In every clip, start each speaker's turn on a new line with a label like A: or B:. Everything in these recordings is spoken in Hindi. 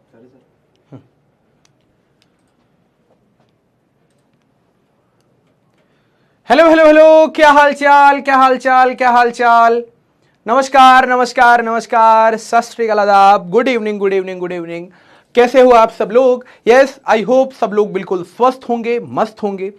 A: हेलो हेलो हेलो, क्या हाल चाल, क्या हाल चाल, क्या हाल चाल। नमस्कार नमस्कार नमस्कार, सत श्री अकाल, आदाब, good evening good evening good evening. कैसे हो आप सब लोग? यस, आई होप सब लोग बिल्कुल स्वस्थ होंगे, मस्त होंगे,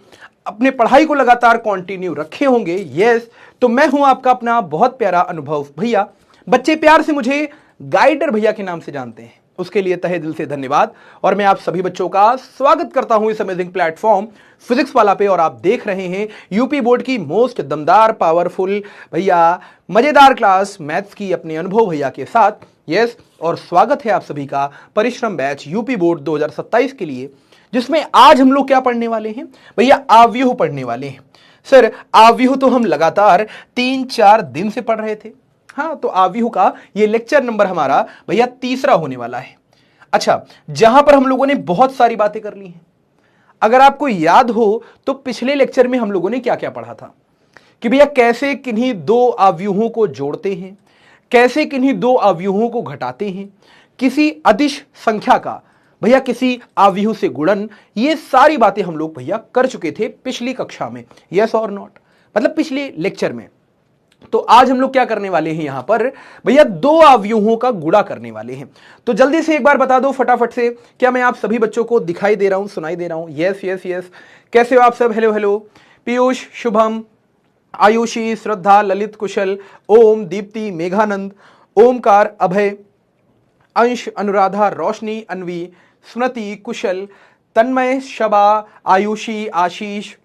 A: अपने पढ़ाई को लगातार कंटिन्यू रखे होंगे। यस, तो मैं हूं आपका अपना बहुत प्यारा अनुभव भैया। बच्चे प्यार से मुझे गाइडर भैया के नाम से जानते हैं, उसके लिए तहे दिल से धन्यवाद। और मैं आप सभी बच्चों का स्वागत करता हूं इस अमेजिंग प्लेटफॉर्म फिजिक्स वाला पे। और आप देख रहे हैं यूपी बोर्ड की मोस्ट दमदार पावरफुल भैया मजेदार क्लास मैथ्स की अपने अनुभव भैया के साथ। यस, और स्वागत है आप सभी का परिश्रम बैच यूपी बोर्ड 2027 के लिए, जिसमें आज हम लोग क्या पढ़ने वाले हैं भैया? आव्यूह पढ़ने वाले हैं। सर, आव्यूह तो हम लगातार 3-4 दिन से पढ़ रहे थे। हाँ, तो आव्यूह का ये लेक्चर नंबर हमारा भैया तीसरा होने वाला है। अच्छा, जहां पर हम लोगों ने बहुत सारी बातें कर ली हैं। अगर आपको याद हो तो पिछले लेक्चर में हम लोगों ने क्या क्या पढ़ा था कि भैया कैसे किन्हीं दो अवयवों को जोड़ते हैं, कैसे किन्हीं दो अवयवों को घटाते हैं, किसी अदिश संख्या का भैया किसी अवयव से गुणन, ये सारी बातें हम लोग भैया कर चुके थे पिछली कक्षा में। यस और नॉट, मतलब पिछले लेक्चर में। तो आज हम लोग क्या करने वाले हैं यहां पर भैया? दो अवयवों का गुणा करने वाले हैं। तो जल्दी से एक बार बता दो फटाफट से, क्या मैं आप सभी बच्चों को दिखाई दे रहा हूं, सुनाई दे रहा हूं? यस यस यस, कैसे हो आप सब? हेलो हेलो, पीयूष, शुभम, आयुषी, श्रद्धा, ललित, कुशल, ओम, दीप्ति, मेघानंद, ओमकार, अभय, अंश, अनुराधा, रोशनी, अनवी, स्मृति, कुशल, तन्मय, शबा, आयुषी, आशीष,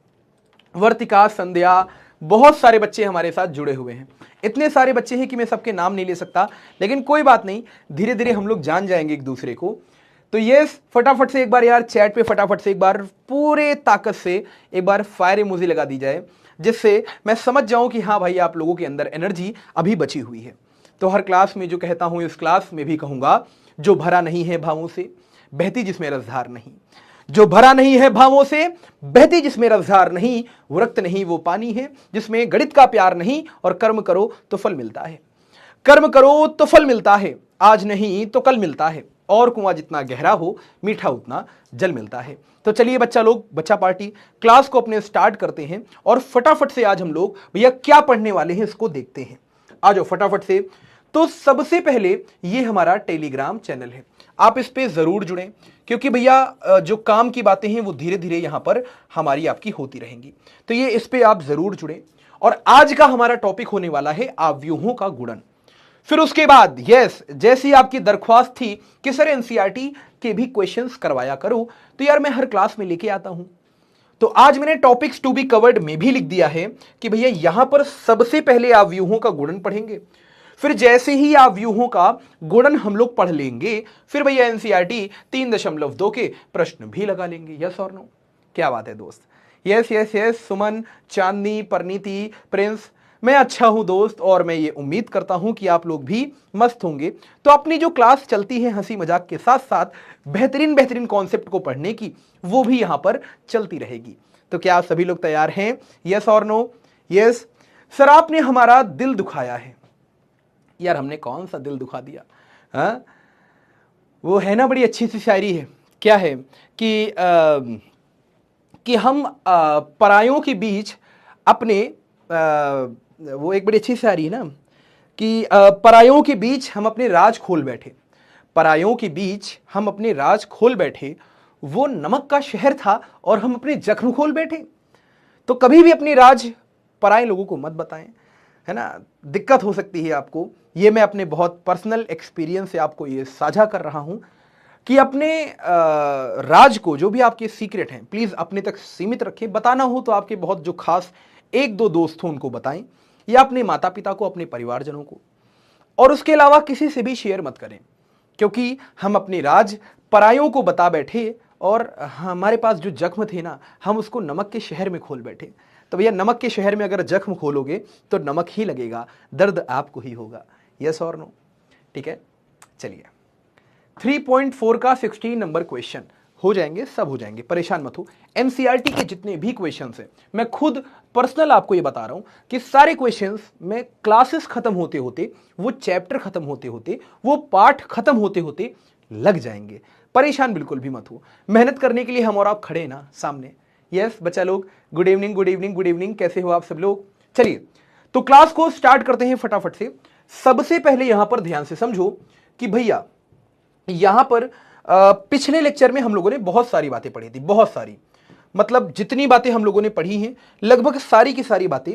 A: वर्तिका, संध्या, बहुत सारे बच्चे हमारे साथ जुड़े हुए हैं। इतने सारे बच्चे हैं कि मैं सबके नाम नहीं ले सकता, लेकिन कोई बात नहीं, धीरे धीरे हम लोग जान जाएंगे एक दूसरे को। तो ये फटाफट से एक बार यार चैट पे फटाफट से एक बार पूरे ताकत से एक बार फायर इमोजी लगा दी जाए, जिससे मैं समझ जाऊं कि हाँ भाई आप लोगों के अंदर एनर्जी अभी बची हुई है। तो हर क्लास में जो कहता हूं, इस क्लास में भी कहूंगा, जो भरा नहीं है भावों से, बहती जिसमें रसधार नहीं। जो भरा नहीं है भावों से, बहती जिसमें रसधार नहीं, वो रक्त नहीं वो पानी है जिसमें गणित का प्यार नहीं। और कर्म करो तो फल मिलता है, कर्म करो तो फल मिलता है, आज नहीं तो कल मिलता है, और कुआं जितना गहरा हो मीठा उतना जल मिलता है। तो चलिए बच्चा लोग, बच्चा पार्टी, क्लास को अपने स्टार्ट करते हैं और फटाफट से आज हम लोग भैया क्या पढ़ने वाले हैं इसको देखते हैं। आ जाओ फटाफट से। तो सबसे पहले ये हमारा टेलीग्राम चैनल है, आप इस पे जरूर जुड़ें, क्योंकि भैया जो काम की बातें हैं वो धीरे धीरे यहां पर हमारी आपकी होती रहेंगी। तो ये इस पे आप जरूर जुड़ें। और आज का हमारा टॉपिक होने वाला है अवयवों का गुणन। फिर उसके बाद यस, जैसी आपकी दरख्वास्त थी कि सर एनसीईआरटी के भी क्वेश्चंस करवाया करो, तो यार मैं हर क्लास में लेके आता हूं। तो आज मैंने टॉपिक्स टू बी कवर्ड में भी लिख दिया है कि भैया यहां पर सबसे पहले अवयवों का गुणन पढ़ेंगे, फिर जैसे ही अवयवों का गुणन हम लोग पढ़ लेंगे, फिर भैया एनसीईआरटी 3.2 के प्रश्न भी लगा लेंगे। यस और नो? क्या बात है दोस्त? यस यस यस, सुमन, चांदनी, परनीति, प्रिंस, मैं अच्छा हूं दोस्त, और मैं ये उम्मीद करता हूं कि आप लोग भी मस्त होंगे। तो अपनी जो क्लास चलती है हंसी मजाक के साथ साथ बेहतरीन बेहतरीन कॉन्सेप्ट को पढ़ने की, वो भी यहां पर चलती रहेगी। तो क्या आप सभी लोग तैयार हैं? यस और नो? यस। सर आपने हमारा दिल दुखाया है। यार हमने कौन सा दिल दुखा दिया? हाँ, वो है ना, बड़ी अच्छी सी शायरी है, क्या है कि हम परायों के बीच अपने वो एक बड़ी अच्छी शायरी है ना कि परायों के बीच हम अपने राज खोल बैठे, परायों के बीच हम अपने राज खोल बैठे, वो नमक का शहर था और हम अपने जख्म खोल बैठे। तो कभी भी अपनी राज पराए लोगों को मत बताएं, है ना, दिक्कत हो सकती है आपको। ये मैं अपने बहुत पर्सनल एक्सपीरियंस से आपको ये साझा कर रहा हूं कि अपने राज को, जो भी आपके सीक्रेट हैं, प्लीज अपने तक सीमित रखें। बताना हो तो आपके बहुत जो खास 1-2 दोस्त हो उनको बताएं, या अपने माता पिता को, अपने परिवारजनों को, और उसके अलावा किसी से भी शेयर मत करें, क्योंकि हम अपनी राज परायों को बता बैठे और हमारे पास जो जख्म थे ना, हम उसको नमक के शहर में खोल बैठे। तो भैया नमक के शहर में अगर जख्म खोलोगे तो नमक ही लगेगा, दर्द आपको ही होगा। यस और नो? ठीक है, चलिए 3.4 का 16 नंबर क्वेश्चन हो जाएंगे, सब हो जाएंगे, परेशान मत हो। एनसीईआरटी के जितने भी क्वेश्चंस हैं, मैं खुद पर्सनल आपको ये बता रहा हूं कि सारे क्वेश्चंस में क्लासेस खत्म होते होते, वो चैप्टर खत्म होते होते, वो पाठ खत्म होते होते लग जाएंगे। परेशान बिल्कुल भी मत हो, मेहनत करने के लिए हम और आप खड़े हैं ना सामने। यस बच्चा लोग, good evening good evening good evening, कैसे हो आप सब लोग। चलिए तो क्लास को स्टार्ट करते हैं फटाफट से। सबसे पहले यहां पर ध्यान से समझो कि भैया यहां पर पिछले लेक्चर में हम लोगों ने बहुत सारी बातें पढ़ी थी, बहुत सारी, मतलब जितनी बातें हम लोगों ने पढ़ी हैं लगभग सारी की सारी बातें,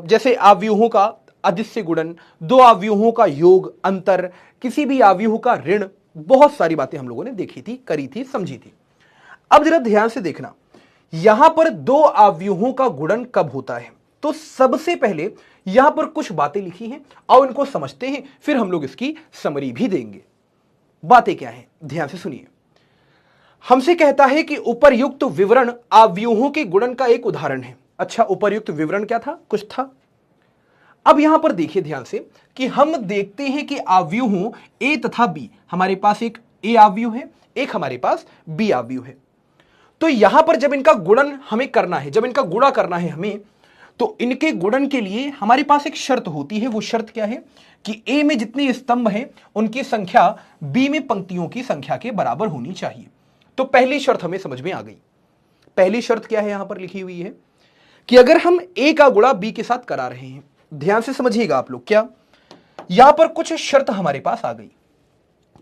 A: जैसे आव्यूहों का अदिश्य गुणन, दो आव्यूहों का योग, अंतर, किसी भी आव्यूह का ऋण, बहुत सारी बातें हम लोगों ने देखी थी, करी थी, समझी थी। अब जरा ध्यान से देखना, यहां पर दो आव्यूहों का गुणन कब होता है। तो सबसे पहले यहां पर कुछ बातें लिखी हैं और इनको समझते हैं, फिर हम लोग इसकी समरी भी देंगे। बातें क्या हैं ध्यान से सुनिए। हमसे कहता है कि उपर्युक्त विवरण आव्यूहों के गुणन का एक उदाहरण है। अच्छा, उपर्युक्त विवरण क्या था, कुछ था। अब यहां पर देखिए ध्यान से कि हम देखते हैं कि आव्यूहों ए तथा बी, हमारे पास एक ए आव्यूह है, एक हमारे पास बी आव्यूह है। तो यहां पर जब इनका गुणन हमें करना है, जब इनका गुणा करना है हमें, तो इनके गुणन के लिए हमारे पास एक शर्त होती है। वो शर्त क्या है कि ए में जितने स्तंभ हैं उनकी संख्या बी में पंक्तियों की संख्या के बराबर होनी चाहिए। तो पहली शर्त हमें समझ में आ गई। पहली शर्त क्या है यहां पर लिखी हुई है कि अगर हम ए का गुणा बी के साथ करा रहे हैं, ध्यान से समझिएगा आप लोग, क्या यहां पर कुछ शर्त हमारे पास आ गई।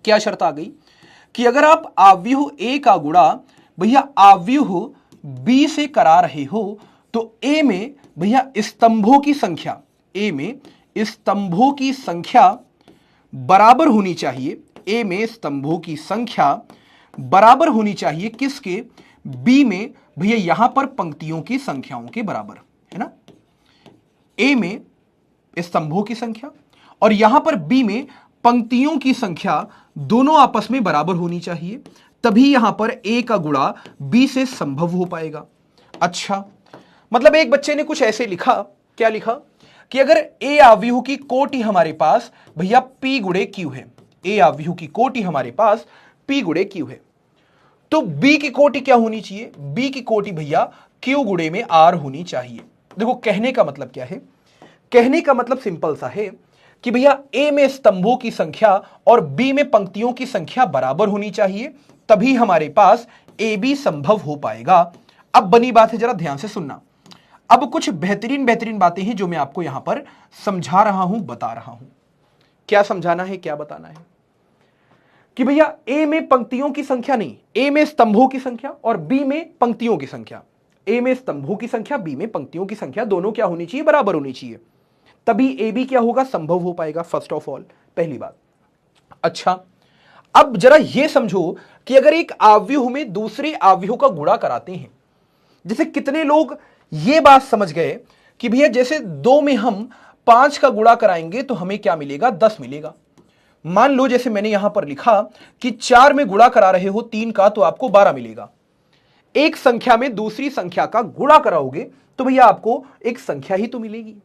A: क्या शर्त आ गई कि अगर आप आव्यूह ए का गुणा भैया आव्यूह बी से करा रहे हो, तो ए में भैया स्तंभों की संख्या, ए में स्तंभों की संख्या बराबर होनी चाहिए। ए में स्तंभों की संख्या बराबर होनी चाहिए किसके, बी में भैया यहां पर पंक्तियों की संख्याओं के बराबर, है ना। ए में स्तंभों की संख्या और यहां पर बी में पंक्तियों की संख्या दोनों आपस में बराबर होनी चाहिए, तभी यहां पर ए का गुणा बी से संभव हो पाएगा। अच्छा, मतलब एक बच्चे ने कुछ ऐसे लिखा, क्या लिखा कि अगर ए आव्यूह की कोटि हमारे पास भैया पी गुणे क्यू है, ए आव्यूह की कोटि हमारे पास पी गुणे क्यू है, तो बी की कोटि क्या होनी चाहिए, बी की कोटि भैया क्यू गुणे में आर होनी चाहिए। देखो कहने का मतलब क्या है, कहने का मतलब सिंपल सा है कि भैया ए में स्तंभों की संख्या और बी में पंक्तियों की संख्या बराबर होनी चाहिए, तभी हमारे पास ए बी संभव हो पाएगा। अब बनी बात है, जरा ध्यान से सुनना। अब कुछ बेहतरीन बेहतरीन बातें हैं जो मैं आपको यहां पर समझा रहा हूं, बता रहा हूं। क्या समझाना है, क्या बताना है कि भैया ए में पंक्तियों की संख्या नहीं, ए में स्तंभों की संख्या और बी में पंक्तियों की संख्या, ए में स्तंभों की संख्या, बी में पंक्तियों की संख्या, दोनों क्या होनी चाहिए, बराबर होनी चाहिए, तभी ए बी क्या होगा, संभव हो पाएगा। फर्स्ट ऑफ ऑल पहली बात। अच्छा, अब जरा यह समझो कि अगर एक आव्यूह में दूसरे आव्यूह का गुणा कराते हैं, जैसे कितने लोग यह बात समझ गए कि भैया जैसे 2 में हम 5 का गुणा कराएंगे तो हमें क्या मिलेगा, 10 मिलेगा। मान लो जैसे मैंने यहां पर लिखा कि 4 में गुणा करा रहे हो 3 का तो आपको 12 मिलेगा। एक संख्या में दूसरी संख्या का गुणा कराओगे तो भैया आपको एक संख्या ही तो मिलेगी।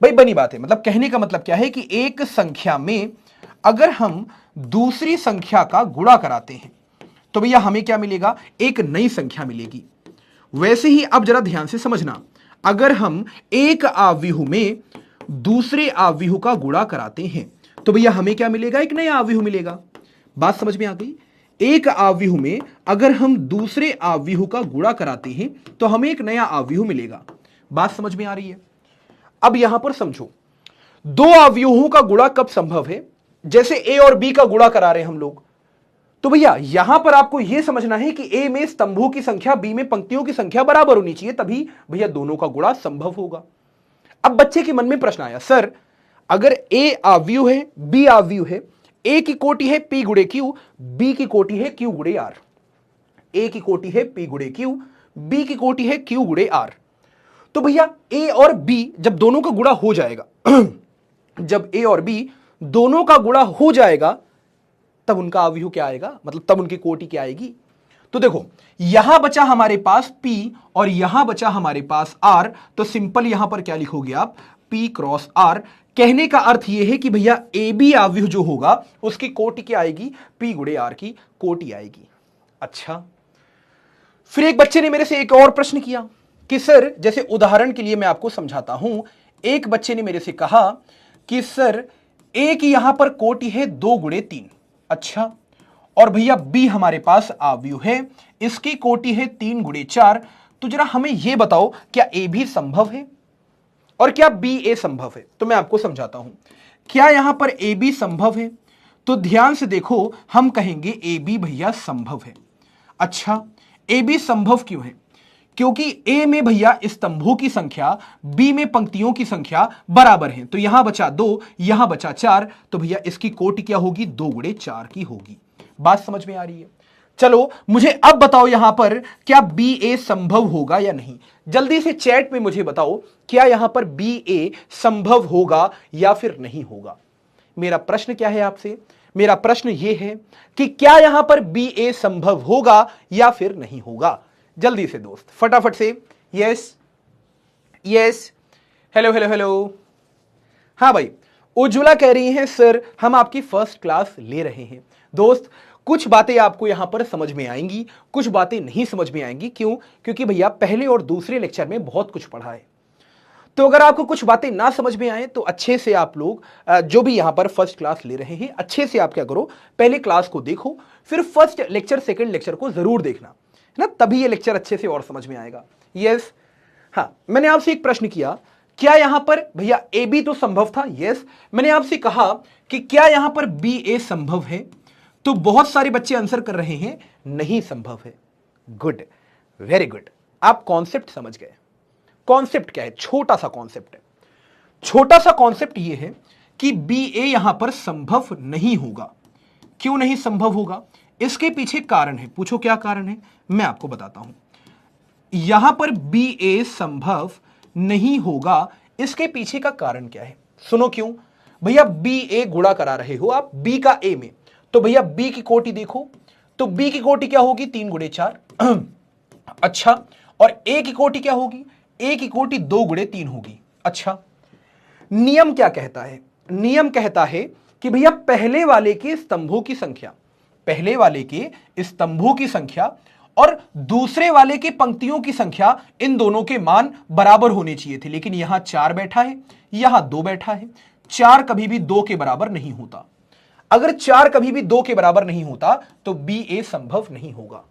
A: भाई बनी बात है, मतलब कहने का मतलब क्या है कि एक संख्या में अगर हम दूसरी संख्या का गुणा कराते हैं तो भैया हमें क्या मिलेगा, एक नई संख्या मिलेगी। वैसे ही अब जरा ध्यान से समझना, अगर हम एक आव्यूह में दूसरे आव्यूह का गुणा कराते हैं तो भैया हमें क्या मिलेगा, एक नया आव्यूह मिलेगा। बात समझ में आ गई। एक आव्यूह में अगर हम दूसरे आव्यूह का गुणा कराते हैं तो हमें एक नया आव्यूह मिलेगा। बात समझ में आ रही है। अब यहां पर समझो, दो आव्यूहों का गुणा कब संभव है, जैसे ए और बी का गुणा करा रहे हैं हम लोग, तो भैया यहां पर आपको यह समझना है कि ए में स्तंभों की संख्या, बी में पंक्तियों की संख्या बराबर होनी चाहिए, तभी भैया दोनों का गुणा संभव होगा। अब बच्चे के मन में प्रश्न आया, सर अगर ए आव्यूह है, बी आव्यूह है, ए की कोटि है पी गुणे क्यू, बी की कोटि है क्यू गुणे आर, ए की कोटि है पी गुणे क्यू, बी की कोटि है क्यू गुणे आर, तो भैया ए और बी जब दोनों का गुणा हो जाएगा जब ए और बी दोनों का गुणा हो जाएगा तब उनका आव्यूह क्या आएगा, मतलब तब उनकी कोटि क्या आएगी। तो देखो यहां बचा हमारे पास P और यहां बचा हमारे पास R, तो सिंपल यहां पर क्या लिखोगे आप, P क्रॉस R। कहने का अर्थ यह है कि भैया ए बी आव्यूह जो होगा उसकी कोटि क्या आएगी, P गुणे R की कोटि आएगी। अच्छा, फिर एक बच्चे ने मेरे से एक और प्रश्न किया कि सर, जैसे उदाहरण के लिए मैं आपको समझाता हूं, एक बच्चे ने मेरे से कहा कि सर ए की यहां पर कोटि है 2 गुणे 3। अच्छा, और भैया बी हमारे पास आव्यूह है, इसकी कोटि है 3 गुणे 4। तो जरा हमें यह बताओ क्या ए भी संभव है और क्या बी ए संभव है? तो मैं आपको समझाता हूं। क्या यहां पर ए बी संभव है? तो ध्यान से देखो, हम कहेंगे ए बी भैया संभव है। अच्छा, ए बी संभव क्यों है? क्योंकि ए में भैया स्तंभों की संख्या, बी में पंक्तियों की संख्या बराबर है। तो यहां बचा 2, यहां बचा 4, तो भैया इसकी कोटि क्या होगी? 2 गुणे 4 की होगी। बात समझ में आ रही है? चलो मुझे अब बताओ यहां पर क्या बी ए संभव होगा या नहीं? जल्दी से चैट में मुझे बताओ, क्या यहां पर बी ए संभव होगा या फिर नहीं होगा? मेरा प्रश्न क्या है आपसे? मेरा प्रश्न यह है कि क्या यहां पर बी ए संभव होगा या फिर नहीं होगा? जल्दी से दोस्त, फटाफट से। Yes yes, hello hello hello. हाँ भाई, उज्ज्वला कह रही है सर हम आपकी फर्स्ट क्लास ले रहे हैं। दोस्त, कुछ बातें आपको यहां पर समझ में आएंगी, कुछ बातें नहीं समझ में आएंगी। क्यों? क्योंकि भैया पहले और दूसरे लेक्चर में बहुत कुछ पढ़ा है। तो अगर आपको कुछ बातें ना समझ में आए तो अच्छे से आप लोग जो भी यहां पर फर्स्ट क्लास ले रहे हैं, अच्छे से आप क्या करो, पहले क्लास को देखो, फिर फर्स्ट लेक्चर सेकंड लेक्चर को जरूर देखना, है ना, तभी ये लेक्चर अच्छे से और समझ में आएगा। यस, हाँ, मैंने आपसे एक प्रश्न किया, क्या यहां पर भैया ए बी तो संभव था? यस, मैंने आपसे कहा कि क्या यहां पर बी ए संभव है? तो बहुत सारे बच्चे आंसर कर रहे हैं नहीं संभव है। गुड, वेरी गुड, आप कॉन्सेप्ट समझ गए। कॉन्सेप्ट क्या है? छोटा सा कॉन्सेप्ट है। छोटा सा कॉन्सेप्ट यह है कि बी ए यहां पर संभव नहीं होगा। क्यों नहीं संभव होगा? इसके पीछे कारण है। पूछो क्या कारण है? मैं आपको बताता हूं। यहां पर बी ए संभव नहीं होगा, इसके पीछे का कारण क्या है? सुनो क्यों। भैया बी ए गुणा करा रहे हो आप बी का ए में, तो भैया बी की कोटि देखो, तो बी की कोटि क्या होगी? 3 गुणे 4। अच्छा, और ए की कोटि क्या होगी? ए की कोटि 2 गुणे 3 होगी। अच्छा, नियम क्या कहता है? नियम कहता है कि भैया पहले वाले के स्तंभों की संख्या, पहले वाले के स्तंभों की संख्या और दूसरे वाले के पंक्तियों की संख्या, इन दोनों के मान बराबर होने चाहिए थे। लेकिन यहां 4 बैठा है, यहां 2 बैठा है। 4 कभी भी 2 के बराबर नहीं होता। अगर 4 कभी भी 2 के बराबर नहीं होता तो बी ए संभव नहीं होगा।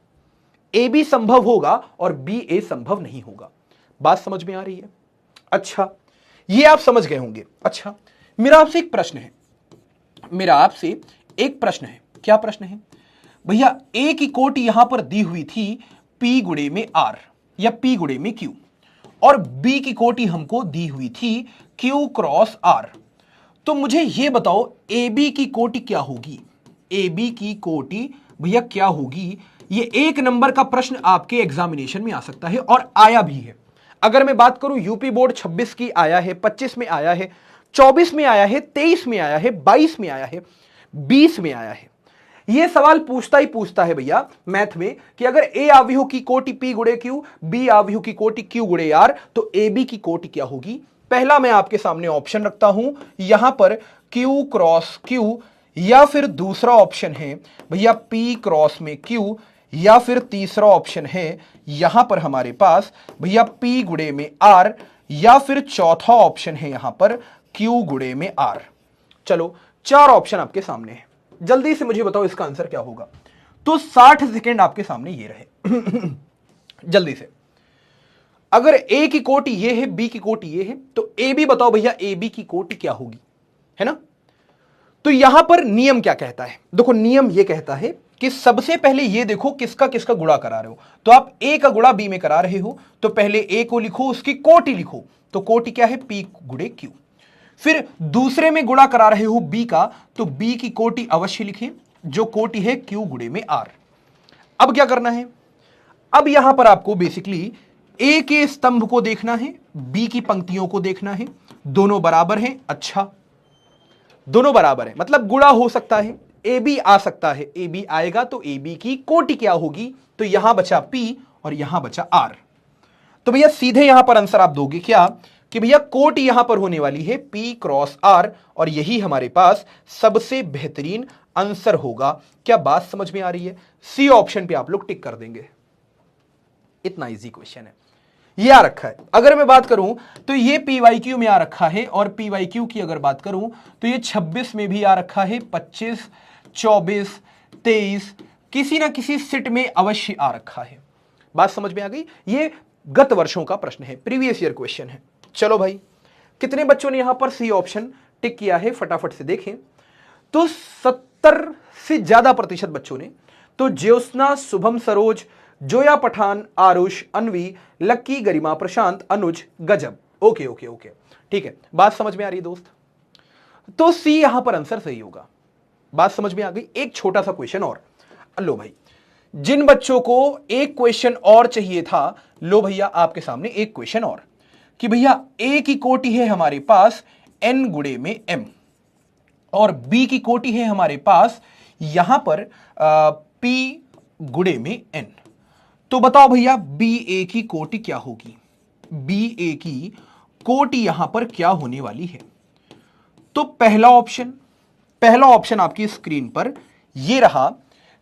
A: ए बी संभव होगा और बी ए संभव नहीं होगा। बात समझ में आ रही है? अच्छा, ये आप समझ गए होंगे। अच्छा, मेरा आपसे एक प्रश्न है, मेरा आपसे एक प्रश्न है। क्या प्रश्न है? भैया ए की कोटि यहां पर दी हुई थी पी गुणे में आर या पी गुणे में क्यू, और बी की कोटि हमको दी हुई थी क्यू क्रॉस आर। तो मुझे यह बताओ ए बी की कोटि क्या होगी? ए बी की कोटि भैया क्या होगी? ये 1 नंबर का प्रश्न आपके एग्जामिनेशन में आ सकता है और आया भी है। अगर मैं बात करूं यूपी बोर्ड 26 की आया है, 25 में आया है, 24 में आया है, 23 में आया है, 22 में आया है, 20 में आया है। यह सवाल पूछता ही पूछता है भैया मैथ में कि अगर ए आव्यूह की कोटि पी गुणे क्यू, बी आव्यूह की कोटि क्यू गुणे आर, तो ए बी की कोटि क्या होगी? पहला मैं आपके सामने ऑप्शन रखता हूं यहां पर क्यू क्रॉस क्यू, या फिर दूसरा ऑप्शन है भैया पी क्रॉस में क्यू, या फिर तीसरा ऑप्शन है यहां पर हमारे पास भैया पी गुणे में आर, या फिर चौथा ऑप्शन है यहां पर क्यू गुणे में आर। चलो 4 ऑप्शन आपके सामने है, जल्दी से मुझे बताओ इसका आंसर क्या होगा। तो 60 सेकेंड आपके सामने ये रहे। जल्दी से, अगर ए की कोटि ये है, बी की कोटि ये है, तो ए बी बताओ भैया ए बी की कोटि क्या होगी, है ना। तो यहां पर नियम क्या कहता है? देखो नियम ये कहता है कि सबसे पहले ये देखो किसका किसका गुणा करा रहे हो। तो आप ए का गुणा बी में करा रहे हो, तो पहले ए को लिखो, उसकी कोटि लिखो, तो कोटि क्या है? पी गुणे क्यू। फिर दूसरे में गुणा करा रहे हो बी का, तो बी की कोटि अवश्य लिखें, जो कोटि है क्यू गुणे में आर। अब क्या करना है? अब यहां पर आपको बेसिकली ए के स्तंभ को देखना है, बी की पंक्तियों को देखना है, दोनों बराबर हैं। अच्छा, दोनों बराबर है मतलब गुणा हो सकता है, ए बी आ सकता है, ए बी आएगा तो ए बी की कोटि क्या होगी? तो यहां बचा पी और यहां बचा आर। तो भैया सीधे यहां पर आंसर आप दोगे क्या कि भैया कोटि यहां पर होने वाली है पी क्रॉस आर, और यही हमारे पास सबसे बेहतरीन आंसर होगा। क्या बात समझ में आ रही है? सी ऑप्शन पे आप लोग टिक कर देंगे। इतना इजी क्वेश्चन है, ये आ रखा है। अगर मैं बात करूं तो ये PYQ में आ रखा है, और PYQ की अगर बात करूं तो ये 26 में भी आ रखा है, 25, 24, 23 किसी ना किसी सिट में अवश्य आ रखा है। बात समझ में आ गई? ये गत वर्षों का प्रश्न है, प्रीवियस ईयर क्वेश्चन है। चलो भाई, कितने बच्चों ने यहां पर सी ऑप्शन टिक किया है फटाफट से देखें। तो 70 से ज्यादा प्रतिशत बच्चों ने तो ज्योत्सना, शुभम, सरोज, जोया पठान, आरुष, अनवी, लक्की, गरिमा, प्रशांत, अनुज, गजब। ओके ओके ओके, ठीक है, बात समझ में आ रही है दोस्त? तो सी यहां पर आंसर सही होगा। बात समझ में आ गई? एक छोटा सा क्वेश्चन और लो भाई, जिन बच्चों को एक क्वेश्चन और चाहिए था, लो भैया आपके सामने एक क्वेश्चन और, कि भैया ए की कोटि है हमारे पास n गुणे में m और b की कोटि है हमारे पास यहां पर p गुणे में n। तो बताओ भैया बी ए की कोटि क्या होगी? बी ए की कोटि यहां पर क्या होने वाली है? तो पहला ऑप्शन आपकी स्क्रीन पर यह रहा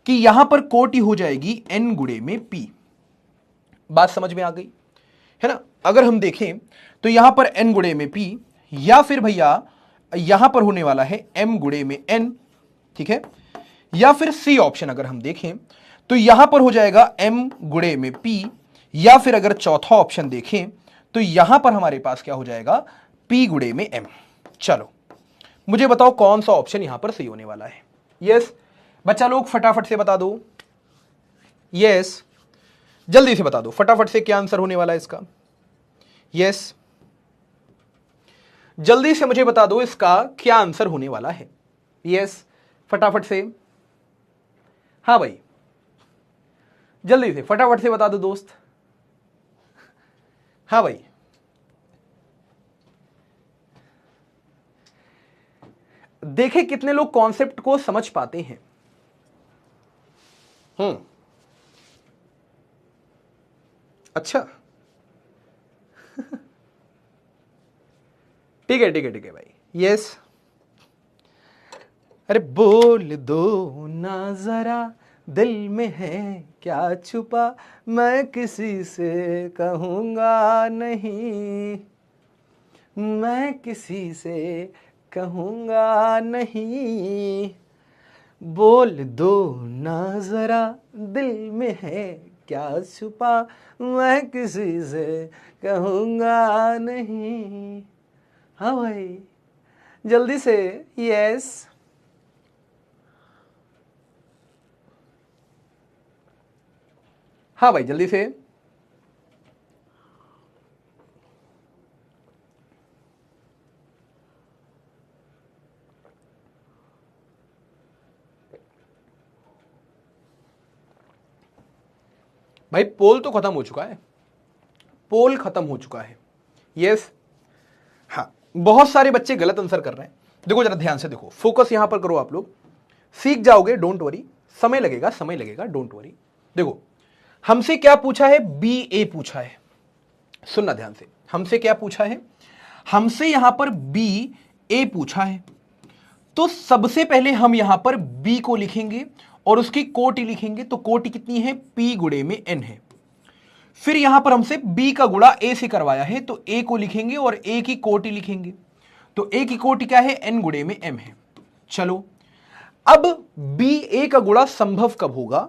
A: कि यहां पर कोटि हो जाएगी n गुणे में p। बात समझ में आ गई है ना? अगर हम देखें तो यहां पर n गुणे में p, या फिर भैया यहां पर होने वाला है m गुणे में n, ठीक है, या फिर सी ऑप्शन अगर हम देखें तो यहां पर हो जाएगा m गुणे में p, या फिर अगर चौथा ऑप्शन देखें तो यहां पर हमारे पास क्या हो जाएगा p गुणे में m। चलो मुझे बताओ कौन सा ऑप्शन यहां पर सही होने वाला है? यस बच्चा लोग फटाफट से बता दो, यस जल्दी से बता दो फटाफट से क्या आंसर होने वाला है इसका। यस जल्दी से मुझे बता दो इसका क्या आंसर होने वाला है। यस फटाफट से, हाँ भाई जल्दी से फटाफट से बता दो दोस्त। हाँ भाई देखे कितने लोग कॉन्सेप्ट को समझ पाते हैं। अच्छा ठीक है ठीक है ठीक है भाई। यस अरे बोल दो ना जरा दिल में है क्या छुपा, मैं किसी से कहूंगा नहीं, मैं किसी से कहूंगा नहीं, बोल दो ना जरा दिल में है क्या छुपा, मैं किसी से कहूंगा नहीं। हाँ भाई जल्दी से, यस हाँ भाई जल्दी से। भाई पोल तो खत्म हो चुका है, पोल खत्म हो चुका है। यस हाँ बहुत सारे बच्चे गलत आंसर कर रहे हैं। देखो जरा ध्यान से देखो, फोकस यहां पर करो, आप लोग सीख जाओगे, डोंट वरी, समय लगेगा डोंट वरी। देखो हमसे क्या पूछा है, बी ए पूछा है, सुनना ध्यान से, हमसे क्या पूछा है, हमसे यहां पर बी ए पूछा है। तो सबसे पहले हम यहां पर बी को लिखेंगे और उसकी कोटि लिखेंगे। तो कोटि कितनी है, p गुणे में n है। फिर यहां पर हमसे b का गुणा a से करवाया है, तो a को लिखेंगे और a की कोटि लिखेंगे। तो a की कोटि क्या है, n गुणे में m है। चलो अब b a का गुणा संभव कब होगा,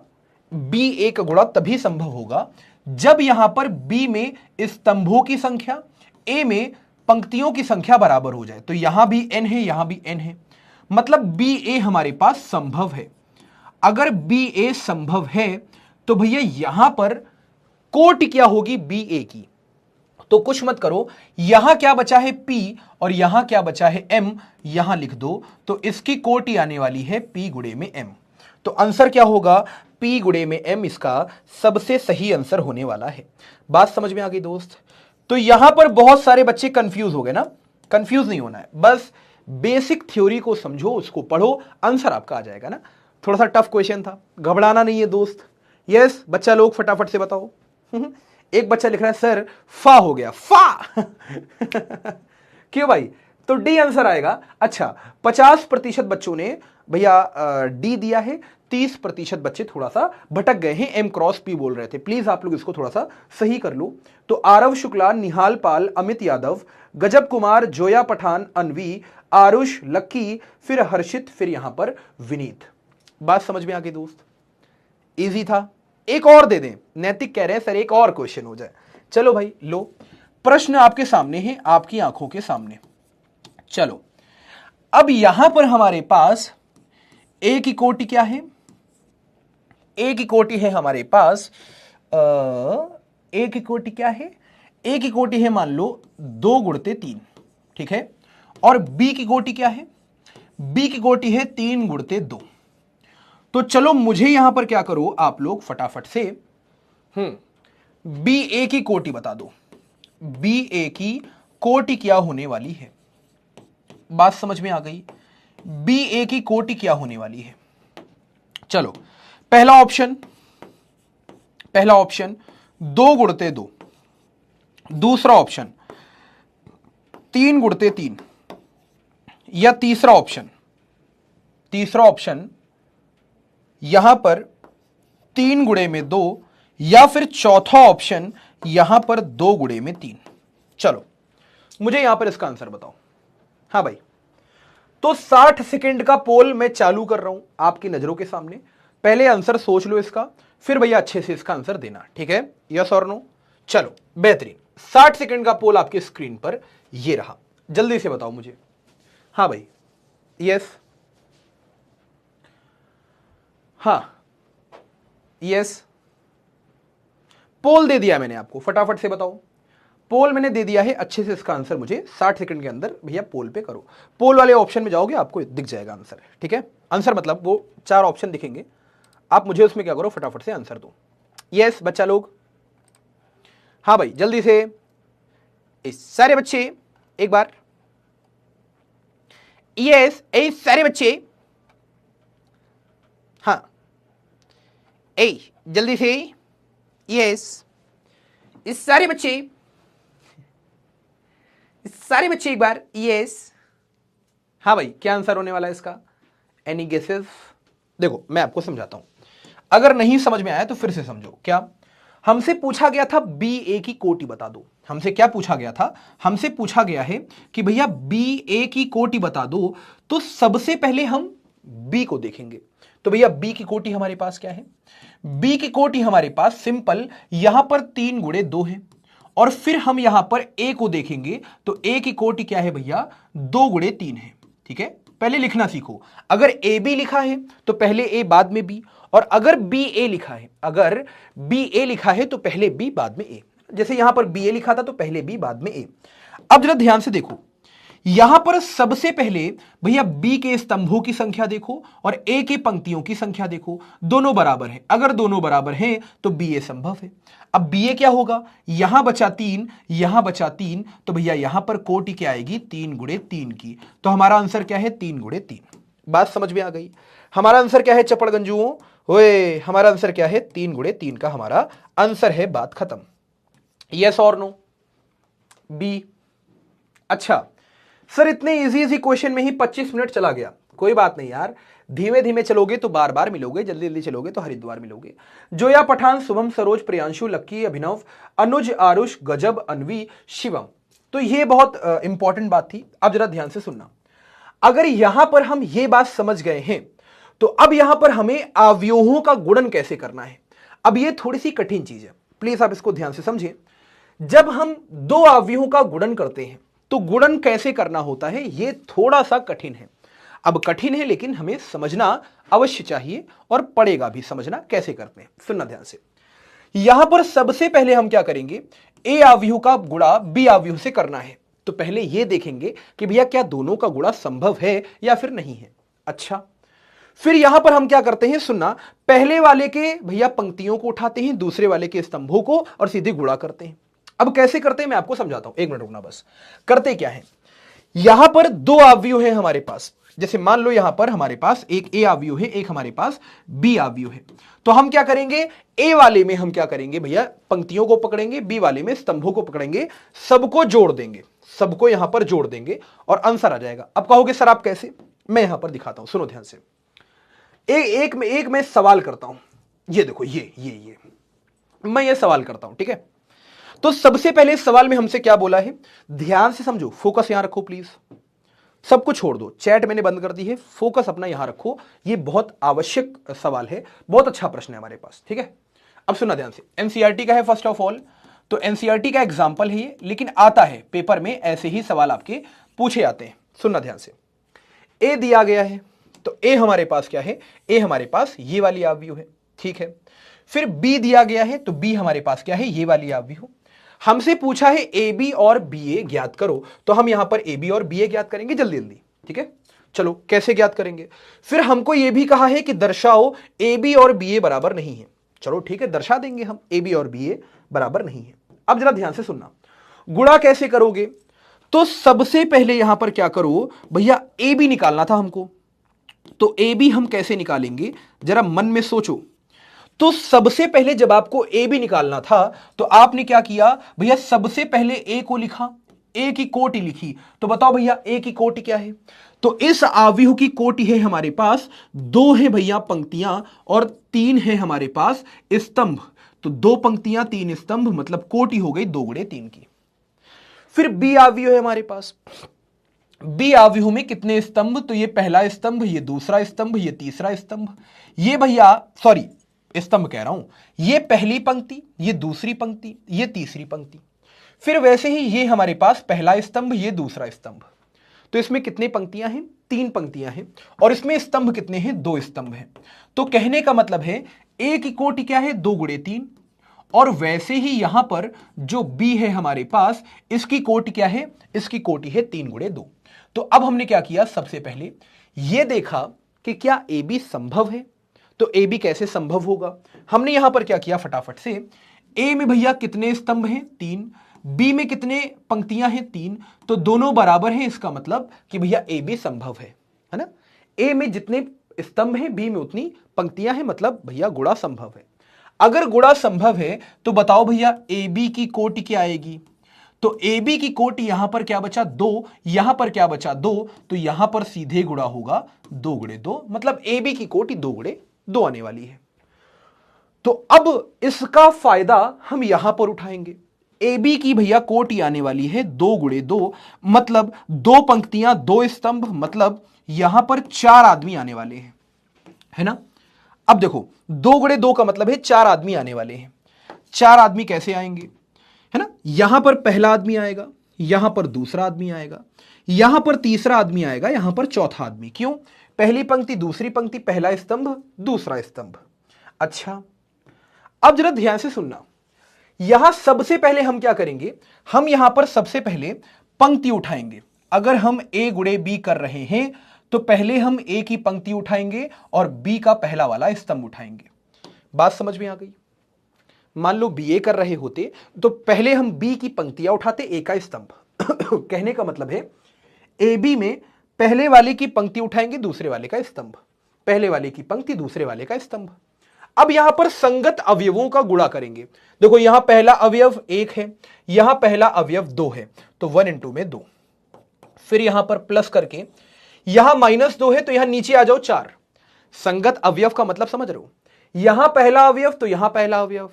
A: b a का गुणा तभी संभव होगा जब यहां पर b में स्तंभों की संख्या, a में पंक्तियों की संख्या बराबर हो जाए। तो यहां भी n है, यहां भी n है, मतलब b a हमारे पास संभव है। अगर बी ए संभव है तो भैया यहां पर कोटि क्या होगी बी ए की। तो कुछ मत करो, यहां क्या बचा है p और यहां क्या बचा है m, यहां लिख दो। तो इसकी कोटि आने वाली है p गुणे में m। तो आंसर क्या होगा, p गुणे में m इसका सबसे सही आंसर होने वाला है। बात समझ में आ गई दोस्त? तो यहां पर बहुत सारे बच्चे कंफ्यूज हो गए ना, कंफ्यूज नहीं होना है, बस बेसिक थ्योरी को समझो, उसको पढ़ो, आंसर आपका आ जाएगा ना। थोड़ा सा टफ क्वेश्चन था, घबराना नहीं है दोस्त। यस बच्चा लोग फटाफट से बताओ। एक बच्चा लिख रहा है सर फा हो गया, फा क्यों भाई? तो डी आंसर आएगा। अच्छा 50% बच्चों ने भैया डी दिया है, 30% बच्चे थोड़ा सा भटक गए हैं, एम क्रॉस पी बोल रहे थे। प्लीज आप लोग इसको थोड़ा सा सही कर लो। तो आरव शुक्ला, निहाल पाल, अमित यादव, गजब कुमार, जोया पठान, अनवी, आरुष, लक्की, फिर हर्षित, फिर यहां पर विनीत। बात समझ में आ गई दोस्त? इजी था। एक और दे दें, नैतिक कह रहे हैं सर एक और क्वेश्चन हो जाए। चलो भाई लो, प्रश्न आपके सामने है, आपकी आंखों के सामने। चलो अब यहां पर हमारे पास ए की कोटि क्या है? ए की कोटि है हमारे पास ए की कोटि क्या है? ए की कोटि है मान लो 2 गुणते 3, ठीक है। और बी की कोटि क्या है? बी की कोटि है 3 गुणते 2। तो चलो मुझे यहां पर क्या करो आप लोग फटाफट से बी ए की कोटि बता दो। बी ए की कोटि क्या होने वाली है? बात समझ में आ गई? बी ए की कोटि क्या होने वाली है? चलो पहला ऑप्शन 2 गुणते 2, दूसरा ऑप्शन 3 गुणते 3, या तीसरा ऑप्शन यहां पर 3 गुणे में 2, या फिर चौथा ऑप्शन यहां पर 2 गुणे में 3। चलो मुझे यहां पर इसका आंसर बताओ। हाँ भाई, तो 60 सेकंड का पोल मैं चालू कर रहा हूं आपकी नजरों के सामने। पहले आंसर सोच लो इसका, फिर भैया अच्छे से इसका आंसर देना, ठीक है? यस और नो? चलो बेहतरीन। 60 सेकंड का पोल आपकी स्क्रीन पर ये रहा, जल्दी से बताओ मुझे। हाँ भाई, यस, हाँ, यस। पोल दे दिया मैंने आपको, फटाफट से बताओ। पोल मैंने दे दिया है, अच्छे से इसका आंसर मुझे 60 सेकंड के अंदर भैया पोल पे करो। पोल वाले ऑप्शन में जाओगे आपको दिख जाएगा आंसर, ठीक है? आंसर मतलब वो 4 ऑप्शन दिखेंगे, आप मुझे उसमें क्या करो फटाफट से आंसर दो। यस बच्चा लोग, हाँ भाई जल्दी से सारे बच्चे एक बार। यस ए सारे बच्चे, हाँ ए जल्दी से। यस सारे बच्चे एक बार। यस, हाँ भाई क्या आंसर होने वाला है इसका? Any guesses? देखो मैं आपको समझाता हूं, अगर नहीं समझ में आया तो फिर से समझो। क्या हमसे पूछा गया था? बी ए की कोटि बता दो। हमसे क्या पूछा गया था? हमसे पूछा गया है कि भैया बी ए की कोटि बता दो। तो सबसे पहले हम बी को देखेंगे। तो भैया बी की कोटि हमारे पास क्या है? बी की कोटि हमारे पास सिंपल यहां पर 3 गुणे 2 है, और फिर हम यहां पर ए को देखेंगे तो ए की कोटि क्या है भैया? 2 गुणे 3 है, ठीक है? पहले लिखना सीखो, अगर ए बी लिखा है तो पहले ए बाद में बी, और अगर बी ए लिखा है तो पहले बी बाद में ए। जैसे यहां पर बी ए लिखा था तो पहले बी बाद में ए। अब जरा ध्यान से देखो, यहां पर सबसे पहले भैया बी के स्तंभों की संख्या देखो और ए के पंक्तियों की संख्या देखो, दोनों बराबर है। अगर दोनों बराबर हैं तो बी ए संभव है। अब बी ए क्या होगा? यहां बचा 3, यहां बचा 3, तो भैया यहां पर कोटि क्या आएगी? 3 गुणे 3 की। तो हमारा आंसर क्या है? 3 गुणे 3। बात समझ में आ गई? हमारा आंसर क्या है चपड़गंजुओं? ओए हमारा आंसर क्या है? 3 गुणे 3 का हमारा आंसर है। बात खत्म। यस और नो? बी। अच्छा सर इतने इजी क्वेश्चन में ही 25 मिनट चला गया। कोई बात नहीं यार, धीमे धीमे चलोगे तो बार बार मिलोगे, जल्दी जल्दी चलोगे तो हरिद्वार मिलोगे। जोया पठान, शुभम, सरोज, प्रियांशु, लक्की, अभिनव, अनुज, आरुष, गजब, अनवी, शिवम। तो ये बहुत इंपॉर्टेंट बात थी। अब जरा ध्यान से सुनना, अगर यहां पर हम ये बात समझ गए हैं तो अब यहां पर हमें अवयवों का गुणन कैसे करना है। अब ये थोड़ी सी कठिन चीज है, प्लीज आप इसको ध्यान से समझें। जब हम 2 अवयवों का गुणन करते हैं तो गुणन कैसे करना होता है, यह थोड़ा सा कठिन है। अब कठिन है लेकिन हमें समझना अवश्य चाहिए, और पड़ेगा भी समझना कैसे करते हैं। सुनना ध्यान से, यहां पर सबसे पहले हम क्या करेंगे? ए अवयव का गुणा बी अवयव से करना है। तो पहले यह देखेंगे कि भैया क्या दोनों का गुणा संभव है या फिर नहीं है। अच्छा, फिर यहां पर हम क्या करते हैं? सुनना, पहले वाले के भैया पंक्तियों को उठाते हैं, दूसरे वाले के स्तंभों को, और सीधे गुणा करते हैं। अब कैसे करते हैं मैं आपको समझाता हूं, 1 मिनट रुकना बस। करते क्या है, यहां पर 2 अवयव है हमारे पास। जैसे मान लो यहां पर हमारे पास एक ए अवयव है, एक हमारे पास बी अवयव है। तो हम क्या करेंगे? ए वाले में हम क्या करेंगे भैया? पंक्तियों को पकड़ेंगे, बी वाले में स्तंभों को पकड़ेंगे, सबको जोड़ देंगे, सबको यहां पर जोड़ देंगे और आंसर आ जाएगा। अब कहोगे सर आप कैसे? मैं यहां पर दिखाता हूं, सुनो ध्यान से। एक मैं सवाल करता हूं, ये देखो, ये मैं ये सवाल करता हूं, ठीक है? तो सबसे पहले इस सवाल में हमसे क्या बोला है? ध्यान से समझो, फोकस यहां रखो प्लीज। सब कुछ छोड़ दो, चैट मैंने बंद कर दी है, फोकस अपना यहां रखो। ये बहुत आवश्यक सवाल है, बहुत अच्छा प्रश्न है हमारे पास, ठीक है। अब सुनना ध्यान से, एनसीईआरटी का है फर्स्ट ऑफ ऑल, तो एनसीईआरटी का एग्जाम्पल है ये, लेकिन आता है पेपर में ऐसे ही सवाल आपके पूछे आते हैं। सुनना ध्यान से, ए दिया गया है, तो ए हमारे पास क्या है, ए हमारे पास ये वाली आव्यूह है, ठीक है। फिर बी दिया गया है, तो बी हमारे पास क्या है, ये वाली आव्यूह। हमसे पूछा है ए बी और बी ए ज्ञात करो, तो हम यहां पर ए बी और बी ए ज्ञात करेंगे जल्दी जल्दी, ठीक है। चलो कैसे ज्ञात करेंगे, फिर हमको यह भी कहा है कि दर्शाओ ए बी और बी ए बराबर नहीं है। चलो ठीक है, दर्शा देंगे हम, ए बी और बी ए बराबर नहीं है। अब जरा ध्यान से सुनना, गुणा कैसे करोगे, तो सबसे पहले यहां पर क्या करो भैया, ए बी निकालना था हमको, तो ए बी हम कैसे निकालेंगे, जरा मन में सोचो। तो सबसे पहले जब आपको ए बी निकालना था, तो आपने क्या किया भैया, सबसे पहले ए को लिखा, ए की कोटि लिखी। तो बताओ भैया ए की कोटि क्या है, तो इस आव्यूह की कोटि है हमारे पास 2 है भैया पंक्तियां और 3 है हमारे पास स्तंभ। तो 2 पंक्तियां 3 स्तंभ, मतलब कोटि हो गई 2 गुणे 3 की। फिर बी आव्यूह है हमारे पास, बी आव्यूह में कितने स्तंभ, तो ये पहला स्तंभ, ये दूसरा स्तंभ, ये तीसरा स्तंभ, ये भैया सॉरी स्तंभ कह रहा हूं, ये पहली पंक्ति, ये दूसरी पंक्ति, ये तीसरी पंक्ति। फिर वैसे ही ये हमारे पास पहला स्तंभ, ये दूसरा स्तंभ। तो इसमें कितने पंक्तियां हैं, 3 पंक्तियां हैं, और इसमें स्तंभ कितने हैं, 2 स्तंभ हैं। तो कहने का मतलब है ए की कोटि क्या है, 2 गुणे 3, और वैसे ही यहां पर जो बी है हमारे पास, इसकी कोटि क्या है, इसकी कोटि है 3 गुणे 2। तो अब हमने क्या किया, सबसे पहले यह देखा कि क्या ए बी संभव है, तो ए बी कैसे संभव होगा। हमने यहां पर क्या किया, फटाफट से, ए में भैया कितने स्तंभ हैं, 3, बी में कितने पंक्तियां हैं, 3, तो दोनों बराबर हैं, इसका मतलब कि भैया ए बी संभव है ना। ए में जितने स्तंभ हैं, बी में उतनी पंक्तियां हैं, मतलब भैया गुणा संभव है। अगर गुणा संभव है तो बताओ भैया ए बी की कोटि क्या आएगी, तो ए बी की कोटि यहां पर क्या बचा, 2, यहां पर क्या बचा, 2, तो यहां पर सीधे गुणा होगा 2 गुणे 2, मतलब ए बी की कोटि 2 गुणे 2 आने वाली है। तो अब इसका फायदा हम यहां पर उठाएंगे, ए बी की भैया कोटि आने वाली है 2 गुणे 2, मतलब 2 पंक्तियां 2 स्तंभ, मतलब यहां पर 4 आदमी आने वाले हैं, है ना। अब देखो 2 गुणे 2 का मतलब है 4 आदमी आने वाले हैं। 4 आदमी कैसे आएंगे, है ना, यहां पर पहला आदमी आएगा, यहां पर दूसरा आदमी आएगा, यहां पर तीसरा आदमी आएगा, यहां पर चौथा आदमी। क्यों, पहली पंक्ति दूसरी पंक्ति, पहला स्तंभ दूसरा स्तंभ। अच्छा अब जरा ध्यान से सुनना, यहां सबसे पहले हम क्या करेंगे, हम यहां पर सबसे पहले पंक्ति उठाएंगे। अगर हम ए गुणे बी कर रहे हैं तो पहले हम ए की पंक्ति उठाएंगे और बी का पहला वाला स्तंभ उठाएंगे। बात समझ में आ गई। मान लो बी ए कर रहे होते तो पहले हम बी की पंक्तियां उठाते, ए का स्तंभ। कहने का मतलब है ए बी में पहले वाले की पंक्ति उठाएंगे, दूसरे वाले का स्तंभ, पहले वाले की पंक्ति, दूसरे वाले का स्तंभ। अब यहां पर संगत अवयवों का गुणा करेंगे। देखो यहां पहला अवयव 1 है, यहां पहला अवयव 2 है, तो 1 इंटू में 2, फिर यहां पर प्लस करके यहां -2 है, तो यहां नीचे आ जाओ 4। संगत अवयव का मतलब समझ रहे हो, यहां पहला अवयव तो यहां पहला अवयव,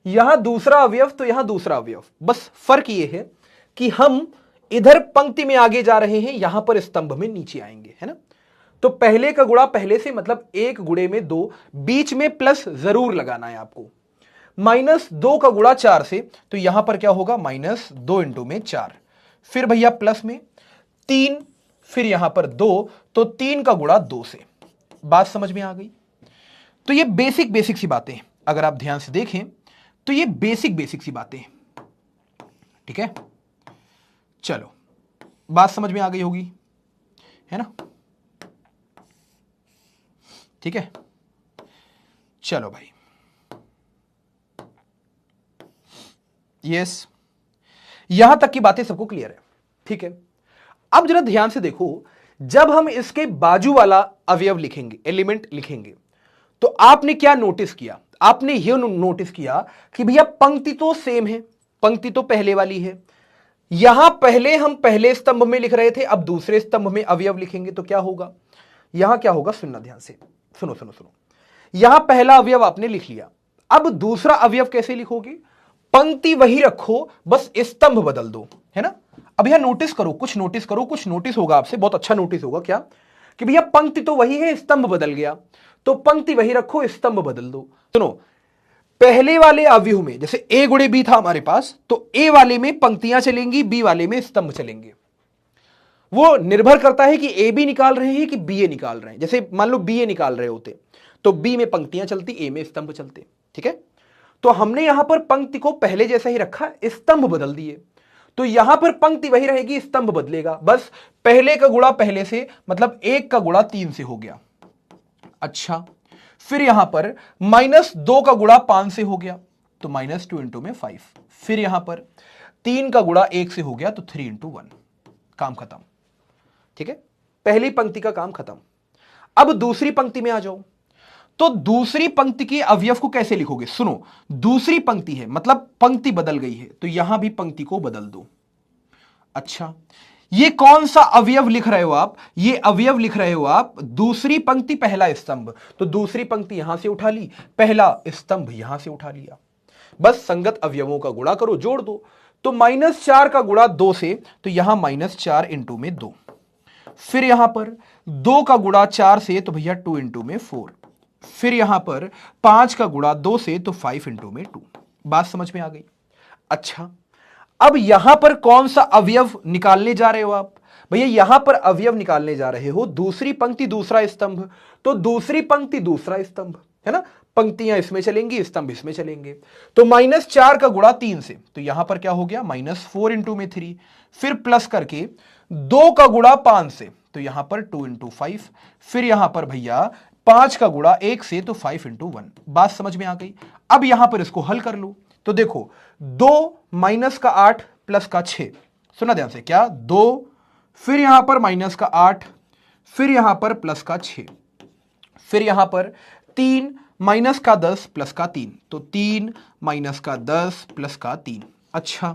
A: यहां दूसरा अवयव तो यहां दूसरा अवयव। बस फर्क यह है कि हम इधर पंक्ति में आगे जा रहे हैं, यहां पर स्तंभ में नीचे आएंगे, है ना। तो पहले का गुणा पहले से, मतलब 1 गुणे में 2, बीच में प्लस जरूर लगाना है आपको। -2 का गुणा 4 से, तो यहां पर क्या होगा, -2 इंटू में 4, फिर भैया प्लस में 3, फिर यहां पर 2, तो 3 का गुणा 2 से। बात समझ में आ गई। तो ये बेसिक सी बातें, अगर आप ध्यान से देखें तो ये बेसिक सी बातें, ठीक है। चलो बात समझ में आ गई होगी, है ना, ठीक है। चलो भाई, यस, यहां तक की बातें सबको क्लियर है, ठीक है। अब जरा ध्यान से देखो, जब हम इसके बाजू वाला अवयव लिखेंगे, एलिमेंट लिखेंगे, तो आपने क्या नोटिस किया, आपने यह नोटिस किया कि भैया पंक्ति तो सेम है, पंक्ति तो पहले वाली है। यहां पहले हम पहले स्तंभ में लिख रहे थे, अब दूसरे स्तंभ में अवयव लिखेंगे तो क्या होगा, यहां क्या होगा, सुनना ध्यान से, सुनो सुनो सुनो। यहां पहला अवयव आपने लिख लिया, अब दूसरा अवयव कैसे लिखोगे, पंक्ति वही रखो, बस स्तंभ बदल दो, है ना। अब यहां नोटिस करो, कुछ नोटिस करो, कुछ नोटिस होगा आपसे, बहुत अच्छा नोटिस होगा। क्या कि भैया पंक्ति तो वही है, स्तंभ बदल गया, तो पंक्ति वही रखो, स्तंभ बदल दो। सुनो, पहले वाले अवयव में जैसे ए गुणे बी था हमारे पास, तो ए वाले में पंक्तियां चलेंगी, बी वाले में स्तंभ चलेंगे। वो निर्भर करता है कि ए बी निकाल रहे हैं कि बी ए निकाल रहे हैं। जैसे मान लो बी ए निकाल रहे होते तो बी में पंक्तियां चलती, ए में स्तंभ चलते। ठीक है, तो हमने यहां पर पंक्ति को पहले जैसा ही रखा, स्तंभ बदल दिए, तो यहां पर पंक्ति वही रहेगी, स्तंभ बदलेगा। बस पहले का गुणा पहले से, मतलब 1 का गुणा 3 से हो गया। अच्छा, फिर यहां पर -2 का गुणा 5 से हो गया, तो -2 इंटू में 5। फिर यहां पर 3 का गुणा 1 से हो गया, तो 3 इंटू 1। काम खत्म। ठीक है, पहली पंक्ति का काम खत्म। अब दूसरी पंक्ति में आ जाओ, तो दूसरी पंक्ति के अवयव को कैसे लिखोगे? सुनो, दूसरी पंक्ति है मतलब पंक्ति बदल गई है, तो यहां भी पंक्ति को बदल दो। अच्छा, ये कौन सा अवयव लिख रहे हो आप? ये अवयव लिख रहे हो आप दूसरी पंक्ति पहला स्तंभ, तो दूसरी पंक्ति यहां से उठा ली, पहला स्तंभ यहां से उठा लिया। बस संगत अवयवों का गुणा करो, जोड़ दो। तो -4 का गुणा 2 से, तो यहां -4 इंटू में 2। फिर यहां पर 2 का गुणा 4 से, तो भैया 2 इंटू में 4। फिर यहां पर 5 का गुणा 2 से, तो 5 इंटू में 2। बात समझ में आ गई? अच्छा, अब यहां पर कौन सा अवयव निकालने जा रहे हो आप? भैया यहां पर अवयव निकालने जा रहे हो दूसरी पंक्ति दूसरा स्तंभ, तो दूसरी पंक्ति दूसरा स्तंभ है ना, पंक्तियां इसमें चलेंगी, स्तंभ इसमें चलेंगे। तो -4 का गुणा 3 से, तो यहां पर क्या हो गया, -4 इंटू में 3। फिर प्लस करके 2 का गुणा 5 से, तो यहां पर 2 इंटू 5। फिर यहां पर भैया 5 का गुणा 1 से, तो 5 इंटू 1। बात समझ में आ गई? अब यहां पर इसको हल कर लो, तो देखो 2 माइनस का 8 प्लस का 6, सुना ध्यान से, क्या 2, फिर यहां पर माइनस का 8, फिर यहां पर प्लस का 6, फिर यहां पर 3 माइनस का 10 प्लस का 3, तो 3 माइनस का 10 प्लस का 3। अच्छा,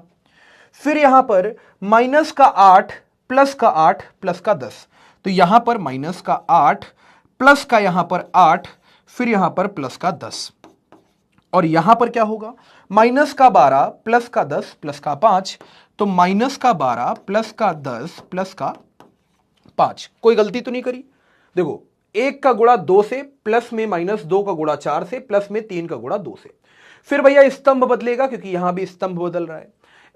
A: फिर यहां पर माइनस का 8 प्लस का 8 प्लस का 10, तो यहां पर माइनस का 8 प्लस का यहां पर 8, फिर यहां पर प्लस का 10। और यहां पर क्या होगा, माइनस का 12 प्लस का 10 प्लस का 5, तो माइनस का 12 प्लस का 10 प्लस का 5। कोई गलती तो नहीं करी? देखो 1 का गुणा 2 से, प्लस में -2 का गुणा 4 से, प्लस में 3 का गुणा 2 से। फिर भैया स्तंभ बदलेगा क्योंकि यहां भी स्तंभ बदल रहा है।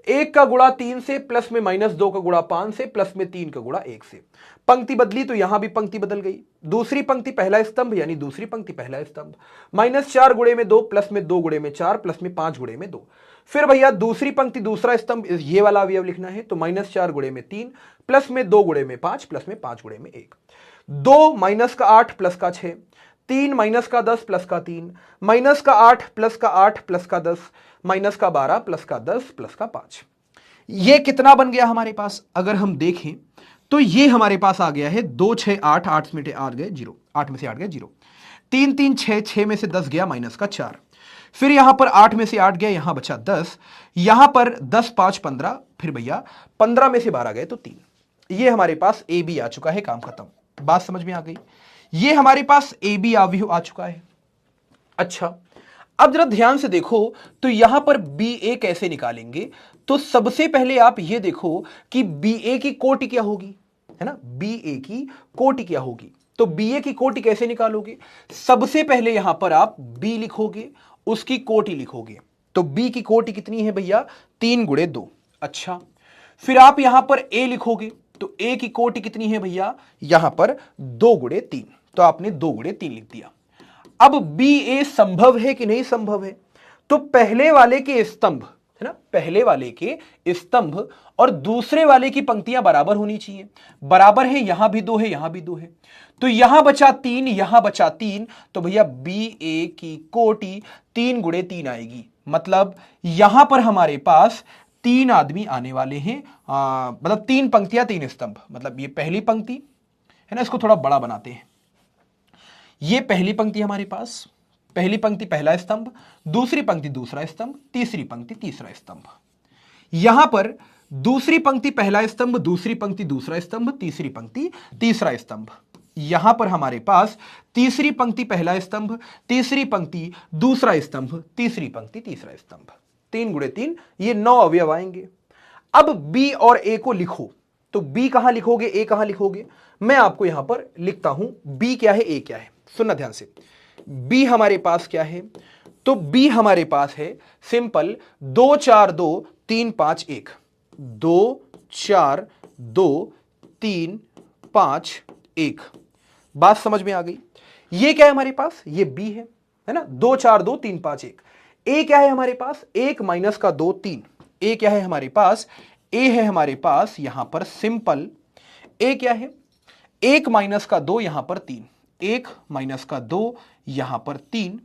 A: 1 का गुणा 3 से, प्लस में -2 का गुणा 5 से, प्लस में 3 का गुणा 1 से। पंक्ति बदली तो यहां भी पंक्ति बदल गई, दूसरी पंक्ति पहला स्तंभ यानी दूसरी पंक्ति पहला स्तंभ। -4 गुणे में 2, प्लस में 2 गुणे में 4, प्लस में 5 गुणे में 2। फिर भैया दूसरी पंक्ति दूसरा स्तंभ, ये वाला अवयव लिखना है, तो -4 गुणे में 3, प्लस में 2 गुणे में 5, प्लस में 5 गुणे में 1। 2 माइनस का 8 प्लस का 6, 3 माइनस का 10 प्लस का 3, माइनस का 8 प्लस का 8 प्लस का 10, माइनस का 12 प्लस का 10 प्लस का 5। ये कितना बन गया हमारे पास? अगर हम देखें तो ये हमारे पास आ गया है 2 6 8, 8 में से 8 गए 0, 8 में से 8 गए 0, 3 3 6, 6 में से 10 गया माइनस का 4। फिर यहां पर 8 में से 8 गया, यहां बचा 10, यहां पर 10 5 15, फिर भैया 15 में से 12 गए तो 3। ये हमारे पास ए बी आ चुका है, काम खत्म। बात समझ में आ गई? ये हमारे पास ए बी अवयव आ चुका है। अच्छा, अब जरा ध्यान से देखो तो यहां पर बी ए कैसे निकालेंगे? तो सबसे पहले आप ये देखो कि बी ए की कोटि क्या होगी, है ना, बी ए की कोटि क्या होगी। तो बी ए की कोटि कैसे निकालोगे? सबसे पहले यहां पर आप बी लिखोगे, उसकी कोटि लिखोगे। तो बी की कोटि कितनी है भैया? 3 गुणे 2। अच्छा, फिर आप यहां पर ए लिखोगे, तो ए की कोटि कितनी है भैया? यहां पर 2 गुणे 3, तो आपने 2 गुणे 3 लिख दिया। अब बी ए संभव है कि नहीं संभव है? तो पहले वाले के स्तंभ, है ना, पहले वाले के स्तंभ और दूसरे वाले की पंक्तियां बराबर होनी चाहिए। बराबर है, यहां भी 2 है, यहां भी 2 है, तो यहां बचा 3, यहां बचा 3, तो भैया बी ए की कोटि 3 गुणे 3 आएगी। मतलब यहां पर हमारे पास 3 आदमी आने वाले हैं, मतलब 3 पंक्तियां 3 स्तंभ। मतलब ये पहली पंक्ति है ना, इसको थोड़ा बड़ा बनाते हैं। ये पहली पंक्ति हमारे पास, पहली पंक्ति पहला स्तंभ, दूसरी पंक्ति दूसरा स्तंभ, तीसरी पंक्ति तीसरा स्तंभ। यहां पर दूसरी पंक्ति पहला स्तंभ, दूसरी पंक्ति दूसरा स्तंभ, तीसरी पंक्ति तीसरा स्तंभ। यहां पर हमारे पास तीसरी पंक्ति पहला स्तंभ, तीसरी पंक्ति दूसरा स्तंभ, तीसरी पंक्ति तीसरा स्तंभ। 3 गुणे 3, ये 9 अवयव आएंगे। अब बी और ए को लिखो, तो बी कहां लिखोगे, ए कहां लिखोगे? मैं आपको यहां पर लिखता हूं, बी क्या है, ए क्या है। सुनना ध्यान से, बी हमारे पास क्या है? तो बी हमारे पास है सिंपल 2 4 2 3 5 1, 2 4 2 3 5 1। बात समझ में आ गई? ये क्या है हमारे पास? ये बी है ना, 2 4 2 3 5 1। ए क्या है हमारे पास? 1 माइनस का 2 3। ए क्या है हमारे पास? ए है हमारे पास यहां पर सिंपल, ए क्या है? 1 माइनस का 2 यहां पर 3, 1 माइनस का 2 यहां पर 3।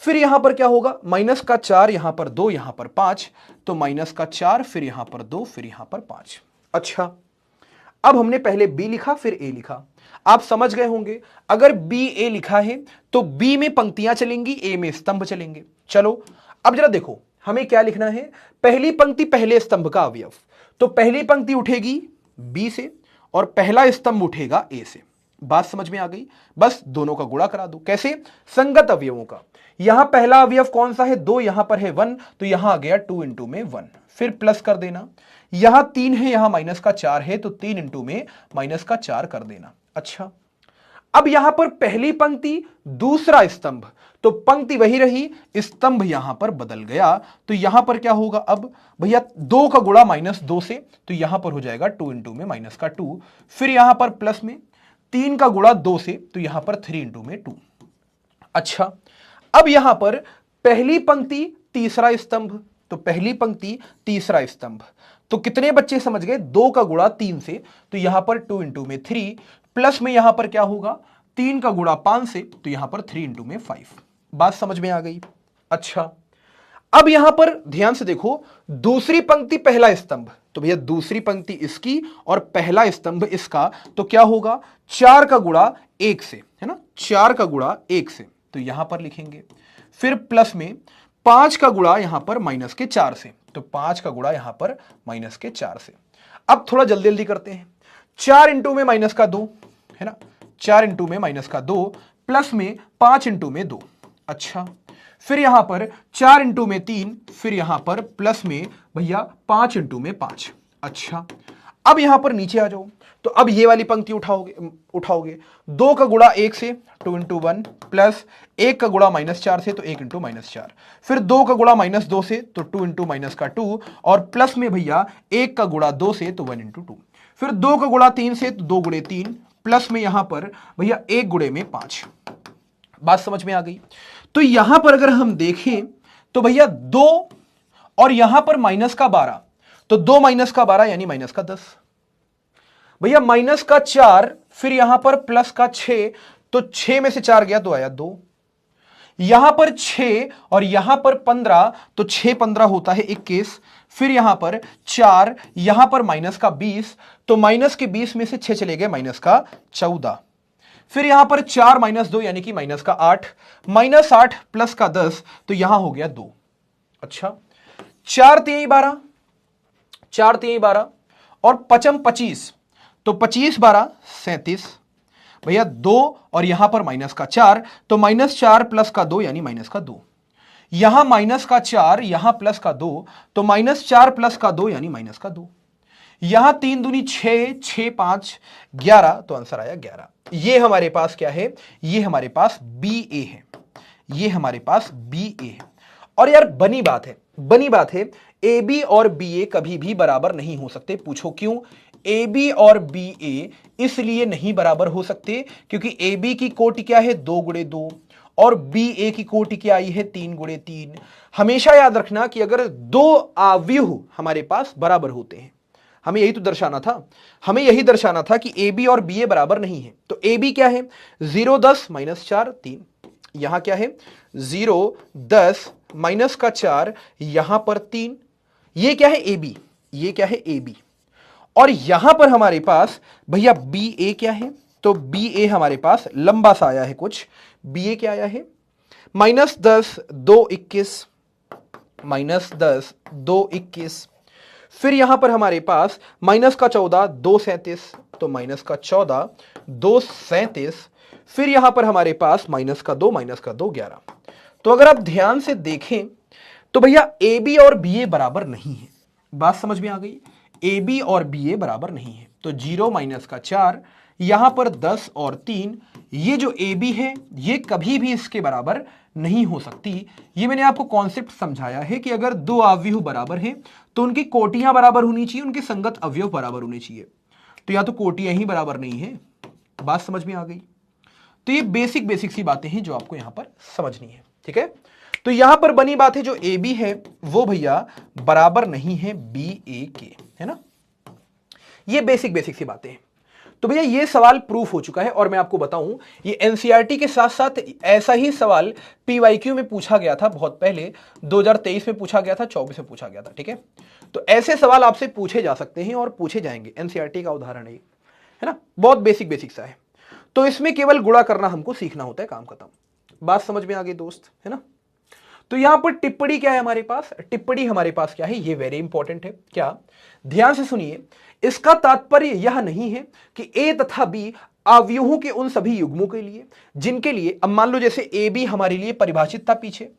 A: फिर यहां पर क्या होगा? माइनस का 4 यहां पर 2 यहां पर 5, तो माइनस का 4 फिर यहां पर 2 फिर यहां पर 5। अच्छा, अब हमने पहले बी लिखा फिर ए लिखा। आप समझ गए होंगे, अगर बी ए लिखा है तो बी में पंक्तियां चलेंगी, ए में स्तंभ चलेंगे। चलो अब जरा देखो, हमें क्या लिखना है? पहली पंक्ति पहले स्तंभ का अवयव, तो पहली पंक्ति उठेगी बी से और पहला स्तंभ उठेगा ए से। बात समझ में आ गई? बस दोनों का गुणा करा दो। कैसे? संगत अवयवों का। यहां पहला अवयव कौन सा है? 2, यहां पर है 1, तो यहां आ गया 2 इंटू में 1, फिर प्लस कर देना। यहां 3 है, यहां माइनस का 4 है, तो 3 इंटू में माइनस का 4 कर देना। अच्छा, अब यहां पर पहली पंक्ति दूसरा स्तंभ, तो पंक्ति वही रही, स्तंभ यहां पर बदल गया, तो यहां पर क्या होगा? अब भैया 2 का गुणा -2 से, तो यहां पर हो जाएगा 2 इंटू में माइनस का 2, फिर यहां पर प्लस में 3 का गुणा 2 से, तो यहां पर 3 इंटू में 2। अच्छा, अब यहां पर पहली पंक्ति तीसरा स्तंभ, तो पहली पंक्ति तीसरा स्तंभ, तो कितने बच्चे समझ गए? 2 का गुणा 3 से, तो यहां पर 2 इंटू में 3, प्लस में यहां पर क्या होगा? 3 का गुणा 5 से, तो यहां पर 3 इंटू में 5। बात समझ में आ गई? अच्छा, अब यहां पर ध्यान से देखो, दूसरी पंक्ति पहला स्तंभ, तो भैया दूसरी पंक्ति इसकी और पहला स्तंभ इसका, तो क्या होगा? 4 का गुणा 1 से, है ना, 4 का गुणा 1 से, तो यहां पर लिखेंगे। फिर प्लस में 5 का गुणा यहां पर माइनस के 4 से, तो 5 का गुणा यहां पर माइनस के 4 से। अब थोड़ा जल्दी जल्दी करते हैं। 4 इंटू में माइनस का 2, है ना, 4 इंटू में माइनस का 2, प्लस में 5 इंटू में 2। अच्छा, फिर यहां पर 4 इंटू में 3, फिर यहां पर प्लस में भैया 5 इंटू में 5। अच्छा, अब यहां पर नीचे आ जाओ, तो अब ये वाली पंक्ति उठाओगे 2 का गुणा 1 से, 2 इंटू 1, प्लस 1 का गुणा -4 से, तो 1 इंटू -4, फिर 2 का गुणा -2 से, तो 2 इंटू माइनस का 2, और प्लस में भैया 1 का गुणा 2 से, तो 1 इंटू 2, फिर 2 का गुणा 3 से, तो 2 गुणे 3, प्लस में यहां पर भैया 1 गुणे में 5। बात समझ में आ गई? तो यहां पर अगर हम देखें तो भैया 2 और यहां पर माइनस का 12, तो 2 माइनस का 12 यानी माइनस का 10। भैया माइनस का 4, फिर यहां पर प्लस का 6, तो 6 में से 4 गया तो आया 2। यहां पर 6 और यहां पर 15, तो 6 15 होता है 21, फिर यहां पर 4, यहां पर माइनस का 20, तो माइनस के 20 में से 6 चले गए माइनस का 14, फिर यहां पर 4 -2 यानी कि माइनस का 8, -8 प्लस का 10, तो यहां हो गया 2। अच्छा, 4 3 12, 4 3 12 और 5 25, तो 25 12 37, भैया 2 और यहां पर माइनस का 4, तो -4 प्लस का 2 यानी माइनस का 2, यहां माइनस का 4, यहां प्लस का 2, तो -4 प्लस का 2 यानी माइनस का 2, यहां 3 दूनी 6, 6 5 11, तो आंसर आया 11। ये हमारे पास क्या है? ये हमारे पास बी ए है, ये हमारे पास बी ए है। और यार बनी बात है, बनी बात है, ए बी और बी ए कभी भी बराबर नहीं हो सकते। पूछो क्यों? ए बी और बी ए इसलिए नहीं बराबर हो सकते क्योंकि ए बी की कोटि क्या है? 2 गुणे 2, और बी ए की कोटि क्या आई है? 3 गुणे 3। हमेशा याद रखना कि अगर 2 आव्यूह हमारे पास बराबर होते हैं, हमें यही तो दर्शाना था, हमें यही दर्शाना था कि ए बी और बी ए बराबर नहीं है। तो ए बी क्या है? 0 10 -4 3, यहां क्या है? 0 10 माइनस का 4, यहां पर 3, ये क्या है? ए बी, ये क्या है? A B. और यहां पर हमारे पास भैया बी ए क्या है? तो बी ए हमारे पास लंबा सा आया है कुछ, बी ए क्या आया है? -10 2 21, -10 2 21, फिर यहां पर हमारे पास माइनस का 14 2 37, तो माइनस का 14 2 37, फिर यहां पर हमारे पास माइनस का 2 11। तो अगर आप ध्यान से देखें तो भैया ए बी और बी ए बराबर नहीं है। बात समझ में आ गई। ए बी और बी ए बराबर नहीं है, तो 0 माइनस का 4, यहां पर 10 और 3, ये जो ए बी है ये कभी भी इसके बराबर नहीं हो सकती। ये मैंने आपको कॉन्सेप्ट समझाया है कि अगर दो अवयव बराबर हैं तो उनकी कोटियां बराबर होनी चाहिए, उनके संगत अवयव बराबर होने चाहिए। तो या तो कोटियां ही बराबर नहीं है, बात समझ में आ गई। तो ये बेसिक सी बातें हैं जो आपको यहां पर समझनी है, ठीक है। तो यहां पर बनी बात है जो ए बी है वो भैया बराबर नहीं है बी ए के, है ना। ये बेसिक सी बातें हैं। तो भैया ये सवाल प्रूफ हो चुका है, और मैं आपको बताऊं ये एनसीईआरटी के साथ साथ ऐसा ही सवाल पीवाईक्यू में पूछा गया था बहुत पहले, 2023 में पूछा गया था, 24 में पूछा गया था, ठीक है। तो ऐसे सवाल आपसे पूछे जा सकते हैं और पूछे जाएंगे, एनसीईआरटी का उदाहरण है ना। बहुत बेसिक सा है। तो इसमें केवल गुणा करना हमको सीखना होता है, काम खत्म। बात समझ में आ गई दोस्त, है ना। तो यहां पर टिप्पणी क्या है हमारे पास, टिप्पणी हमारे पास क्या है, ये वेरी इंपॉर्टेंट है। क्या, ध्यान से सुनिए, इसका तात्पर्य यह नहीं है कि ए तथा बी अवयवों के उन सभी युग्मों के लिए जिनके लिए, अब मान लो जैसे ए बी हमारे लिए परिभाषित था, पीछे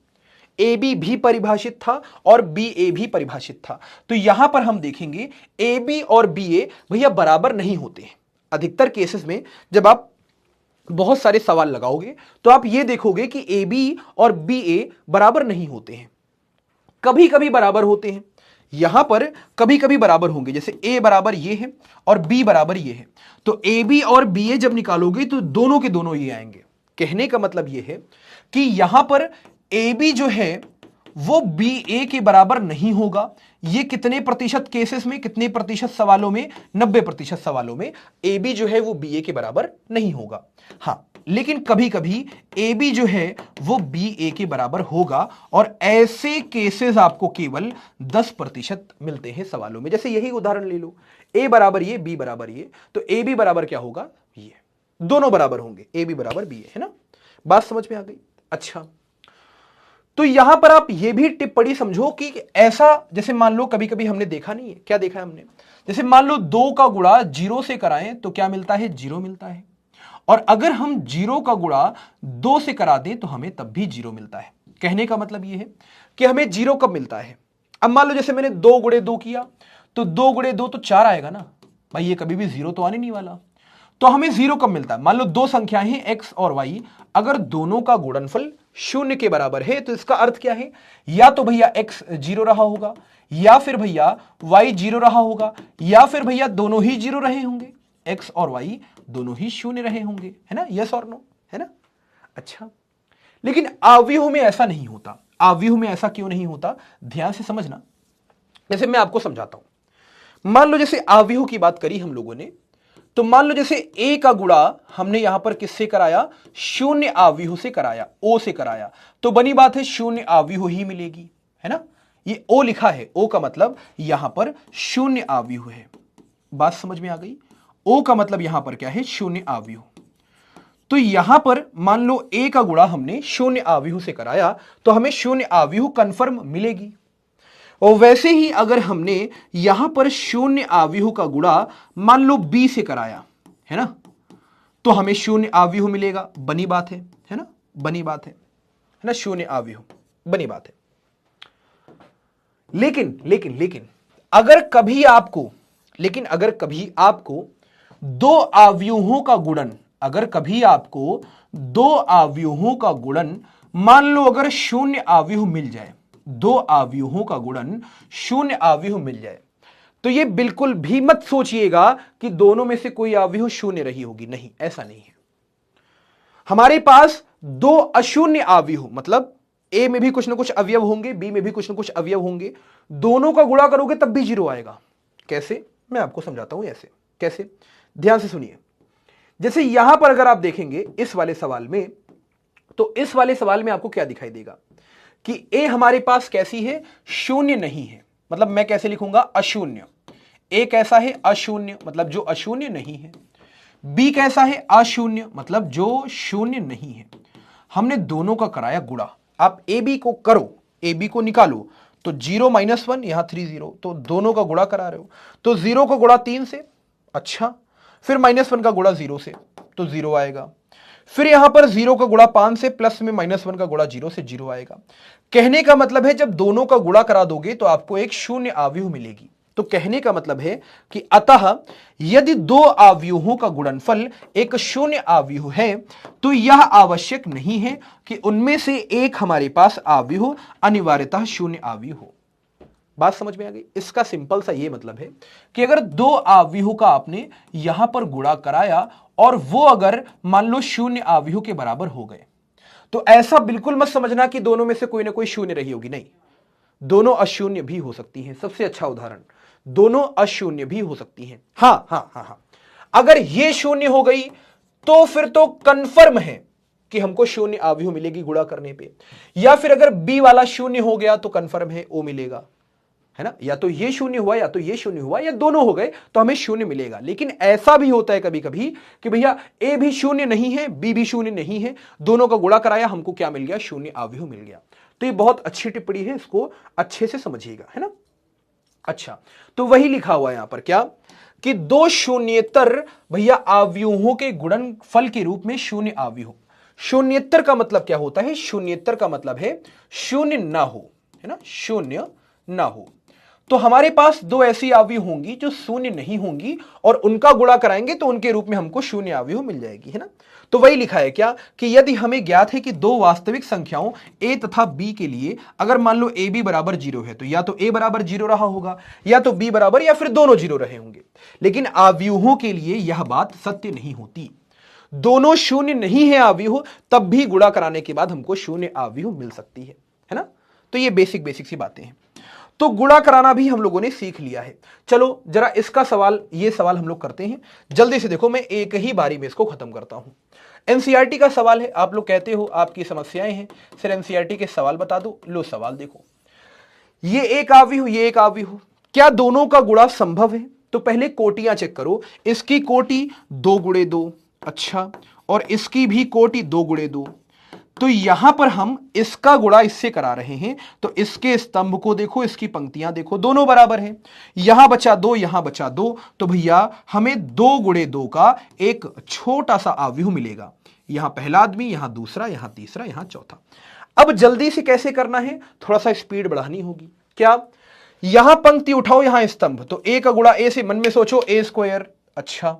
A: ए बी भी परिभाषित था और बी ए भी परिभाषित था। तो यहां पर हम देखेंगे ए बी और बी ए भैया बराबर नहीं होते हैं। अधिकतर केसेस में जब आप बहुत सारे सवाल लगाओगे तो आप ये देखोगे कि ए बी और बी ए बराबर नहीं होते हैं, कभी कभी बराबर होते हैं। यहां पर कभी कभी बराबर होंगे, जैसे ए बराबर ये है और बी बराबर ये है, तो ए बी और बी ए जब निकालोगे तो दोनों के दोनों ये आएंगे। कहने का मतलब ये है कि यहां पर ए बी जो है वो बी ए के बराबर नहीं होगा। ये कितने प्रतिशत केसेस में, कितने प्रतिशत सवालों में, 90% सवालों में ए बी जो है वो बी ए के बराबर नहीं होगा। हां, लेकिन कभी कभी ए बी जो है वो बी ए के बराबर होगा, और ऐसे केसेस आपको केवल 10% मिलते हैं सवालों में। जैसे यही उदाहरण ले लो, ए बराबर ये, बी बराबर ये, तो ए बी बराबर क्या होगा, ये, दोनों बराबर होंगे, ए बी बराबर बी ए, है ना। बात समझ में आ गई। अच्छा, तो यहां पर आप यह भी टिप्पणी समझो कि ऐसा, जैसे मान लो कभी कभी हमने देखा नहीं है, क्या देखा है हमने, जैसे मान लो 2 का गुणा 0 से कराएं तो क्या मिलता है, 0 मिलता है, और अगर हम 0 का गुणा 2 से करा दें तो हमें तब भी 0 मिलता है। कहने का मतलब यह है कि हमें 0 कब मिलता है, अब मान लो जैसे मैंने 2 गुणे 2 किया तो 2 गुणे 2 तो 4 आएगा ना भाई, ये कभी भी 0 तो आने नहीं वाला। तो हमें 0 कब मिलता है, मान लो दो संख्याएं हैं x और y, अगर दोनों का गुणनफल 0 के बराबर है तो इसका अर्थ क्या है, या तो भैया x 0 रहा होगा, या फिर भैया y 0 रहा होगा, या फिर भैया दोनों ही 0 रहे होंगे, x और y दोनों ही 0 रहे होंगे, है ना, यस और नो, है ना। अच्छा, लेकिन अवयव में ऐसा नहीं होता। अवयव में ऐसा क्यों नहीं होता, ध्यान से समझना। जैसे मैं आपको समझाता हूं, मान लो जैसे अवयव की बात करी हम लोगों ने, तो मान लो जैसे a का गुणा हमने यहां पर किससे कराया, 0 अवयव से कराया, o से कराया, तो बनी बात है 0 अवयव ही मिलेगी, है ना। ये o लिखा है, o का मतलब यहां पर 0 अवयव है। बात समझ में आ गई। o का मतलब यहां पर क्या है, 0 अवयव। तो यहां पर मान लो a का गुणा हमने 0 अवयव से कराया तो हमें 0 अवयव कंफर्म मिलेगी। और वैसे ही अगर हमने यहां पर 0 अवयव का गुणा मान लो b से कराया, है ना, तो हमें 0 अवयव मिलेगा, बनी बात है ना, बनी बात है ना, 0 अवयव बनी बात है। लेकिन लेकिन लेकिन अगर कभी आपको दो अवयवों का गुणन, अगर कभी आपको दो अवयवों का गुणन मान लो अगर 0 अवयव मिल जाए, दो अवयवों का गुणन 0 अवयव मिल जाए, तो ये बिल्कुल भी मत सोचिएगा कि दोनों में से कोई अवयव 0 रही होगी, नहीं, ऐसा नहीं है। हमारे पास दो अशून्य अवयव, मतलब ए में भी कुछ ना कुछ अवयव होंगे, बी में भी कुछ ना कुछ अवयव होंगे, दोनों का गुणा करोगे तब भी 0 आएगा। कैसे, मैं आपको समझाता हूं ऐसे। कैसे, ध्यान से सुनिए। जैसे यहां पर अगर आप देखेंगे इस वाले सवाल में, तो इस वाले सवाल में आपको क्या दिखाई देगा कि a हमारे पास कैसी है, 0 नहीं है, मतलब मैं कैसे लिखूंगा, अशून्य। a कैसा है, अशून्य, मतलब जो अशून्य नहीं है। b कैसा है, अशून्य, मतलब जो 0 नहीं है। हमने दोनों का कराया गुणा। आप a b को करो, a b को निकालो, तो 0 - 1 यहां 3 0, तो दोनों का गुणा करा रहे हो, तो 0 का गुणा 3 से, अच्छा, फिर -1 का गुणा 0 से, तो 0 आएगा। फिर यहां पर 0 का गुणा 5 से, प्लस में -1 का गुणा 0 से 0 आएगा। कहने का मतलब है जब दोनों का गुणा करा दोगे तो आपको एक शून्य आव्यूह मिलेगी। तो कहने का मतलब है कि अतः यदि दो आव्यूहों का गुणनफल एक शून्य आव्यूह है तो यह आवश्यक नहीं है कि उनमें से एक हमारे पास आव्यूह अनिवार्यतः शून्य आव्यूह हो। बात समझ में आ गई? इसका सिंपल सा ये मतलब है कि अगर दो आव्यूह का आपने यहां पर गुणा कराया और वो अगर मान लो शून्य आव्यूह के बराबर हो गए, तो ऐसा बिल्कुल मत समझना कि दोनों में से कोई ना कोई शून्य रही होगी, नहीं, दोनों अशून्य भी हो सकती हैं। सबसे अच्छा उदाहरण, दोनों अशून्य भी हो सकती हैं। हां, अगर ये शून्य हो गई तो फिर तो कंफर्म है कि हमको शून्य आव्यूह मिलेगी गुणा करने पे, या फिर अगर बी वाला शून्य हो गया तो कंफर्म है ओ मिलेगा, है ना? या तो ये शून्य हुआ या तो ये शून्य हुआ या दोनों हो गए तो हमें शून्य मिलेगा। लेकिन ऐसा भी होता है कभी कभी कि भैया ए भी शून्य नहीं है, बी भी शून्य नहीं है, दोनों का गुणा कराया, हमको क्या मिल गया? शून्य आव्यूह मिल गया। तो ये बहुत अच्छी टिप्पणी है, इसको अच्छे से समझिएगा, है ना? अच्छा, तो वही लिखा हुआ है यहां पर क्या कि दो शून्येतर भैया आव्यूहों के गुणनफल के रूप में शून्य आव्यूह। शून्येतर का मतलब क्या होता है? शून्येतर का मतलब है शून्य ना हो, है ना? शून्य ना हो। तो हमारे पास दो ऐसी आव्यूह होंगी जो शून्य नहीं होंगी और उनका गुणा कराएंगे तो उनके रूप में हमको शून्य आव्यूह मिल जाएगी, है ना? तो वही लिखा है क्या कि यदि हमें ज्ञात है कि दो वास्तविक संख्याओं a तथा b के लिए अगर मान लो a b बराबर 0 है तो या तो a बराबर 0 रहा होगा या तो b बराबर, या फिर दोनों 0 रहे होंगे। लेकिन आव्यूहों के लिए यह बात सत्य नहीं होती। दोनों शून्य नहीं है आव्यूह, तब भी गुणा कराने के बाद हमको शून्य आव्यूह मिल सकती है ना? तो ये बेसिक सी बातें हैं। तो गुणा कराना भी हम लोगों ने सीख लिया है। चलो जरा इसका सवाल, ये सवाल हम लोग करते हैं जल्दी से। देखो मैं एक ही बारी में इसको खत्म करता हूं। एनसीईआरटी का सवाल है, आप लोग कहते हो आपकी समस्याएं हैं, सिर्फ एनसीईआरटी के सवाल बता दो। लो सवाल देखो, ये एक आव्यूह, ये एक आव्यूह, क्या दोनों का गुणा संभव है? तो पहले कोटियां चेक करो। इसकी कोटि 2 गुणे 2, अच्छा, और इसकी भी कोटि 2 गुणे 2। तो यहां पर हम इसका गुणा इससे करा रहे हैं, तो इसके स्तंभ को देखो, इसकी पंक्तियां देखो, दोनों बराबर हैं। यहां बचा 2, यहां बचा 2, तो भैया हमें 2 गुणे 2 का एक छोटा सा आव्यूह मिलेगा। यहां पहला आदमी, यहां दूसरा, यहां तीसरा, यहां चौथा। अब जल्दी से कैसे करना है, थोड़ा सा स्पीड बढ़ानी होगी। क्या? यहां पंक्ति उठाओ, यहां स्तंभ, तो ए का गुणा ए से, मन में सोचो ए स्क्वायर, अच्छा।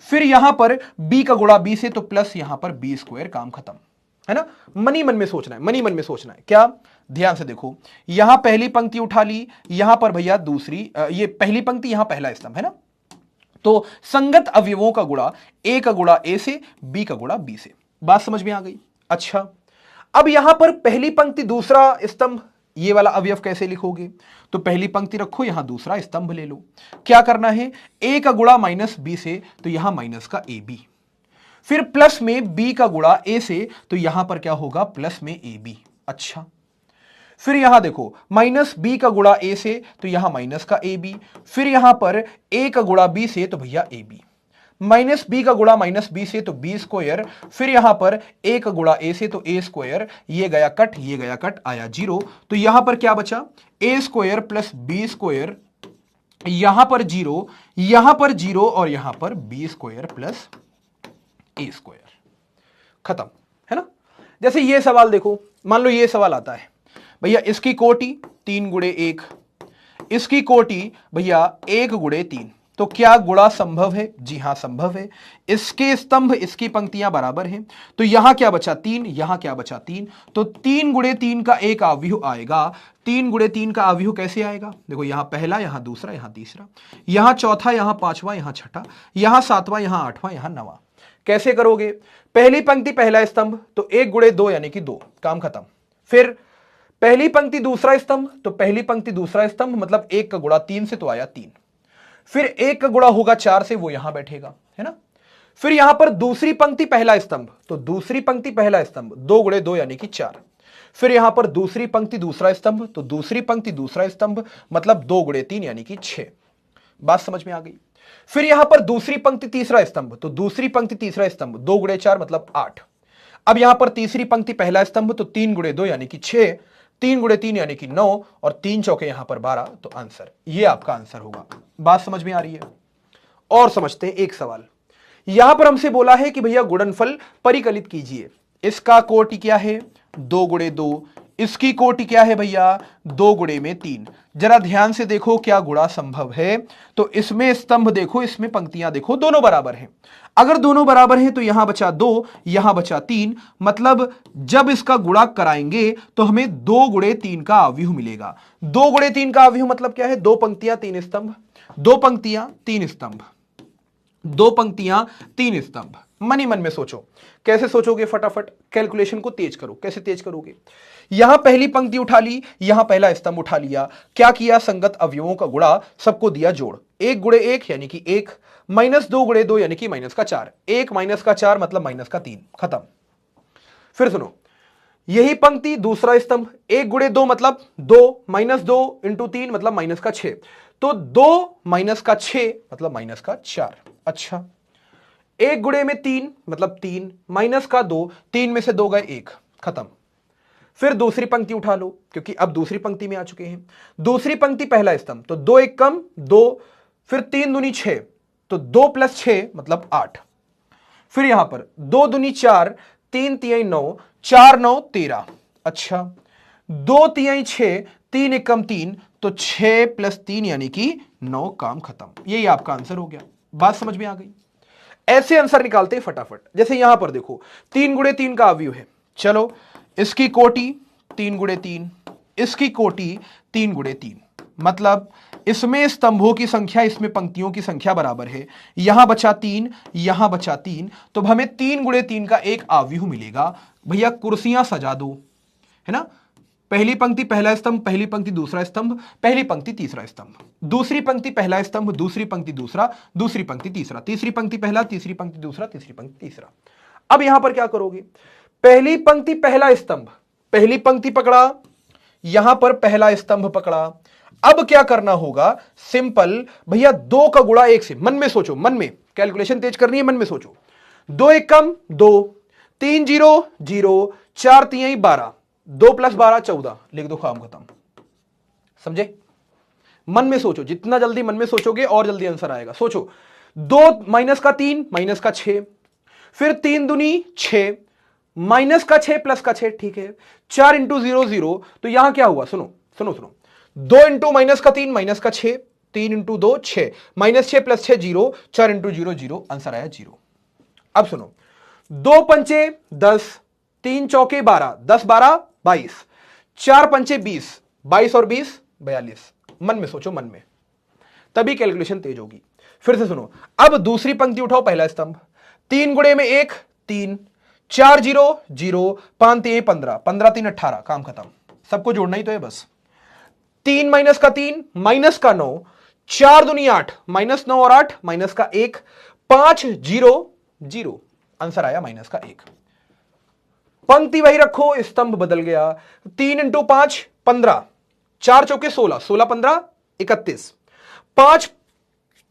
A: फिर यहां पर बी का गुणा बी से, तो प्लस यहां पर बी स्क्वायर, काम खत्म, है ना? मनी मन में सोचना है, मनी मन में सोचना है। क्या? ध्यान से देखो, यहां पहली पंक्ति उठा ली, यहां पर भैया दूसरी, ये पहली पंक्ति, यहां पहला स्तंभ, है ना? तो संगत अवयवों का गुणा, ए का गुणा ए से, बी का गुणा बी से। बात समझ में आ गई? अच्छा, अब यहां पर पहली पंक्ति दूसरा स्तंभ, ये वाला अवयव कैसे लिखोगे? तो पहली पंक्ति रखो, यहां दूसरा स्तंभ ले लो। क्या करना है? ए का गुणा माइनस बी से, तो यहां माइनस का ए बी। फिर प्लस में बी का गुणा ए से, तो यहां पर क्या होगा? प्लस में ए बी, अच्छा। फिर यहां देखो, माइनस बी का गुणा ए से, तो यहां माइनस का ए बी। फिर यहां पर ए का गुणा बी से, तो भैया ए बी। माइनस बी का गुणा माइनस बी से, तो बी स्क्वायर। फिर यहां पर ए का गुणा ए से, तो ए स्क्वायर। ये गया कट, ये गया कट, आया 0। तो यहां पर क्या बचा? ए स्क्वायर प्लस बी स्क्वायर, यहां पर 0, यहां पर 0, और यहां पर बी स्क्वायर प्लस ए स्क्वायर, खत्म, है ना? जैसे ये सवाल देखो, मान लो ये सवाल आता है, भैया इसकी कोटि 3 गुणे 1, इसकी कोटि भैया 1 गुणे 3, तो क्या गुणा संभव है? जी हां, संभव है। इसके स्तंभ, इसकी पंक्तियां बराबर हैं, तो यहां क्या बचा? 3, यहां क्या बचा? 3, तो 3 गुणे 3 का एक आव्यूह आएगा। 3 गुणे 3 का आव्यूह कैसे आएगा? देखो, यहां पहला, यहां दूसरा, यहां तीसरा, यहां चौथा, यहां पांचवा, यहां छठा, यहां सातवां, यहां आठवां, यहां नवा। कैसे करोगे? पहली पंक्ति पहला स्तंभ, तो 1 गुणे 2 यानी कि 2, काम खत्म। फिर पहली पंक्ति दूसरा स्तंभ, तो पहली पंक्ति दूसरा स्तंभ, मतलब 1 का गुणा 3 से, तो आया 3। फिर 1 का गुणा होगा 4 से, वो यहां बैठेगा, है ना? फिर यहां पर दूसरी पंक्ति पहला स्तंभ, तो दूसरी पंक्ति पहला स्तंभ, 2 गुणे 2 यानी कि 4। फिर यहां पर दूसरी पंक्ति दूसरा स्तंभ, तो दूसरी पंक्ति दूसरा स्तंभ, मतलब 2 गुणे 3 यानी कि 6। बात समझ में आ गई? फिर यहां पर दूसरी पंक्ति तीसरा स्तंभ, तो दूसरी पंक्ति तीसरा स्तंभ, 2 गुणे 4 मतलब 8। अब यहां पर तीसरी पंक्ति पहला स्तंभ, तो 3 गुणे 2 यानी कि 6, 3 गुणे 3 यानी कि 9, और 3 चौके यहां पर 12, तो आंसर, ये आपका आंसर होगा। बात समझ में आ रही है? और समझते हैं एक सवाल। यहां पर हमसे बोला है कि भैया गुणनफल परिकलित कीजिए। इसका कोटि क्या है 2 गुणे 2, इसकी कोटि क्या है भैया 2 गुणे में 3। जरा ध्यान से देखो क्या गुणा संभव है। तो इसमें स्तंभ देखो, इसमें पंक्तियां देखो, दोनों बराबर हैं। अगर दोनों बराबर हैं तो यहां बचा 2, यहां बचा 3, मतलब जब इसका गुणा कराएंगे तो हमें 2 गुणे 3 का अवयव मिलेगा। 2 गुणे 3 का अवयव मतलब क्या है, 2 पंक्तियां 3 स्तंभ, 2 पंक्तियां 3 स्तंभ, 2 पंक्तियां 3 स्तंभ। मन ही मन में सोचो, कैसे सोचोगे, फटाफट कैलकुलेशन को तेज करो। कैसे तेज करोगे, यहां पहली पंक्ति उठा ली, यहां पहला स्तंभ उठा लिया, क्या किया, संगत अवयवों का गुणा, सबको दिया जोड़। 1 गुणे 1 यानी कि 1, माइनस 2 गुणे 2 यानी कि माइनस का 4, 1 माइनस का 4 मतलब माइनस का 3, खत्म। फिर सुनो, यही पंक्ति दूसरा स्तंभ, 1 गुणे 2 मतलब 2, माइनस 2 इंटू 3 मतलब माइनस का 6, तो 2 माइनस का 6 मतलब माइनस का 4। अच्छा, 1 गुणे में 3 मतलब 3, माइनस का 2, 3 में से 2 गए 1, खत्म। फिर दूसरी पंक्ति उठा लो, क्योंकि अब दूसरी पंक्ति में आ चुके हैं। दूसरी पंक्ति पहला स्तंभ, तो 2 1 कम 2, फिर 3 दूनी 6, तो 2 प्लस 6 मतलब 8। फिर यहां पर 2 दूनी 4, 3 तिहाई 9, 4 9 13। अच्छा, 2 तिहाई 6, 3 1 कम 3, तो 6 प्लस 3 यानी कि 9, काम खत्म। यही आपका आंसर हो गया। बात समझ में आ गई। ऐसे आंसर निकालते हैं फटाफट। जैसे यहां पर देखो 3 गुणे 3 का अवयव है, चलो इसकी कोटि 3 गुणे 3, इसकी कोटि 3 गुणे 3, मतलब इसमें स्तंभों की संख्या, इसमें पंक्तियों की संख्या बराबर है। यहां बचा 3, यहां बचा 3, तो हमें 3 गुणे 3 का एक अवयव मिलेगा। भैया कुर्सियां सजा दो, है ना। पहली पंक्ति पहला स्तंभ, पहली पंक्ति दूसरा स्तंभ, पहली पंक्ति तीसरा स्तंभ, दूसरी पंक्ति पहला स्तंभ, दूसरी पंक्ति दूसरा, दूसरी पंक्ति तीसरा, तीसरी पंक्ति पहला, तीसरी पंक्ति दूसरा, तीसरी पंक्ति तीसरा। अब यहां पर क्या करोगे, पहली पंक्ति पहला स्तंभ, पहली पंक्ति पकड़ा, यहां पर पहला स्तंभ पकड़ा। अब क्या करना होगा, सिंपल भैया 2 का गुणा 1 से। मन में सोचो, मन में कैलकुलेशन तेज करनी है, मन में सोचो। 2 1 कम 2, 3 0 0, 4 3 12, 2 प्लस 12 14, लिख दो, काम खत्म। समझे, मन में सोचो, जितना जल्दी मन में सोचोगे और जल्दी आंसर आएगा। सोचो, 2 माइनस का 3 माइनस का 6, फिर 3 दूनी 6, माइनस का 6 प्लस का 6, ठीक है। 4 इंटू 0 0, तो यहां क्या हुआ, सुनो सुनो सुनो, 2 इंटू माइनस का 3 माइनस का 6, 3 into 2 6, minus 6 plus 6 0, 4 into 0 0, answer आया 0। अब सुनो, 2 पंचे 10, 3 चौके 12, 10 12 22, 4 पंचे 20, 22 और 20 42। मन में सोचो, मन में, तभी कैलकुलेशन तेज होगी। फिर से सुनो, अब दूसरी पंक्ति उठाओ, पहला स्तंभ, 3 गुणे में 1 3, 4 0 0, 5 3 15, 15 3 18, काम खत्म। सबको जोड़ना ही तो है बस। 3 माइनस का 3 माइनस का 9, 4 दूनी 8, माइनस 9 और 8 माइनस का 1, 5 0 0, आंसर आया माइनस का 1। पंक्ति वही रखो, स्तंभ बदल गया। 3 इंटू 5 15, 4 चौके 16, 16 15 31, 5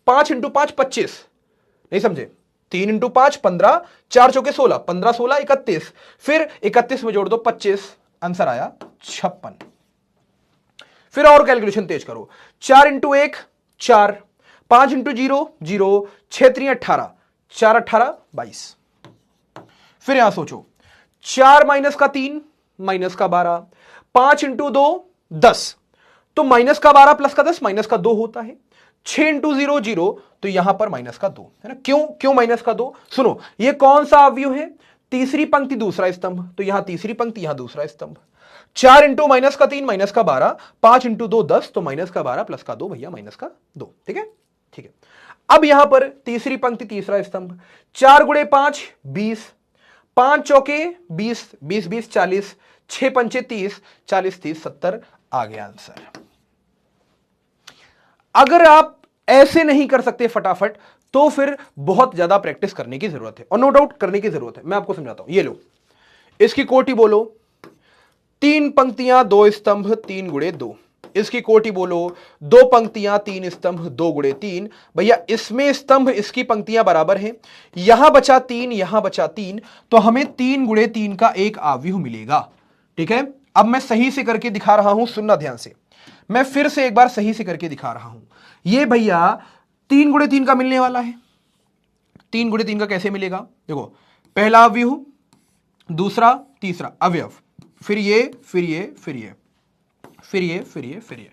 A: 5 इंटू 5 25, नहीं समझे, 3 इंटू 5 15, 4 चौके 16, 15 16 31, फिर 31 में जोड़ दो 25, आंसर आया 56। फिर और कैलकुलेशन तेज करो, 4 इंटू 1 4, 5 इंटू 0 0, 6 3 18, 4 18 22। फिर यहां सोचो, 4 माइनस का 3 माइनस का 12, 5 इंटू 2 10, तो माइनस का 12 प्लस का 10 माइनस का 2 होता है। 6 इंटू 0 0, तो यहां पर माइनस का 2 है ना। क्यों माइनस का 2, सुनो, ये कौन सा अवयव है, तीसरी पंक्ति दूसरा स्तंभ, तो यहां तीसरी पंक्ति यहां दूसरा स्तंभ। 4 इंटू माइनस का 3 माइनस का 12, 5 इंटू 2 10, तो माइनस का 12 प्लस का 2 भैया माइनस का 2, ठीक है ठीक है। अब यहां पर तीसरी पंक्ति तीसरा स्तंभ, 4 गुणे 5 20, 5 चौके 20 20 20 40, 6 पंचे 30, 40 30 70, आ गया आंसर। अगर आप ऐसे नहीं कर सकते फटाफट, तो फिर बहुत ज्यादा प्रैक्टिस करने की जरूरत है, और नो डाउट करने की जरूरत है। मैं आपको समझाता हूं, ये लो, इसकी कोटि बोलो, 3 पंक्तियां 2 स्तंभ 3 गुणे 2, इसकी कोटि बोलो, 2 पंक्तियां 3 स्तंभ 2 गुणे 3। भैया इसमें स्तंभ इसकी पंक्तियां बराबर हैं, यहां बचा 3 यहां बचा 3, तो हमें 3 गुणे 3 का एक अवयव मिलेगा, ठीक है। अब मैं सही से करके दिखा रहा हूं, सुनना ध्यान से, मैं फिर से एक बार सही से करके दिखा रहा हूं। ये भैया 3 गुणे 3 का मिलने वाला है, 3 गुणे 3 का कैसे मिलेगा? देखो, पहला अवयव, दूसरा, तीसरा अवयव, फिर ये, फिर ये, फिर ये, फिर ये, फिर ये, फिर ये।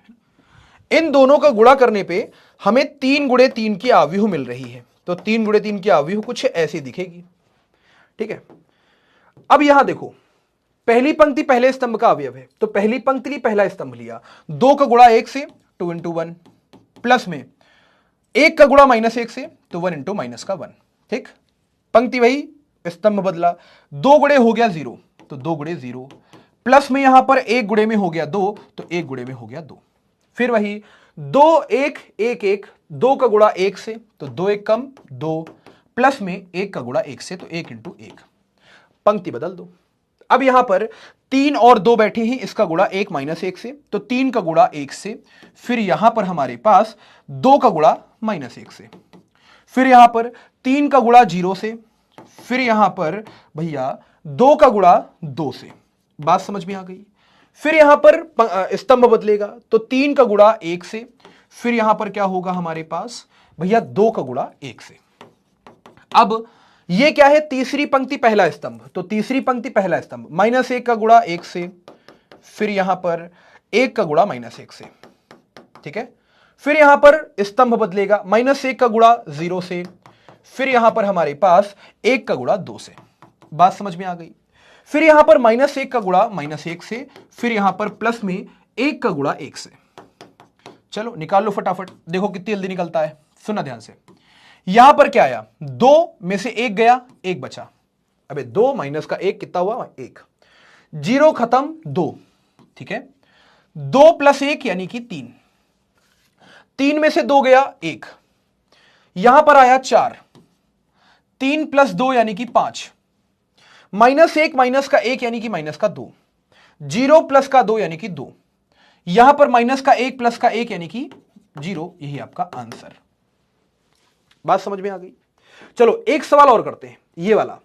A: इन दोनों का गुणा करने पे हमें 3 गुणे 3 की अवयव मिल रही है। तो 3 गुणे 3 की अवयव कुछ ऐसी दिखेगी। ठीक है, अब यहां देखो, पहली पंक्ति पहले स्तंभ का अवयव है, तो पहली पंक्ति ली, पहला स्तंभ लिया, 2 का गुणा 1 से 2 इंटू 1, प्लस में 1 का गुणा -1 से तो 1 इंटू माइनस का 1। ठीक, पंक्ति वही, स्तंभ बदला, 2 गुणे हो गया 0 तो 2 गुणे 0, प्लस में यहां पर 1 गुणे में हो गया 2 तो 1 गुणे में हो गया 2, फिर वही 2 1 1 1, 2 का गुणा 1 से तो 2 1 कम 2, प्लस में 1 का गुणा 1 से तो 1 इंटू 1। पंक्ति बदल दो। अब यहां पर 3 और 2 बैठे हैं, इसका गुणा 1 -1 से तो 3 का गुणा 1 से, फिर यहां पर हमारे पास 2 का गुणा -1 से, फिर यहां पर 3 का गुणा 0 से, फिर यहां पर भैया 2 का गुणा 2 से। बात समझ में आ गई? फिर यहां पर स्तंभ बदलेगा तो 3 का गुणा 1 से, फिर यहां पर क्या होगा हमारे पास भैया 2 का गुणा 1 से। अब ये क्या है? तीसरी पंक्ति पहला स्तंभ, तो तीसरी पंक्ति पहला स्तंभ, -1 का गुणा 1 से, फिर यहां पर 1 का गुणा -1 से। ठीक है, फिर यहां पर स्तंभ बदलेगा, -1 का गुणा 0 से, फिर यहां पर हमारे पास 1 का गुणा 2 से। बात समझ में आ गई? फिर यहां पर -1 का गुणा -1 से, फिर यहां पर प्लस में 1 का गुणा 1 से। चलो निकाल लो फटाफट, देखो कितनी जल्दी निकलता है। सुनना ध्यान से, यहां पर क्या आया? 2 में से 1 गया, 1 बचा। अबे 2 माइनस का 1 कितना हुआ? 1। 0 खत्म, 2। ठीक है, 2 प्लस 1 यानी कि 3, 3 में से 2 गया 1, यहां पर आया 4, 3 प्लस 2 यानी कि 5, -1 माइनस का 1 यानी कि माइनस का 2, 0 प्लस का 2 यानी कि 2, यहां पर माइनस का 1 प्लस का 1 यानी कि 0, यही आपका आंसर। बात समझ में आ गई? चलो एक सवाल और करते हैं, ये वाला।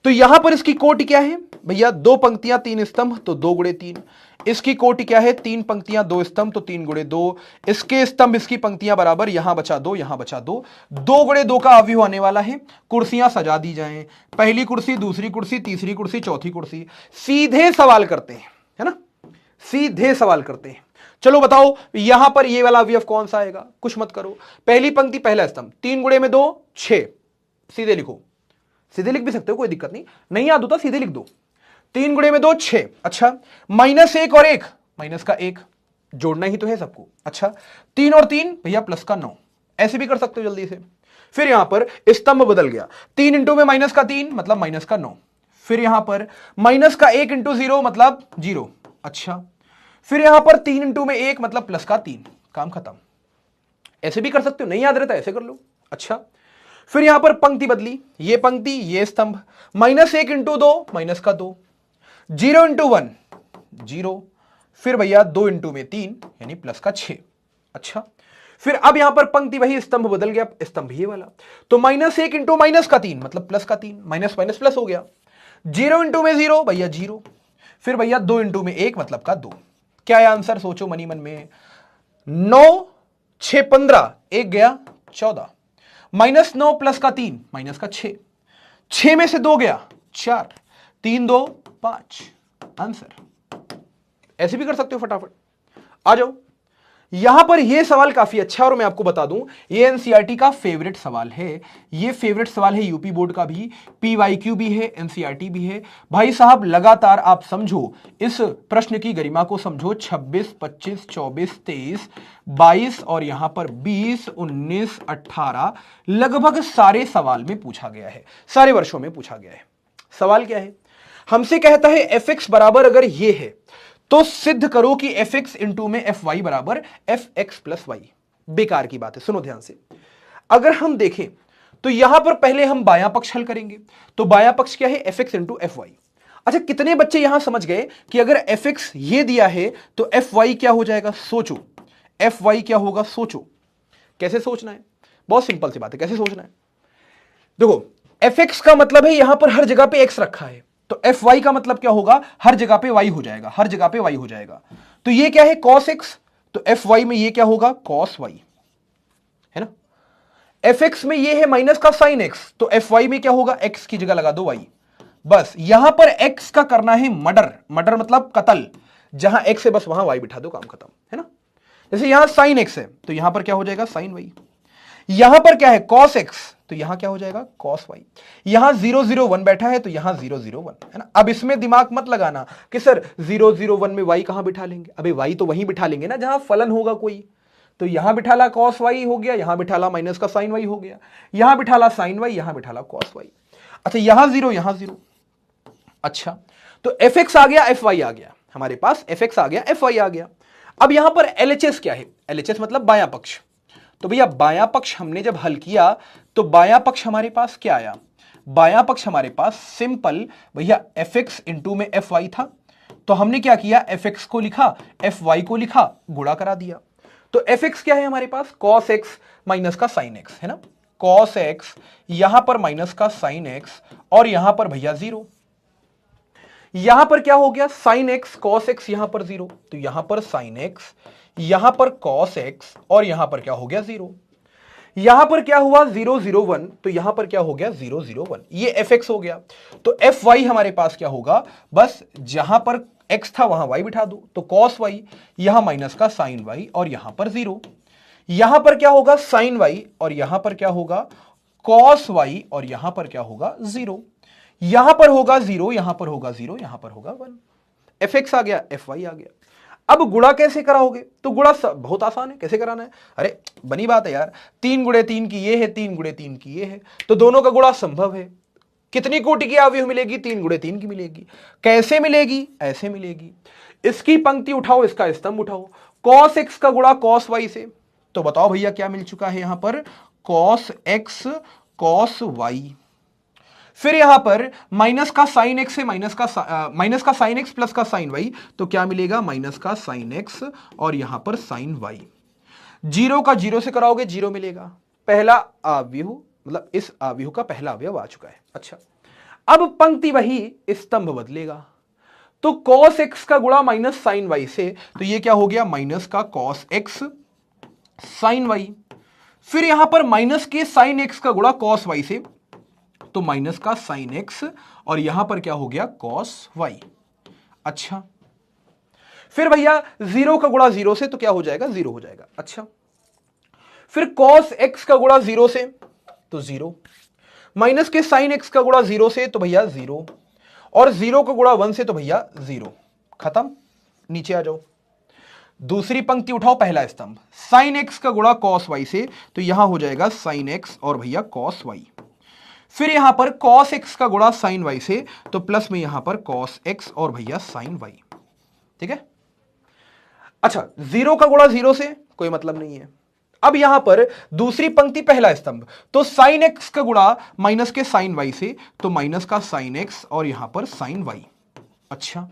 A: तो यहां पर इसकी कोटि क्या है भैया? 2 पंक्तियां 3 स्तंभ तो 2 गुणे 3। इसकी कोटि क्या है? 3 पंक्तियां 2 स्तंभ तो 3 गुणे 2। इसके स्तंभ इसकी पंक्तियां बराबर, यहां बचा 2, यहां बचा 2, 2 गुणे 2 का अवयव आने वाला है। कुर्सियां सजा दी जाएं, पहली कुर्सी, दूसरी कुर्सी, तीसरी कुर्सी, चौथी कुर्सी। सीधे सवाल करते हैं, है ना, सीधे सवाल करते हैं। चलो बताओ यहां पर ये वाला अवयव कौन सा आएगा? कुछ मत करो, पहली पंक्ति पहला स्तंभ, 3 गुणे में 2 6, सीधे लिखो, सीधे लिख भी सकते हो, कोई दिक्कत नहीं, नहीं याद होता सीधे लिख दो। 3 गुणे में 2 6, अच्छा, -1 और 1, माइनस का 1, जोड़ना ही तो है सबको। अच्छा, 3 और 3 भैया प्लस का 9, ऐसे भी कर सकते हो जल्दी से। फिर यहां पर स्तंभ बदल गया, 3 इंटू में माइनस का 3 मतलब माइनस का 9, फिर यहां पर माइनस का 1 इंटू 0 मतलब 0। अच्छा, फिर यहां पर 3 इंटू में 1 मतलब प्लस का 3, काम खत्म। ऐसे भी कर सकते हो, नहीं याद रहता ऐसे कर लो। अच्छा, फिर यहां पर पंक्ति बदली, ये पंक्ति ये स्तंभ, -1 इंटू 2 माइनस का 2, 0 इंटू 1 0, फिर भैया 2 इंटू में 3 यानी प्लस का 6। अच्छा, फिर अब यहां पर पंक्ति वही, स्तंभ बदल गया, स्तंभ ये वाला, तो -1 इंटू माइनस का 3 मतलब प्लस का 3, माइनस माइनस प्लस हो गया, 0 इंटू में 0 भैया 0, फिर भैया 2 इंटू में 1 मतलब का 2। क्या है आंसर? सोचो मनी मन में। 9 6 15, 1 गया 14, -9 प्लस का 3 माइनस का 6, 6 में से 2 गया 4, 3 2 5, आंसर। ऐसे भी कर सकते हो फटाफट। आ जाओ, यहां पर यह सवाल काफी अच्छा, और मैं आपको बता दूं ये एनसीईआरटी का फेवरेट सवाल है। ये फेवरेट सवाल है यूपी बोर्ड का भी, पीवाईक्यू भी है, एनसीईआरटी भी है। भाई साहब लगातार आप समझो, इस प्रश्न की गरिमा को समझो। 26 25 24 23 22 और यहां पर 20 19 18 लगभग सारे सवाल में पूछा गया है, सारे वर्षों में पूछा गया है। सवाल क्या है? हमसे कहता है fx बराबर अगर ये है तो सिद्ध करो कि fx इंटू में fy बराबर fx प्लस वाई। बेकार की बात है, सुनो ध्यान से। अगर हम देखें तो यहां पर पहले हम बायां पक्ष हल करेंगे, तो बायां पक्ष क्या है? fx into fy। अच्छा, कितने बच्चे यहां समझ गए कि अगर fx ये दिया है तो fy क्या हो जाएगा? सोचो, fy क्या होगा? सोचो। कैसे सोचना है? बहुत सिंपल सी बात है, कैसे सोचना है? देखो, fx का मतलब है यहां पर हर जगह पे x रखा है, तो fy का मतलब क्या होगा? हर जगह पे y हो जाएगा, हर जगह पे y हो जाएगा। तो ये क्या है? cos x, तो fy में ये क्या होगा? cos y, है ना। एफ एक्स में ये है माइनस का साइन एक्स, तो एफ वाई में क्या होगा, एक्स की जगह लगा दो वाई। बस यहां पर एक्स का करना है मर्डर, मर्डर मतलब कत्ल, जहां एक्स है बस वहां वाई बिठा दो, काम खत्म, है ना। जैसे यहां साइन एक्स है तो यहां पर क्या हो जाएगा, साइन वाई। यहां पर क्या है, कॉस एक्स, तो यहां क्या हो जाएगा, कॉस वाई। यहां 0 0 1 बैठा है तो यहां 0 0 1, है ना। अब इसमें दिमाग मत लगाना कि सर 0 0 1 में वाई कहां बिठा लेंगे, अबे वाई तो वहीं बिठा लेंगे ना जहां फलन होगा कोई। तो यहां बिठाला कॉस वाई हो गया, यहां बिठाला माइनस का साइन वाई हो गया, यहां बिठाला साइन वाई, यहां बिठाला कॉस वाई। अच्छा यहां 0 यहां 0। अच्छा तो एफ एक्स आ गया, एफ वाई आ गया, हमारे पास एफ एक्स आ गया, एफ वाई आ गया। अब यहां पर एलएचएस क्या है, एलएचएस मतलब बायां पक्ष। तो भैया बायां पक्ष हमने जब हल किया तो बायां पक्ष हमारे पास क्या आया, बायां पक्ष हमारे पास सिंपल भैया एफ एक्स इंटू में एफ वाई था। तो हमने क्या किया, एफ एक्स को लिखा, एफ वाई को लिखा, गुणा करा दिया। तो एफ एक्स क्या है हमारे पास, कॉस एक्स माइनस का साइन एक्स, है ना। कॉस एक्स, यहां पर माइनस का साइन एक्स, और यहां पर भैया 0। यहां पर क्या हो गया, साइन एक्स कॉस एक्स, यहां पर 0, तो यहां पर साइन एक्स, यहां पर कॉस एक्स, और यहां पर क्या हो गया 0। यहां पर क्या हुआ 0 0 1, तो यहां पर क्या हो गया 0 0 1, ये एफ एक्स हो गया। तो एफ वाई हमारे पास क्या होगा, बस जहां पर एक्स था वहां वाई बिठा दो, तो कॉस वाई, यहां माइनस का साइन वाई, और यहां पर 0। यहां पर क्या होगा, साइन वाई, और यहां पर क्या होगा, कॉस वाई, और यहां पर क्या होगा 0। यहां पर होगा 0, यहां पर होगा 0, यहां पर होगा 1। एफ एक्स आ गया, एफ वाई आ गया। अब गुणा कैसे कराओगे, तो गुणा बहुत आसान है, कैसे कराना है, अरे बनी बात है यार, 3 गुणे 3 की ये है, 3 गुणे 3 की ये है, तो दोनों का गुणा संभव है। कितनी कोटि की अवयव मिलेगी, 3 गुणे 3 की मिलेगी। कैसे मिलेगी, ऐसे मिलेगी, इसकी पंक्ति उठाओ, इसका स्तंभ उठाओ, कॉस एक्स का गुणा कॉस वाई से, तो बताओ भैया क्या मिल चुका है यहां पर, कॉस एक्स कॉस वाई। फिर यहां पर माइनस का साइन एक्स से माइनस का साइन एक्स प्लस का साइन वाई, तो क्या मिलेगा, माइनस का साइन एक्स, और यहां पर साइन वाई। 0 का 0 से कराओगे 0 मिलेगा, पहला अवयव मतलब इस अवयव का पहला अवयव आ चुका है। अच्छा अब पंक्ति वही, स्तंभ बदलेगा, तो कॉस एक्स का गुणा माइनस साइन वाई से, तो ये क्या हो गया, माइनस का कॉस एक्स साइन वाई। फिर यहां पर माइनस के साइन एक्स का गुणा कॉस वाई से, तो माइनस का साइन एक्स, और यहां पर क्या हो गया, कॉस वाई। अच्छा फिर भैया 0 का गुणा 0 से, तो क्या हो जाएगा, 0 हो जाएगा। अच्छा फिर कॉस एक्स का गुणा 0 से, तो 0, माइनस के साइन एक्स का गुणा 0 से, तो भैया 0, और 0 का गुणा 1 से, तो भैया 0, खत्म। नीचे आ जाओ, दूसरी पंक्ति उठाओ, पहला स्तंभ, साइन एक्स का गुणा कॉस वाई से, तो यहां हो जाएगा साइन एक्स और भैया कॉस वाई। फिर यहां पर cos x का गुणा sin y से, तो प्लस में यहां पर cos x और भैया sin y, ठीक है। अच्छा 0 का गुणा 0 से कोई मतलब नहीं है। अब यहां पर दूसरी पंक्ति पहला स्तंभ, तो sin x का गुणा माइनस के sin y से, तो माइनस का sin x और यहां पर sin y। अच्छा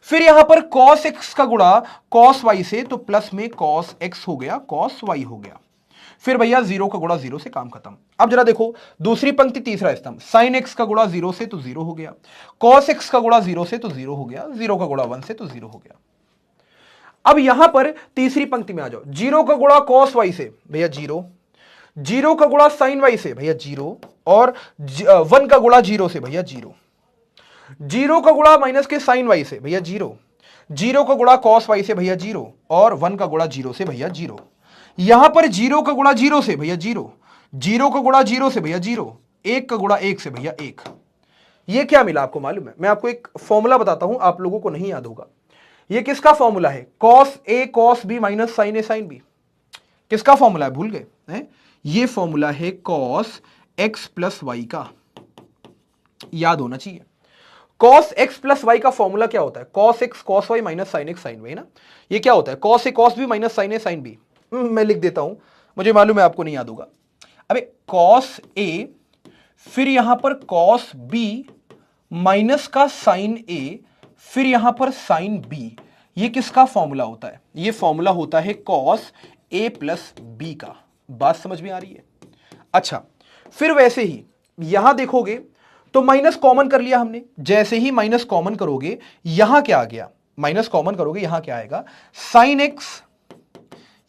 A: फिर यहां पर cos x का गुणा cos y से, तो प्लस में cos x हो गया, cos y हो गया। फिर भैया 0 का गुणा 0 से, काम खत्म। अब जरा देखो दूसरी पंक्ति तीसरा स्तंभ, sin x का गुणा 0 से, तो 0 हो गया, cos x का गुणा 0 से, तो 0 हो गया, 0 का गुणा 1 से, तो 0 हो गया। अब यहां पर तीसरी पंक्ति में आ जाओ, 0 का गुणा cos y से, भैया 0, 0 का गुणा sin y से, भैया 0, और 1 का गुणा 0 से, भैया 0, 0 का गुणा माइनस के sin y से, भैया 0, 0 का गुणा cos y से, भैया 0, और 1 का गुणा 0 से, भैया 0। यहां पर 0 का गुणा 0 से, भैया 0, 0 का गुणा 0 से, भैया 0, 1 का गुणा 1 से, भैया 1। ये क्या मिला आपको मालूम है, मैं आपको एक फॉर्मूला बताता हूं, आप लोगों को नहीं याद होगा। ये किसका फॉर्मूला है, cos a cos b minus sin a sin b। किसका फॉर्मूला है, भूल गए हैं? ये फॉर्मूला है cos x प्लस वाई का, याद होना चाहिए। cos x प्लस वाई का फॉर्मूला क्या होता है, cos x cos y minus sin x sin y, ना। ये क्या होता है, cos a cos b minus sin a sin b। मैं लिख देता हूं, मुझे मालूम है आपको नहीं याद होगा। अबे cos a, फिर यहां पर cos b माइनस का sin a, फिर यहां पर sin b। ये किसका फॉर्मूला होता है, ये फॉर्मूला होता है cos a प्लस b का। बात समझ में आ रही है। अच्छा फिर वैसे ही यहां देखोगे तो माइनस कॉमन कर लिया हमने, जैसे ही माइनस कॉमन करोगे यहां क्या आ गया, माइनस कॉमन करोगे यहां क्या आएगा, sin x,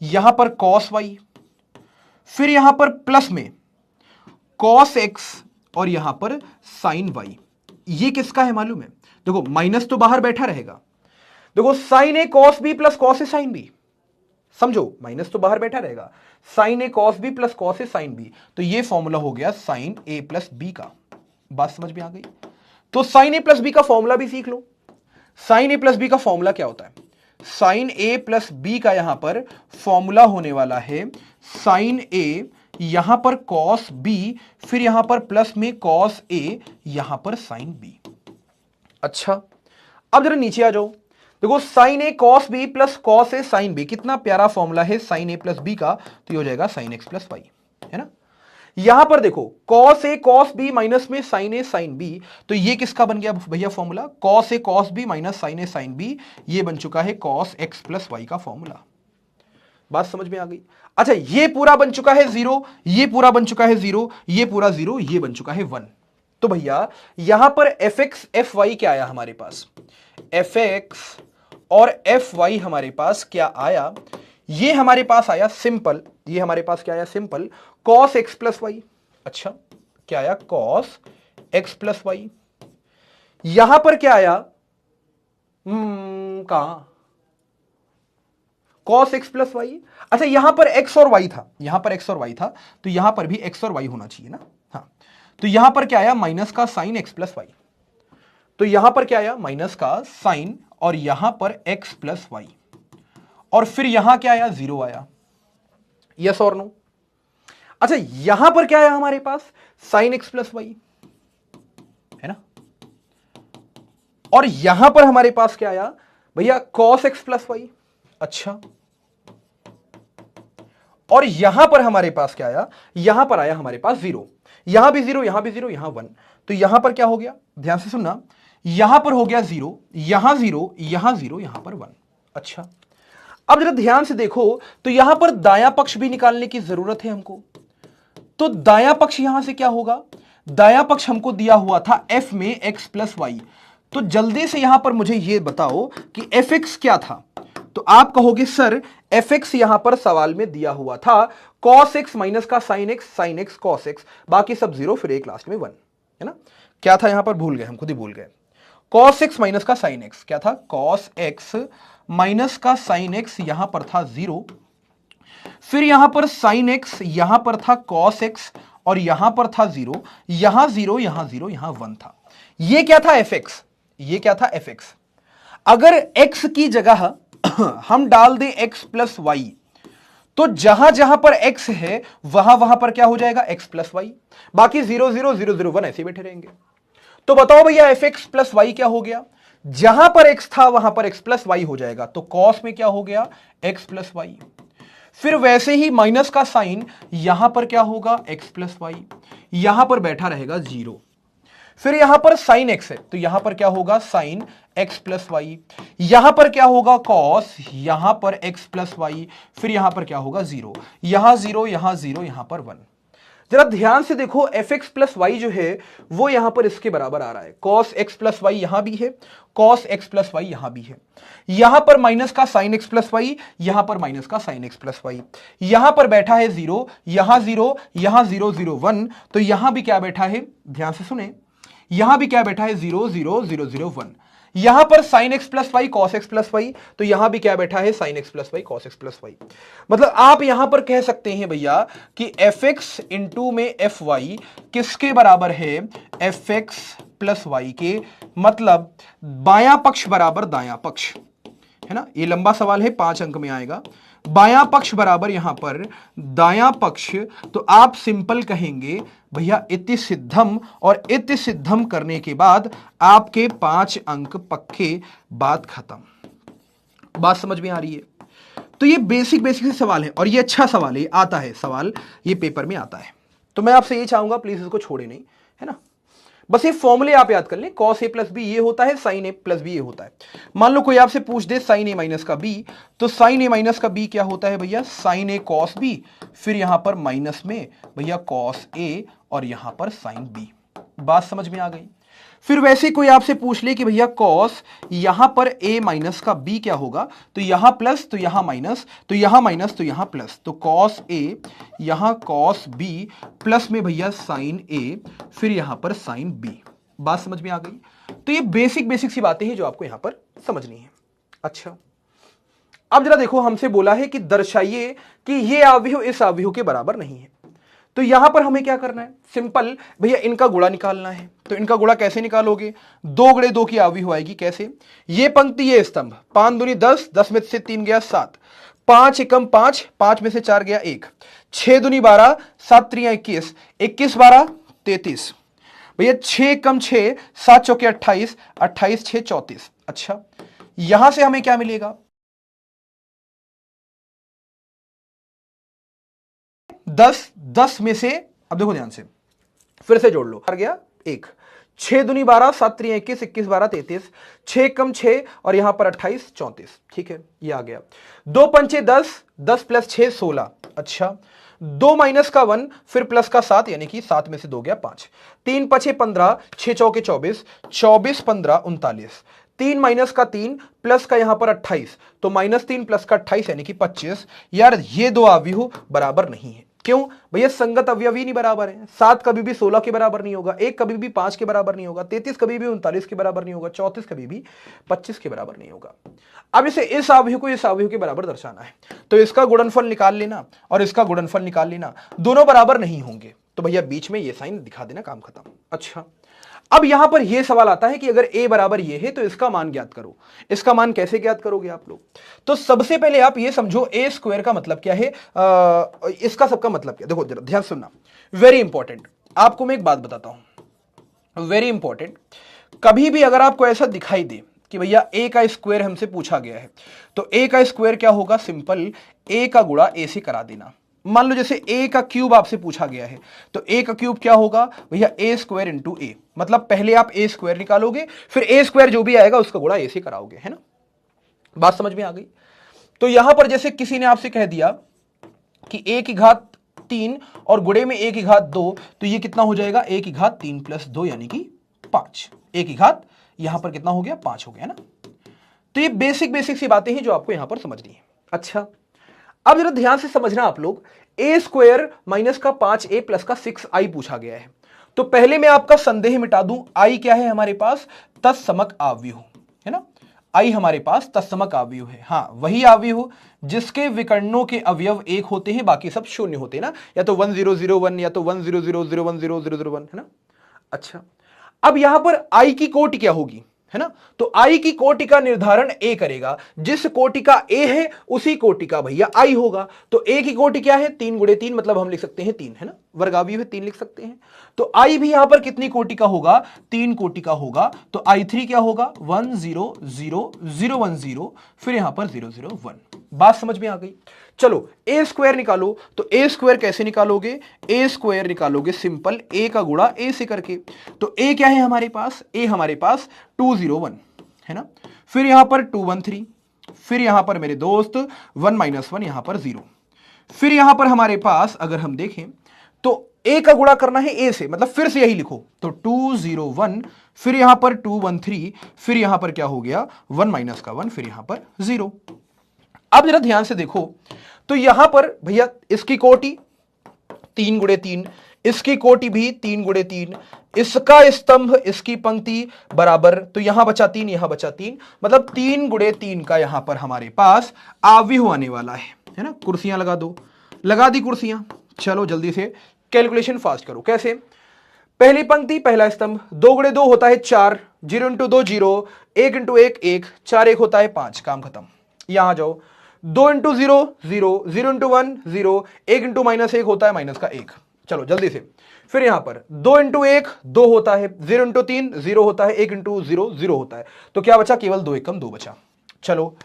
A: यहां पर cos y, फिर यहां पर प्लस में cos x और यहां पर sin y। ये किसका है मालूम है? देखो माइनस तो बाहर बैठा रहेगा। देखो sin a cos b plus cos a sin b, समझो माइनस तो बाहर बैठा रहेगा। sin a cos b plus cos a sin b, तो ये फॉर्मूला हो गया sin a प्लस b का। बात समझ में आ गई? तो sin a प्लस b का फॉर्मूला भी सीख लो। sin a प्लस b का फॉर्मूला क्या होता है? sin a प्लस b का यहां पर फॉर्मूला होने वाला है sin a, यहां पर cos b, फिर यहां पर प्लस में cos a, यहां पर sin b। अच्छा, अब जरा नीचे आ जाओ। देखो sin a cos b plus cos a sin b, कितना प्यारा फॉर्मूला है sin a प्लस b का, तो ये हो जाएगा sin x प्लस y, है ना। यहां पर देखो cos a cos b minus में sin a sin b, तो ये किसका बन गया भैया formula? cos a cos b minus sin a sin b, ये बन चुका है cos x प्लस y का फॉर्मूला। बात समझ में आ गई? अच्छा, ये पूरा बन चुका है 0, ये पूरा बन चुका है 0, ये पूरा 0, ये बन चुका है 1। तो भैया यहां पर fx fy क्या आया हमारे पास? fx और fy हमारे पास क्या आया? ये हमारे पास आया सिंपल, ये हमारे पास क्या आया? Simple cos x plus Y. अच्छा, क्या आया? cos x plus Y. यहां पर क्या आया? कहां? cos x plus Y. अच्छा, यहां पर x और y था, यहां पर x और y था, तो यहां पर भी x और y होना चाहिए ना। हाँ, तो यहां पर क्या आया? माइनस का साइन x प्लस वाई। तो यहां पर क्या आया? माइनस का साइन और यहां पर x प्लस वाई, और फिर यहां क्या आया? 0 आया। यस और नो? अच्छा, यहां पर क्या आया हमारे पास? साइन x प्लस वाई, है ना। और यहां पर हमारे पास क्या आया भैया? cos x plus Y. अच्छा, और यहां पर हमारे पास क्या आया? यहां पर आया हमारे पास 0, यहां भी 0, यहां भी 0, यहां 1। तो यहां पर क्या हो गया? ध्यान से सुनना, यहां पर हो गया 0, यहां 0, यहां 0, यहां पर 1। अच्छा, अब जरा ध्यान से देखो, तो यहां पर दायां पक्ष भी निकालने की जरूरत है हमको। तो दायां पक्ष यहां से क्या होगा? दायां पक्ष हमको दिया हुआ था f में x प्लस वाई। तो जल्दी से यहां पर मुझे यह बताओ कि fx क्या था? तो आप कहोगे सर fx यहां पर सवाल में दिया हुआ था cos x माइनस का sin x cos x, बाकी सब 0, फिर एक लास्ट में 1, है ना। क्या था यहां पर? भूल गए, हम खुद ही भूल गए। cos x माइनस का sin x क्या था? cos x माइनस का sin x, यहां पर था 0, फिर यहां पर sin x, यहां पर था cos x, और यहां पर था 0, यहां 0, यहां 0, यहां 1 था। ये क्या था? fx। ये क्या था? fx। अगर x की जगह हम डाल दें x प्लस वाई, तो जहां जहां पर x है वहां वहां पर क्या हो जाएगा? x प्लस वाई, बाकी 0 0 0 0 1 ऐसे बैठे रहेंगे। तो बताओ भैया fx प्लस वाई क्या हो गया? जहां पर x था वहां पर x प्लस वाई हो जाएगा, तो cos में क्या हो गया? x plus Y. फिर वैसे ही माइनस का साइन, यहां पर क्या होगा? x प्लस वाई, यहां पर बैठा रहेगा 0। फिर यहां पर साइन x है, तो यहां पर क्या होगा? Sine x plus Y. यहां पर क्या होगा? cos, यहां पर x प्लस वाई, फिर यहां पर क्या होगा? 0, यहां 0, यहां 0, यहां पर 1। जरा ध्यान से देखो, fx प्लस वाई जो है वो यहां पर इसके बराबर आ रहा है। cos x प्लस वाई यहां भी है, cos x प्लस वाई यहां भी है। यहां पर माइनस का साइन x प्लस वाई, यहां पर माइनस का साइन x प्लस वाई। यहां पर बैठा है 0, यहां 0, यहां 0 0 1, तो यहां भी क्या बैठा है? ध्यान से सुने, यहां भी क्या बैठा है? 0 0 0 0 1। यहां पर sin x plus Y cos x plus Y, तो यहां भी क्या बैठा है? sin x plus Y cos x plus Y. मतलब आप यहां पर कह सकते हैं भैया कि fx इंटू में fy किसके बराबर है? fx प्लस वाई के। मतलब बायां पक्ष बराबर दायां पक्ष, है ना। ये लंबा सवाल है, 5 अंक में आएगा। बायां पक्ष बराबर यहां पर दायां पक्ष, तो आप सिंपल कहेंगे भैया इति सिद्धम, और इति सिद्धम करने के बाद आपके 5 अंक पक्के, बात खत्म। बात समझ में आ रही है? तो ये बेसिक बेसिक से सवाल है, और ये अच्छा सवाल है, आता है सवाल, ये पेपर में आता है। तो मैं आपसे ये चाहूंगा प्लीज इसको छोड़े नहीं, है ना। बस ये फॉर्मूले आप याद कर लें, cos a प्लस बी ये होता है, sin a प्लस बी ये होता है। मान लो कोई आपसे पूछ दे sin a माइनस का b, तो sin a माइनस का b क्या होता है भैया? sin a cos b, फिर यहां पर माइनस में भैया cos a, और यहां पर sin b। बात समझ में आ गई? फिर वैसे कोई आपसे पूछ ले कि भैया कॉस यहां पर a माइनस का b क्या होगा, तो यहां प्लस तो यहां माइनस, तो यहां माइनस तो यहां प्लस, तो कॉस a यहां कॉस b प्लस में भैया साइन a, फिर यहां पर साइन b। बात समझ में आ गई? तो ये बेसिक बेसिक सी बातें हैं जो आपको यहां पर समझनी है। अच्छा, अब जरा देखो, हमसे बोला है कि दर्शाइए कि ये अवयव इस अवयव के बराबर नहीं है। तो यहां पर हमें क्या करना है, सिंपल भैया इनका गुणा निकालना है। तो इनका गुणा कैसे निकालोगे, 2 गुणे 2 की अवयव आएगी। कैसे, ये पंक्ति ये स्तंभ, 5 दूनी 10, 10 में से 3 गया 7, 5 एकम 5, 5 में से 4 गया 1, 6 दूनी 12, 7 त्रिया 21, 21 12 33, भैया 6 कम 6, 7 चौके 28, 28 6 34। अच्छा, यहां से हमें क्या मिलेगा, 10, 10 में से, अब देखो ध्यान से, फिर से जोड़ लो, आ गया 1, 6 दूनी 12, 7 त्रिया 21, 21 12 33, 6 कम 6 और यहां पर 28 34। ठीक है, ये आ गया। 2 पंचे 10, 10 प्लस 6 16। अच्छा, 2 माइनस का 1, फिर प्लस का 7, यानी कि 7 में से 2 गया 5, 3 पछे 15, 6 चौके 24, 24 15 39, 3 माइनस का 3 प्लस का यहां पर 28, तो -3 प्लस का 28 यानी कि 25। यार ये दो अवयव बराबर नहीं है। क्यों भैया, संगत अवयव ही नहीं बराबर है। 7 कभी भी 16 के बराबर नहीं होगा, 1 कभी भी 5 के बराबर नहीं होगा, 33 कभी भी 39 के बराबर नहीं होगा, 34 कभी भी 25 के बराबर नहीं होगा। अब इसे इस अवयव को इस अवयव के बराबर दर्शाना है, तो इसका गुणनफल निकाल लेना और इसका गुणनफल निकाल लेना, दोनों बराबर नहीं होंगे तो भैया बीच में ये साइन दिखा देना, काम खत्म। अच्छा, अब यहां पर यह सवाल आता है कि अगर a बराबर ये है तो इसका मान ज्ञात करो। इसका मान कैसे ज्ञात करोगे आप लोग, तो सबसे पहले आप ये समझो a स्क्वायर का मतलब क्या है, इसका सबका मतलब क्या। देखो जरा ध्यान सुनना, वेरी इंपॉर्टेंट। आपको मैं एक बात बताता हूं, वेरी इंपॉर्टेंट। कभी भी अगर आपको ऐसा दिखाई दे कि भैया a का स्क्वायर हमसे पूछा गया है, तो a का स्क्वायर क्या होगा, सिंपल a का गुणा a से करा देना। मान लो जैसे a का क्यूब आपसे पूछा गया है, तो a का क्यूब क्या होगा भैया, a स्क्वायर इंटू a। मतलब पहले आप a स्क्वायर निकालोगे, फिर a स्क्वायर जो भी आएगा उसका गुणा a से कराओगे, है ना। बात समझ में आ गई। तो यहां पर जैसे किसी ने आपसे कह दिया कि a की घात 3 और गुणे में a की घात 2, तो ये कितना हो जाएगा, a की घात 3 प्लस 2 यानी कि 5। a की घात यहां पर कितना हो गया, 5 हो गया ना। तो ये बेसिक बेसिक सी बातें हैं जो आपको यहां पर समझनी है। अच्छा, अब जरा ध्यान से समझना आप लोग, a स्क्वायर माइनस का 5a प्लस का 6i पूछा गया है। तो पहले मैं आपका संदेह मिटा दूं, i क्या है हमारे पास, तत्समक अवयव है ना। i हमारे पास तत्समक अवयव है। हाँ, वही अवयव जिसके विकर्णों के अवयव 1 होते हैं, बाकी सब शून्य होते हैं ना, या तो 1001 या तो 1000100001 है ना। अच्छा, अब यहां पर i की कोटि क्या होगी, है ना। तो आई की कोटि का निर्धारण ए करेगा, जिस कोटि का ए है उसी कोटि का भैया आई होगा। तो ए की कोटि क्या है, 3 गुणे 3, मतलब हम लिख सकते हैं 3, है ना, वर्गावी है 3 लिख सकते हैं। तो आई भी यहां पर कितनी कोटि का होगा, 3 कोटि का होगा। तो i3 क्या होगा, 100010, फिर यहां पर 001। बात समझ में आ गई। चलो ए स्क्वायर निकालो, तो ए स्क्वायर कैसे निकालोगे, ए स्क्वायर निकालोगे सिंपल ए का गुणा ए से करके। तो ए क्या है हमारे पास, ए हमारे पास 201 है ना, फिर यहां पर 213, फिर यहां पर मेरे दोस्त 1 - 1 यहां पर 0, फिर यहां पर हमारे पास अगर हम देखें तो ए का गुणा करना है ए से, मतलब फिर से यही लिखो, तो 201, फिर यहां पर 213, फिर यहां पर क्या हो गया 1 - का 1, फिर यहां पर 0। अब जरा ध्यान से देखो, तो यहां पर भैया इसकी कोटि 3 गुणे 3, इसकी कोटि भी 3 गुणे 3, इसका स्तंभ इसकी पंक्ति बराबर, तो यहां बचा 3 यहां बचा 3, मतलब 3 गुणे 3 का यहां पर हमारे पास अवयव आने वाला है ना। कुर्सियां लगा दो, लगा दी कुर्सियां। चलो जल्दी से कैलकुलेशन फास्ट करो। कैसे, पहली पंक्ति पहला स्तंभ, 2 गुणे 2 होता है 4, 0 × 2 0, 1 × 1 1, 4 1 होता है 5, काम खत्म। यहां जाओ, 2 × 0 0, 0 × 1 0, 1 × -1 होता है -1। चलो जल्दी से, फिर यहां पर 2 × 1 2 होता है, 0 × 3 0 होता है, 1 × 0 0 होता है, तो क्या बचा, केवल 2 एकम 2 बचा। चलो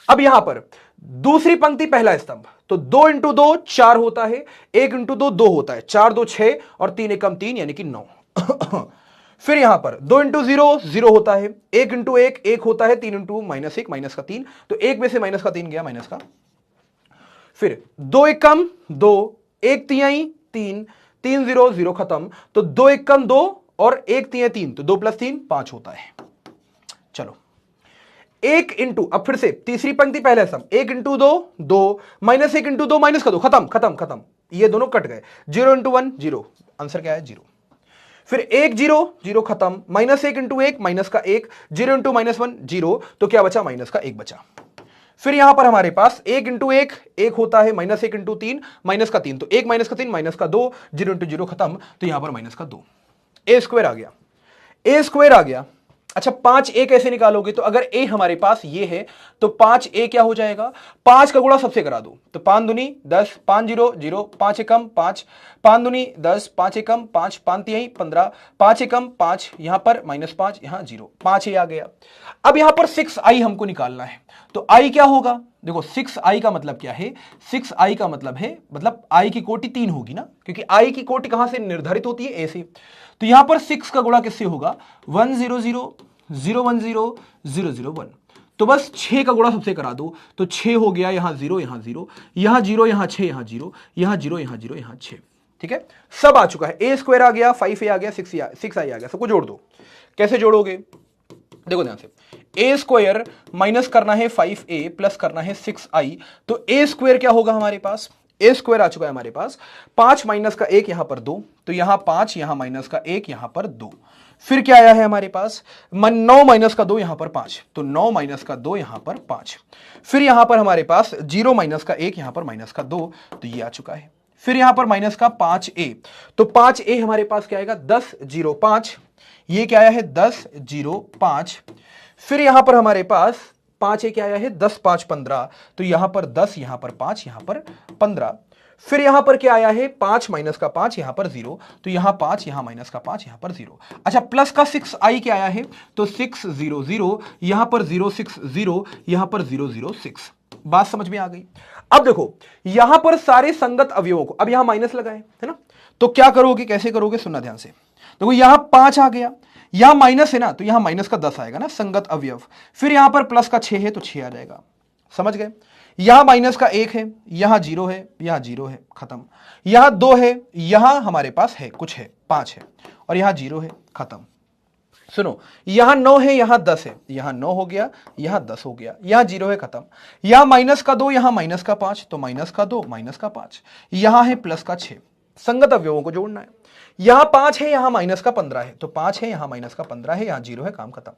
A: अब यहां पर दूसरी पंक्ति पहला स्तंभ, तो 2 × 2 4 होता है, 1 × 2 2 होता है, 4 2 6 और 3 एकम 3 यानी कि 9। फिर यहां पर 2 × 0 0 होता है, 1 × 1 1 होता है, 3 × -1 का 3, तो 1 में से माइनस का 3 गया माइनस का। फिर 2 एकम 2, 1 तिहाई 3, 3 0 0 खत्म, तो 2 एकम 2 और 1 3 3, तो 2 + 3 5 होता है। चलो 1 इंटू, अब फिर से तीसरी पंक्ति पहले सम, 1 इंटू 2 2, -1 इंटू 2 माइनस का 2, खत्म खत्म खत्म, ये दोनों कट गए। 0 इंटू 1 0, आंसर क्या है 0। फिर 1 0 0 खत्म, -1 इंटू 1 माइनस का 1, 0 इंटू -1 0, तो क्या बचा माइनस का 1 बचा। फिर यहां पर हमारे पास 1 इंटू 1 1 होता है, -1 इंटू 3 माइनस का 3, तो 1 माइनस का 3 माइनस का 2, 0 इंटू 0 खत्म, तो यहां पर माइनस का 2, ए स्क्वायर आ गया, ए स्क्वायर आ गया। अच्छा 5a कैसे निकालोगे, तो अगर a हमारे पास ये है तो 5a क्या हो जाएगा, 5 का गुणा सबसे करा दो, तो 5 दूनी 10, 5 0 0, 5 एकम 5, 5 दूनी 10, 5 एकम 5, 5 तिहाई 15, 5 एकम 5, यहां पर -5, यहां 0, 5a आ गया। अब यहां पर 6i हमको निकालना है, तो i क्या होगा, देखो 6i का मतलब क्या है, 6i का मतलब है, मतलब i की कोटि 3 होगी ना, क्योंकि i की कोटि कहां से निर्धारित होती है, a से। तो यहां पर 6 का गुणा किससे होगा, 1 0 0 0 1 0 0 0 1, तो बस 6 का गुणा सबसे करा दो, तो 6 हो गया, यहां 0 यहां 0 यहां 0 यहां 6 यहां 0 यहां 0 यहां 0 यहां 6, ठीक है, सब आ चुका है। a स्क्वायर आ गया, 5a आ गया, 6i आ गया, सबको जोड़ दो। कैसे जोड़ोगे, देखो ध्यान से, a स्क्वायर माइनस करना है 5a प्लस करना है 6i, तो a स्क्वायर क्या होगा हमारे पास, ए स्क्वायर आ चुका है हमारे पास, 5 माइनस का 1 यहां पर 2, तो यहां 5 यहां माइनस का 1 यहां पर 2, फिर क्या आया है हमारे पास, 9 माइनस का 2 यहां पर 5, तो 9 माइनस का 2 यहां पर 5, फिर यहां पर हमारे पास 0 माइनस का 1 यहां पर माइनस का 2, तो ये आ चुका है। फिर यहां पर माइनस का 5a, तो 5a हमारे पास क्या आएगा 10 0 5, ये क्या आया है 10 0 5, फिर यहां पर हमारे पास 5a क्या आया है 10 5 15, तो यहां पर 10 यहां पर 5 यहां पर 15, फिर यहां पर क्या आया है 5 माइनस का 5 यहां पर 0, तो यहां 5 यहां माइनस का 5 यहां पर 0। अच्छा प्लस का 6i क्या आया है, तो 6 0 0, यहां पर 0 6 0, यहां पर 0 0 6, बात समझ में आ गई। अब देखो यहां पर सारे संगत अवयवों को, अब यहां माइनस लगाए है ना, तो क्या करोगे, कैसे करोगे, सुनना ध्यान से। देखो यहां 5 आ गया, यहां माइनस है ना, तो यहां माइनस का 10 आएगा ना, संगत अवयव। फिर यहां पर प्लस का 6 है, तो 6 आ जाएगा, समझ गए। यहां माइनस का 1 है, यहां 0 है, यहां 0 है, खत्म। यहां 2 है, यहां हमारे पास है कुछ है 5 है, और यहां 0 है, खत्म। सुनो यहां 9 है, यहां 10 है, यहां 9 हो गया, यहां 10 हो गया, यहां 0 है, खत्म। यहां माइनस का 2, यहां माइनस का 5, तो माइनस का 2 माइनस का 5, यहां है प्लस का 6, संगत अवयवों को जोड़ना है। यहां 5 है, यहां माइनस का 15 है, तो 5 है, यहां माइनस का 15 है, यहां 0 है, काम खत्म।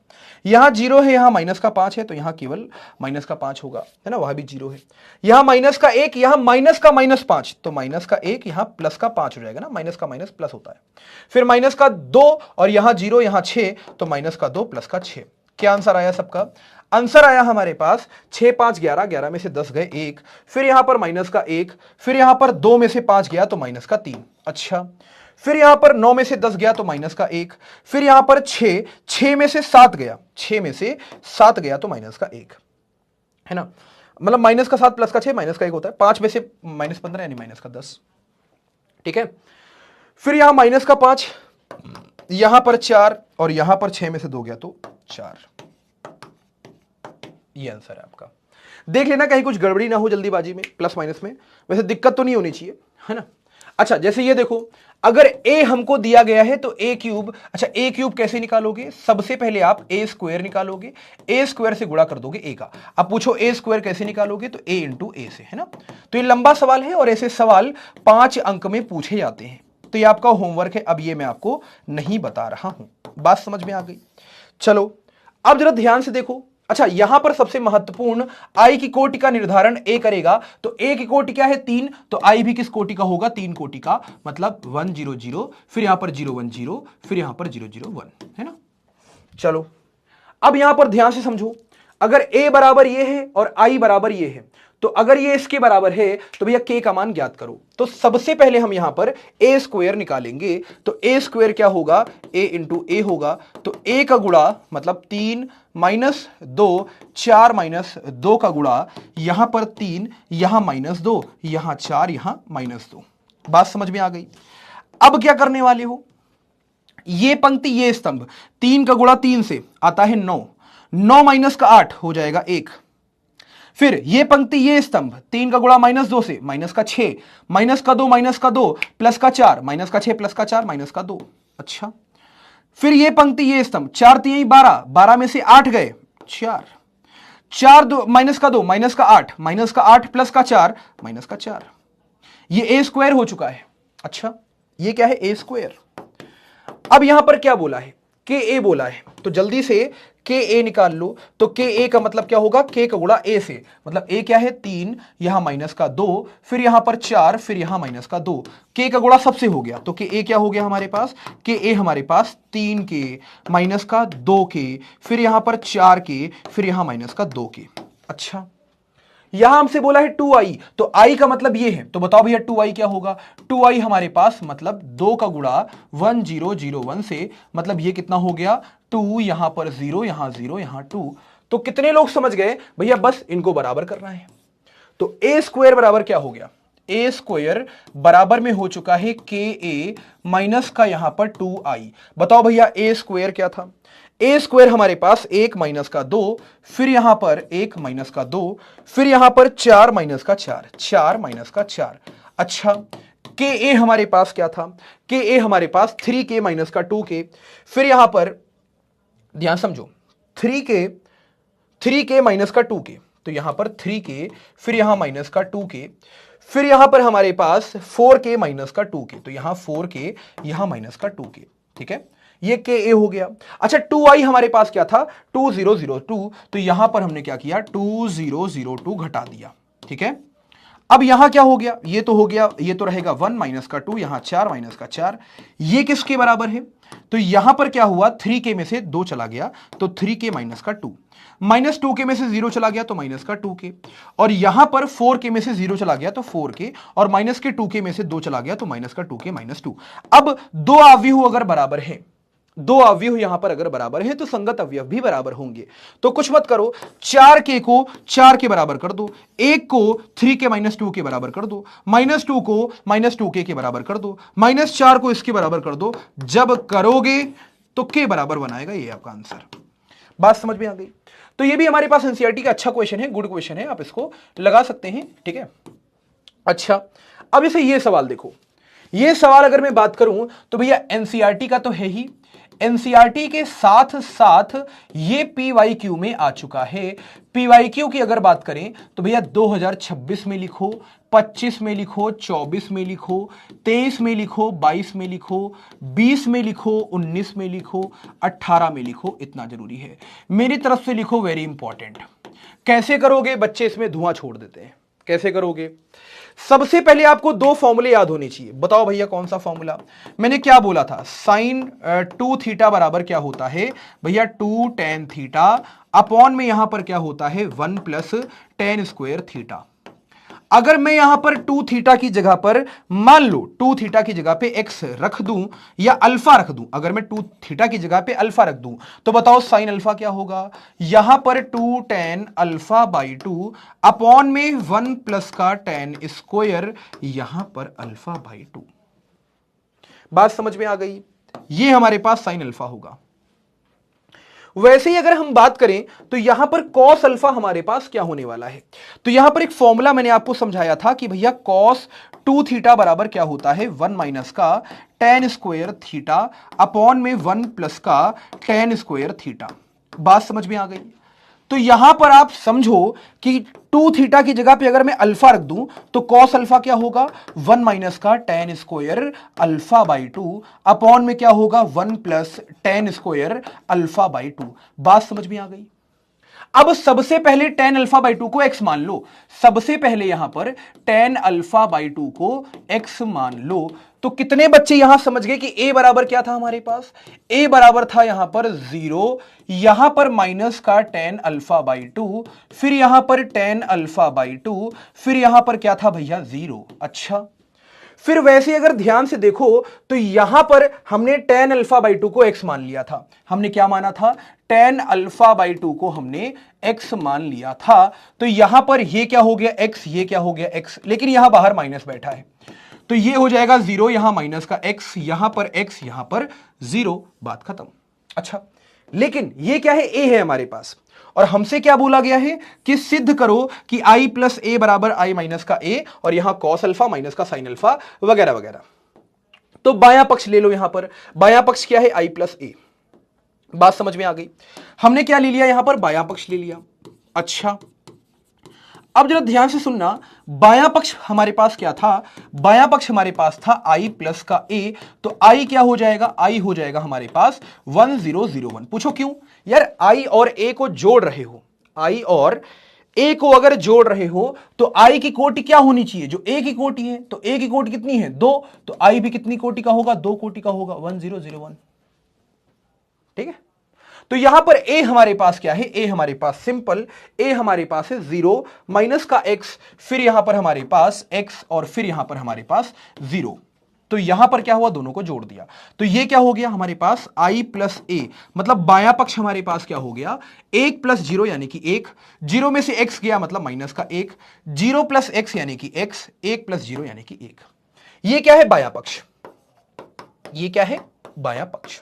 A: यहां 0 है, यहां माइनस का 5 है, तो यहां केवल माइनस का 5 होगा, है ना, वहां भी 0 है। यहां माइनस का 1, यहां माइनस का -5, तो माइनस का 1 यहां प्लस का 5 हो जाएगा ना, माइनस का माइनस प्लस होता है। फिर माइनस का 2, और यहां 0 यहां 6, तो माइनस का 2 प्लस का 6। क्या आंसर आया सबका, आंसर आया हमारे पास 6 5 11, 11 में से 10 गए 1, फिर यहां पर माइनस का 1, फिर यहां पर 2 में से 5 गया तो माइनस का 3, अच्छा। फिर यहां पर 9 में से 10 गया तो माइनस का 1, फिर यहां पर 6 में से 7 गया, 6 में से 7 गया तो माइनस का 1, है ना, मतलब माइनस का 7 प्लस का 6 माइनस का 1 होता है, 5 में से -15 यानी माइनस का 10, ठीक है। फिर यहां माइनस का 5, यहां पर 4, और यहां पर 6 में से 2 गया तो 4, ये आंसर है आपका। देख लेना कहीं कुछ गड़बड़ी ना हो जल्दीबाजी में, प्लस माइनस में, वैसे दिक्कत तो नहीं होनी चाहिए, है ना। अच्छा जैसे ये देखो, अगर a हमको दिया गया है तो a क्यूब, अच्छा a क्यूब कैसे निकालोगे, सबसे पहले आप a स्क्वायर निकालोगे, a स्क्वायर से गुणा कर दोगे a का। अब पूछो a स्क्वायर कैसे निकालोगे, तो a इंटू a से, है ना। तो ये लंबा सवाल है और ऐसे सवाल 5 अंक में पूछे जाते हैं, तो ये आपका होमवर्क है, अब ये मैं आपको नहीं बता रहा हूं, बात समझ में आ गई। चलो अब जरा ध्यान से देखो, अच्छा यहां पर सबसे महत्वपूर्ण i की कोटि का निर्धारण a करेगा, तो a की कोटि क्या है 3, तो i भी किस कोटि का होगा, 3 कोटि का, मतलब 1 0 0, फिर यहां पर 0 1 0, फिर यहां पर 0 0 1, है ना। चलो अब यहां पर ध्यान से समझो, अगर a बराबर ये है और i बराबर ये है, तो अगर ये इसके बराबर है तो भैया k का मान ज्ञात करो। तो सबसे पहले हम यहां पर a स्क्वायर निकालेंगे, तो a स्क्वायर क्या होगा, a इंटू a होगा, तो a का गुणा मतलब 3 -2, 4 -2 का गुणा, यहां पर 3, यहां -2, यहां 4, यहां -2, बात समझ में आ गई। अब क्या करने वाले हो, ये पंक्ति ये स्तंभ, 3 का गुणा 3 से आता है 9, 9 माइनस का 8 हो जाएगा 1, फिर ये पंक्ति ये स्तंभ, 3 का गुणा -2 से माइनस का 6, माइनस का 2 प्लस का 4, माइनस का 6 प्लस का 4 माइनस का 2, अच्छा। फिर ये पंक्ति ये स्तंभ, 4 3 12, 12 में से 8 गए, 4, 4 2 माइनस का 2 माइनस का 8 माइनस का 8 प्लस का 4 माइनस का 4, ये ए स्क्वायर हो चुका है। अच्छा, ये क्या है, ए स्क्वायर। अब यहां पर क्या बोला है, के ए बोला है, तो जल्दी से के ए निकाल लो। तो के ए का मतलब क्या होगा, के का गुणा ए से, मतलब ए क्या है 3, यहां माइनस का 2, फिर यहां पर 4, फिर यहां माइनस का 2, के का गुणा सबसे हो गया, तो के ए क्या हो गया हमारे पास, के ए हमारे पास 3 के माइनस का 2 के, फिर यहां पर 4 के, फिर यहां माइनस का 2 के। अच्छा, यहां हमसे बोला है 2i, तो i का मतलब ये है, तो बताओ भैया 2i क्या होगा, 2i हमारे पास मतलब 2 का गुणा 1001 से, मतलब ये कितना हो गया 2, यहां पर 0, यहां 0, यहां 2। तो कितने लोग समझ गए भैया, बस इनको बराबर करना है। तो ए स्क्वायर बराबर क्या हो गया, ए स्क्वायर बराबर में हो चुका है के ए माइनस का यहां पर 2i। बताओ भैया ए स्क्वायर क्या था, ए स्क्वायर हमारे पास 1 माइनस का 2, फिर यहां पर 1 माइनस का 2, फिर यहां पर 4 माइनस का 4, 4 माइनस का 4। अच्छा, के ए हमारे पास क्या था, के ए हमारे पास 3 के माइनस का 2 के, फिर यहां पर ध्यान समझो 3 के माइनस का 2 के, तो यहां पर 3 के, फिर यहां माइनस का 2 के, फिर यहां पर हमारे पास 4 के माइनस का 2 के, तो यहां 4 के, यहां माइनस का 2 के। ठीक है, ये के ए हो गया। अच्छा, 2i हमारे पास क्या था 2002, तो यहां पर हमने क्या किया 2002 घटा दिया। ठीक है, अब यहां क्या हो गया, ये तो हो गया, ये तो रहेगा 1 माइनस का 2, यहां 4 माइनस का 4, ये किसके बराबर है, तो यहां पर क्या हुआ 3 के में से 2 चला गया, तो 3 के माइनस का 2, माइनस 2 के में से 0 चला गया तो माइनस का 2 के, और यहां पर 4 के में से 0 चला गया तो 4 के, और माइनस के 2 के में से 2 चला गया तो माइनस का 2 के माइनस 2। अब दो अवयव अगर बराबर है, दो अवयव यहां पर अगर बराबर हैं तो संगत अवयव भी बराबर होंगे। तो कुछ मत करो, 4 के को 4 के बराबर कर दो, 1 को 3 के माइनस 2 के बराबर कर दो, माइनस 2 को माइनस 2 के बराबर कर दो, माइनस 4 को इसके बराबर कर दो। जब करोगे तो के बराबर बनाएगा, ये आपका आंसर। बात समझ में आ गई। तो ये भी हमारे पास एनसीईआरटी का अच्छा क्वेश्चन है, गुड क्वेश्चन है, आप इसको लगा सकते हैं। ठीक है, अच्छा, अब इसे ये सवाल देखो, ये सवाल अगर मैं बात करूं तो भैया एनसीईआरटी का तो है ही, एनसीईआरटी के साथ साथ ये पीवाईक्यू में आ चुका है। पीवाईक्यू की अगर बात करें तो भैया 2026 में लिखो, 25 में लिखो, 24 में लिखो, 23 में लिखो, 22 में लिखो, 20 में लिखो, 19 में लिखो, 18 में लिखो, इतना जरूरी है। मेरी तरफ से लिखो, वेरी इंपॉर्टेंट। कैसे करोगे बच्चे, इसमें धुआं छोड़ देते हैं। कैसे करोगे, सबसे पहले आपको दो फॉर्मूले याद होने चाहिए। बताओ भैया कौन सा फॉर्मूला, मैंने क्या बोला था, साइन 2 थीटा बराबर क्या होता है भैया 2 tan थीटा, अपॉन में यहां पर क्या होता है 1 प्लस tan स्क्वायर थीटा। अगर मैं यहां पर 2 थीटा की जगह पर मान लो 2 थीटा की जगह पे x रख दूं या अल्फा रख दूं, अगर मैं 2 थीटा की जगह पे अल्फा रख दूं तो बताओ साइन अल्फा क्या होगा, यहां पर 2 tan अल्फा बाई 2 अपॉन में 1 प्लस का tan स्क्वायर, यहां पर अल्फा बाई 2। बात समझ में आ गई, ये हमारे पास साइन अल्फा होगा। वैसे ही अगर हम बात करें तो यहां पर कॉस अल्फा हमारे पास क्या होने वाला है, तो यहां पर एक फॉर्मूला मैंने आपको समझाया था कि भैया कॉस 2 थीटा बराबर क्या होता है 1 माइनस का tan स्क्वायर थीटा अपॉन में 1 प्लस का tan स्क्वायर थीटा। बात समझ में आ गई। तो यहां पर आप समझो कि 2 थीटा की जगह पे अगर मैं अल्फा रख दूं तो कॉस अल्फा क्या होगा 1 माइनस का tan square alpha by 2 upon में क्या होगा 1 plus tan square alpha by 2। बात समझ में आ गई। अब सबसे पहले tan अल्फा बाई 2 को x मान लो, सबसे पहले यहां पर tan अल्फा बाई 2 को x मान लो। तो कितने बच्चे यहां समझ गए कि a बराबर क्या था हमारे पास, a बराबर था यहां पर 0, यहां पर माइनस का tan अल्फा बाई 2, फिर यहां पर tan अल्फा बाई 2, फिर यहां पर क्या था भैया 0। अच्छा, फिर वैसे अगर ध्यान से देखो तो यहां पर हमने tan अल्फा बाई 2 को x मान लिया था। हमने क्या माना था, tan अल्फा बाई 2 को हमने x मान लिया था। तो यहां पर ये क्या हो गया x, ये क्या हो गया x, लेकिन यहां बाहर माइनस बैठा है तो ये हो जाएगा 0, यहां माइनस का x, यहां पर x, यहां पर 0, बात खत्म। अच्छा, लेकिन ये क्या है, a है हमारे पास, और हमसे क्या बोला गया है कि सिद्ध करो कि i प्लस ए बराबर i माइनस का a, और यहां कॉस अल्फा माइनस का साइन अल्फा वगैरह वगैरह। तो बायां पक्ष ले लो, यहां पर बायां पक्ष क्या है i प्लस ए। बात समझ में आ गई। हमने क्या ले लिया यहां पर, बायां पक्ष ले लिया। अच्छा, अब जरा ध्यान से सुनना, बायां पक्ष हमारे पास क्या था, बायां पक्ष हमारे पास था i प्लस का a, तो i क्या हो जाएगा, i हो जाएगा हमारे पास 1001। पूछो क्यों यार, i और a को जोड़ रहे हो, i और a को अगर जोड़ रहे हो तो i की कोटि क्या होनी चाहिए, जो a की कोटि है, तो a की कोटि कितनी है 2, तो i भी कितनी कोटि का होगा, 2 कोटि का होगा, 1001। ठीक है, तो यहां पर a हमारे पास क्या है, a हमारे पास सिंपल, a हमारे पास है 0 माइनस का x, फिर यहां पर हमारे पास x और फिर यहां पर हमारे पास 0। तो यहां पर क्या हुआ, दोनों को जोड़ दिया, तो ये क्या हो गया हमारे पास i प्लस a, मतलब बायां पक्ष हमारे पास क्या हो गया, 1 प्लस 0 यानी कि 1, 0 में से x गया मतलब माइनस का 1, 0 प्लस x यानी कि x, 1 प्लस 0 यानी कि 1। ये क्या है, बायां पक्ष, ये क्या है, बायां पक्ष।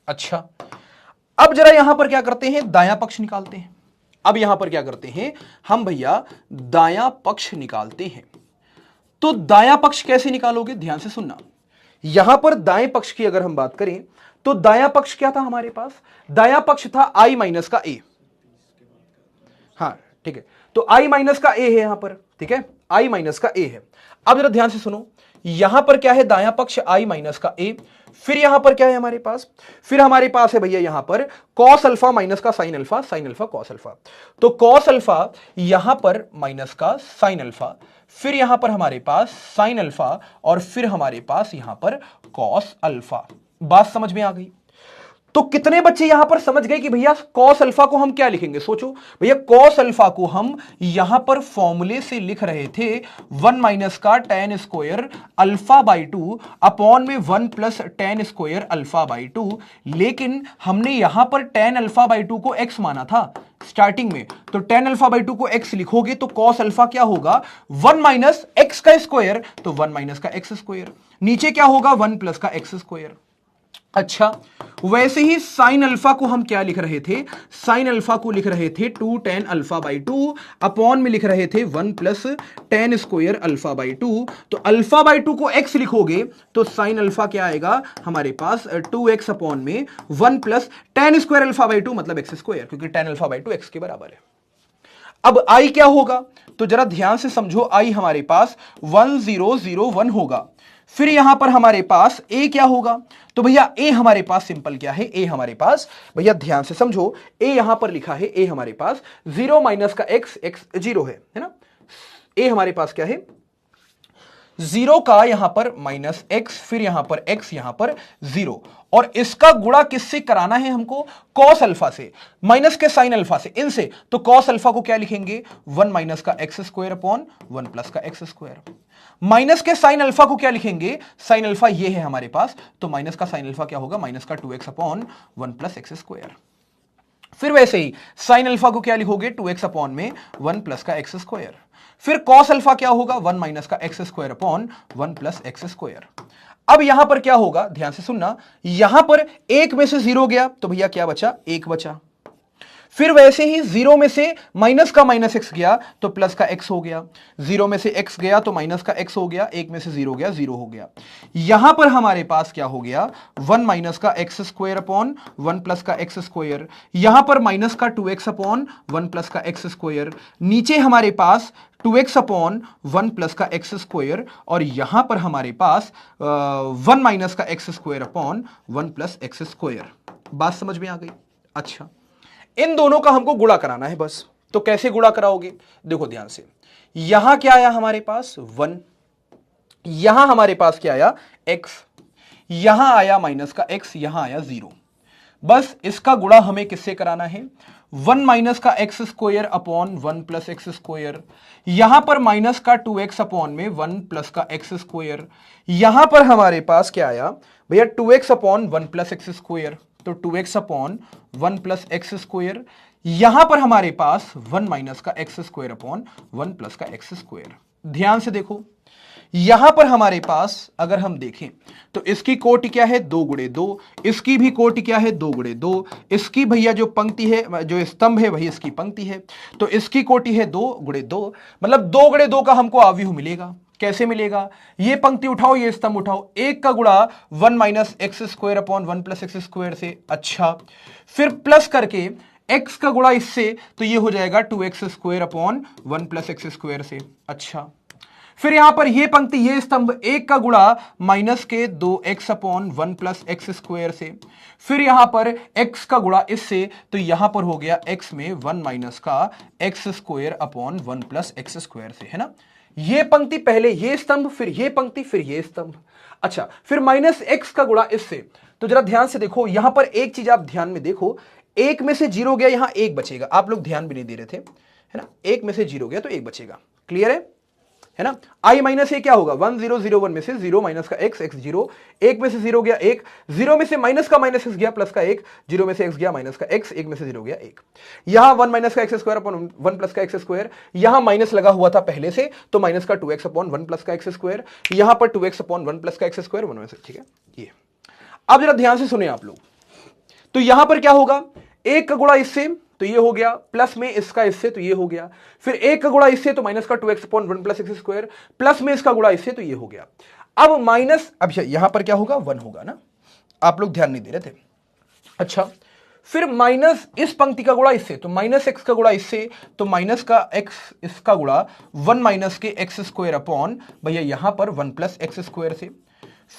A: अच्छा, अब जरा यहां पर क्या करते हैं, दायां पक्ष निकालते हैं। अब यहां पर क्या करते हैं हम भैया, दायां पक्ष निकालते हैं। तो दायां पक्ष कैसे निकालोगे, ध्यान से सुनना। यहां पर दाएं पक्ष की अगर हम बात करें तो दायां पक्ष क्या था हमारे पास, दायां पक्ष था i माइनस का a। हाँ ठीक है, तो i माइनस का a है यहां पर, ठीक है, i माइनस का a है। अब जरा ध्यान से सुनो, यहां पर क्या है, दायां पक्ष i माइनस का a, फिर यहां पर क्या है हमारे पास, फिर हमारे पास है भैया यहां पर cos अल्फा माइनस का sin alpha, sin alpha cos alpha, तो cos अल्फा यहां पर माइनस का sin अल्फा, फिर यहां पर हमारे पास sin अल्फा और फिर हमारे पास यहां पर cos अल्फा। बात समझ में आ गई। तो कितने बच्चे यहां पर समझ गए कि भैया cos अल्फा को हम क्या लिखेंगे, सोचो भैया, cos अल्फा को हम यहां पर फॉर्मूले से लिख रहे थे 1 माइनस का tan square alpha by 2 upon में 1 plus tan square alpha by 2, लेकिन हमने यहां पर tan अल्फा बाई 2 को x माना था स्टार्टिंग में, तो tan अल्फा बाई 2 को x लिखोगे तो cos अल्फा क्या होगा, 1 माइनस x का स्क्वायर, तो 1 माइनस का x स्क्वायर, नीचे क्या होगा 1 प्लस का x स्क्वायर। अच्छा, वैसे ही साइन अल्फा को हम क्या लिख रहे थे, साइन अल्फा को लिख रहे थे 2 tan अल्फा बाई 2 अपॉन में लिख रहे थे 1 plus tan square alpha by 2, तो अल्फा बाई 2 को x लिखोगे तो साइन अल्फा क्या आएगा हमारे पास 2x अपॉन में 1 plus tan square alpha by 2 मतलब x स्क्वायर, क्योंकि tan अल्फा बाई 2 x के बराबर है। अब i क्या होगा, तो जरा ध्यान से समझो, i हमारे पास 1001 होगा, फिर यहां पर हमारे पास a क्या होगा, तो भैया a हमारे पास सिंपल क्या है, a हमारे पास भैया ध्यान से समझो, a यहां पर लिखा है, a हमारे पास 0 माइनस का x, x 0 है ना, a हमारे पास क्या है 0 का यहां पर माइनस x, फिर यहां पर x, यहां पर 0, और इसका गुणा किससे कराना है हमको, cos अल्फा से, माइनस के sin अल्फा से, इनसे, तो cos अल्फा को क्या लिखेंगे 1 माइनस का x स्क्वायर अपॉन 1 प्लस का x स्क्वायर, माइनस के sin अल्फा को क्या लिखेंगे, sin अल्फा ये है हमारे पास, तो माइनस का sin अल्फा क्या होगा, माइनस का 2x upon 1 plus x square, फिर वैसे ही sin अल्फा को क्या लिखोगे 2x अपॉन में 1 प्लस का x स्क्वायर, फिर cos अल्फा क्या होगा 1 माइनस का x square upon 1 plus x square. अब यहां पर क्या होगा, ध्यान से सुनना, यहां पर 1 में से 0 गया तो भैया क्या बचा, 1 बचा, फिर वैसे ही 0 में से माइनस का माइनस x गया तो प्लस का x हो गया, 0 में से x गया तो माइनस का x हो गया, 1 में से 0 गया 0 हो गया, यहां पर हमारे पास क्या हो गया 1 माइनस का x स्क्वायर अपॉन 1 प्लस का x स्क्वायर, यहां पर माइनस का 2x अपॉन 1 प्लस का x स्क्वायर, नीचे हमारे पास 2x अपॉन 1 प्लस का x स्क्वायर, और यहां पर हमारे पास 1 माइनस का x square upon 1 plus x square. बात समझ में आ गई। अच्छा, इन दोनों का हमको गुणा कराना है बस, तो कैसे गुणा कराओगे, देखो ध्यान से, यहां क्या आया हमारे पास 1, यहां हमारे पास क्या आया x, यहां आया माइनस का x, यहां आया 0, बस इसका गुणा हमें किससे कराना है, 1 माइनस का x square upon 1 plus x square, यहां पर माइनस का 2x अपॉन में 1 प्लस का x स्क्वायर, यहां पर हमारे पास क्या आया भैया 2x upon 1 plus x square, तो 2x upon 1 plus x square, यहां पर हमारे पास 1 माइनस का एक्स स्क्वायर अपॉन 1 प्लस का एक्स स्क्वायर। ध्यान से देखो, यहां पर हमारे पास अगर हम देखें तो इसकी कोटि क्या है 2 गुणे 2, इसकी भी कोटि क्या है 2 गुणे 2, इसकी भैया जो पंक्ति है, जो स्तंभ है वही इसकी पंक्ति है, तो इसकी कोटि है 2 गुणे 2, मतलब 2 गुणे 2 का हमको अवयव मिलेगा। कैसे मिलेगा? ये पंक्ति उठाओ, ये स्तंभ उठाओ, एक का गुणा 1 minus x square upon 1 plus x square से। अच्छा, फिर प्लस करके x का गुणा इससे, तो ये हो जाएगा 2x square upon 1 plus x square से। अच्छा, फिर यहां पर ये पंक्ति, ये स्तंभ, एक का गुणा माइनस के 2x upon 1 plus x square से। फिर यहां पर x का गुणा इससे, तो यहां पर हो गया x में 1 माइनस का x square upon 1 plus x square से, है ना। ये पंक्ति पहले, ये स्तंभ, फिर ये पंक्ति, फिर ये स्तंभ। अच्छा, फिर माइनस x का गुणा इससे, तो जरा ध्यान से देखो, यहां पर एक चीज आप ध्यान में देखो, एक में से 0 गया, यहां एक बचेगा। आप लोग ध्यान भी नहीं दे रहे थे, है ना। एक में से 0 गया तो एक बचेगा। क्लियर है ना। i माइनस ए क्या होगा? 1 0 0 1 में से 0 माइनस का x x 0, एक में से 0 गया 1, 0 में से माइनस का माइनस x गया प्लस का 1, 0 में से x गया माइनस का x, 1 में से 0 गया 1। यहां 1 माइनस का एक्स स्क्वायर अपॉन 1 प्लस का एक्स स्क्वायर, यहां माइनस लगा हुआ था पहले से, तो माइनस का 2x अपॉन 1 प्लस का एक्स स्क्वायर, यहां पर 2x अपॉन 1 प्लस का एक्स स्क्वायर 1 में से, ठीक है। ये अब जरा ध्यान से सुने आप लोग, तो यहां पर क्या होगा? एक का गुणा इससे, तो ये हो गया, प्लस में इसका इससे, तो ये हो गया। फिर एक का गुणा इससे, तो माइनस का 2x upon 1 plus x square, plus में इसका गुणा इससे, तो ये हो गया। अब माइनस, अब यहां पर क्या होगा? 1 होगा ना, आप लोग ध्यान नहीं दे रहे थे। अच्छा, फिर माइनस इस पंक्ति का गुणा इससे, तो माइनस एक्स का गुणा इससे, तो माइनस का एक्स इसका गुणा 1 माइनस के एक्स स्क्वायर अपॉन भैया यहां पर 1 प्लस एक्स स्क्वायर से।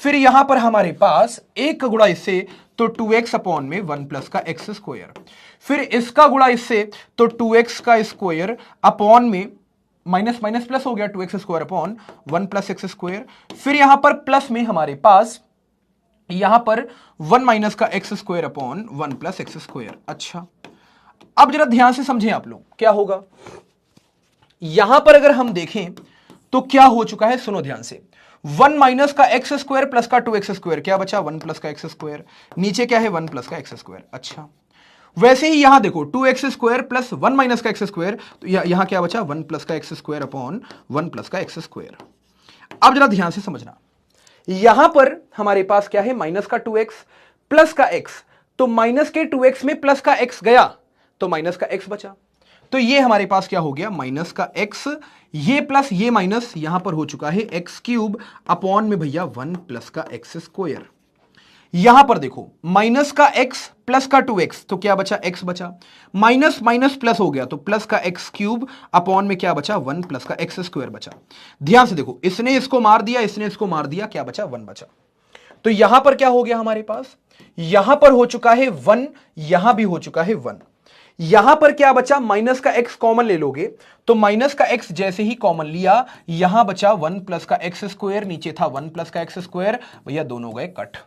A: फिर यहां पर हमारे पास एक का गुणा इससे, तो 2x अपॉन में 1 प्लस का एक्स स्क्वायर। फिर इसका गुणा इससे, तो 2x का स्क्वायर अपॉन में माइनस माइनस प्लस हो गया, 2x square upon 1 plus x square. फिर यहां पर प्लस में हमारे पास यहां पर 1 माइनस का x square upon 1 plus x square. अच्छा, अब जरा ध्यान से समझें आप लोग, क्या होगा यहां पर अगर हम देखें तो क्या हो चुका है, सुनो ध्यान से। 1 माइनस का एक्स स्क्वायर प्लस का 2x स्क्वायर, क्या बचा? 1 प्लस का एक्स स्क्वायर, नीचे क्या है? 1 प्लस का एक्स स्क्वायर। अच्छा, वैसे ही यहां देखो, 2x स्क्वायर प्लस 1 माइनस का एक्स स्क्वायर, तो यहां क्या बचा? 1 प्लस का एक्स स्क्वायर अपॉन 1 प्लस का एक्स स्क्वायर। अब जरा ध्यान से समझना, यहां पर हमारे पास क्या है? माइनस का 2x प्लस का x, तो माइनस के 2x में प्लस का x गया, तो माइनस का x बचा। तो ये हमारे पास क्या हो गया? माइनस का x, ये प्लस ये माइनस, यहां पर हो चुका है एक्स क्यूब अपॉन में भैया 1 प्लस का एक्स स्क्वायर। यहां पर देखो, माइनस का x प्लस का 2x, तो क्या बचा? x बचा। माइनस माइनस प्लस हो गया, तो प्लस का एक्स क्यूब अपॉन में क्या बचा? 1 प्लस का एक्स स्क्वायर बचा। ध्यान से देखो, इसने इसको मार दिया, इसने इसको मार दिया, क्या बचा? 1 बचा। तो यहां पर क्या हो गया हमारे पास? यहां पर हो चुका है 1, यहां भी हो चुका है 1। यहां पर क्या बचा? माइनस का x कॉमन ले लोगे, तो माइनस का x जैसे ही कॉमन लिया, यहां बचा 1 प्लस का एक्स स्क्वायर, नीचे था 1 प्लस का एक्स स्क्वायर, भैया दोनों गए कट।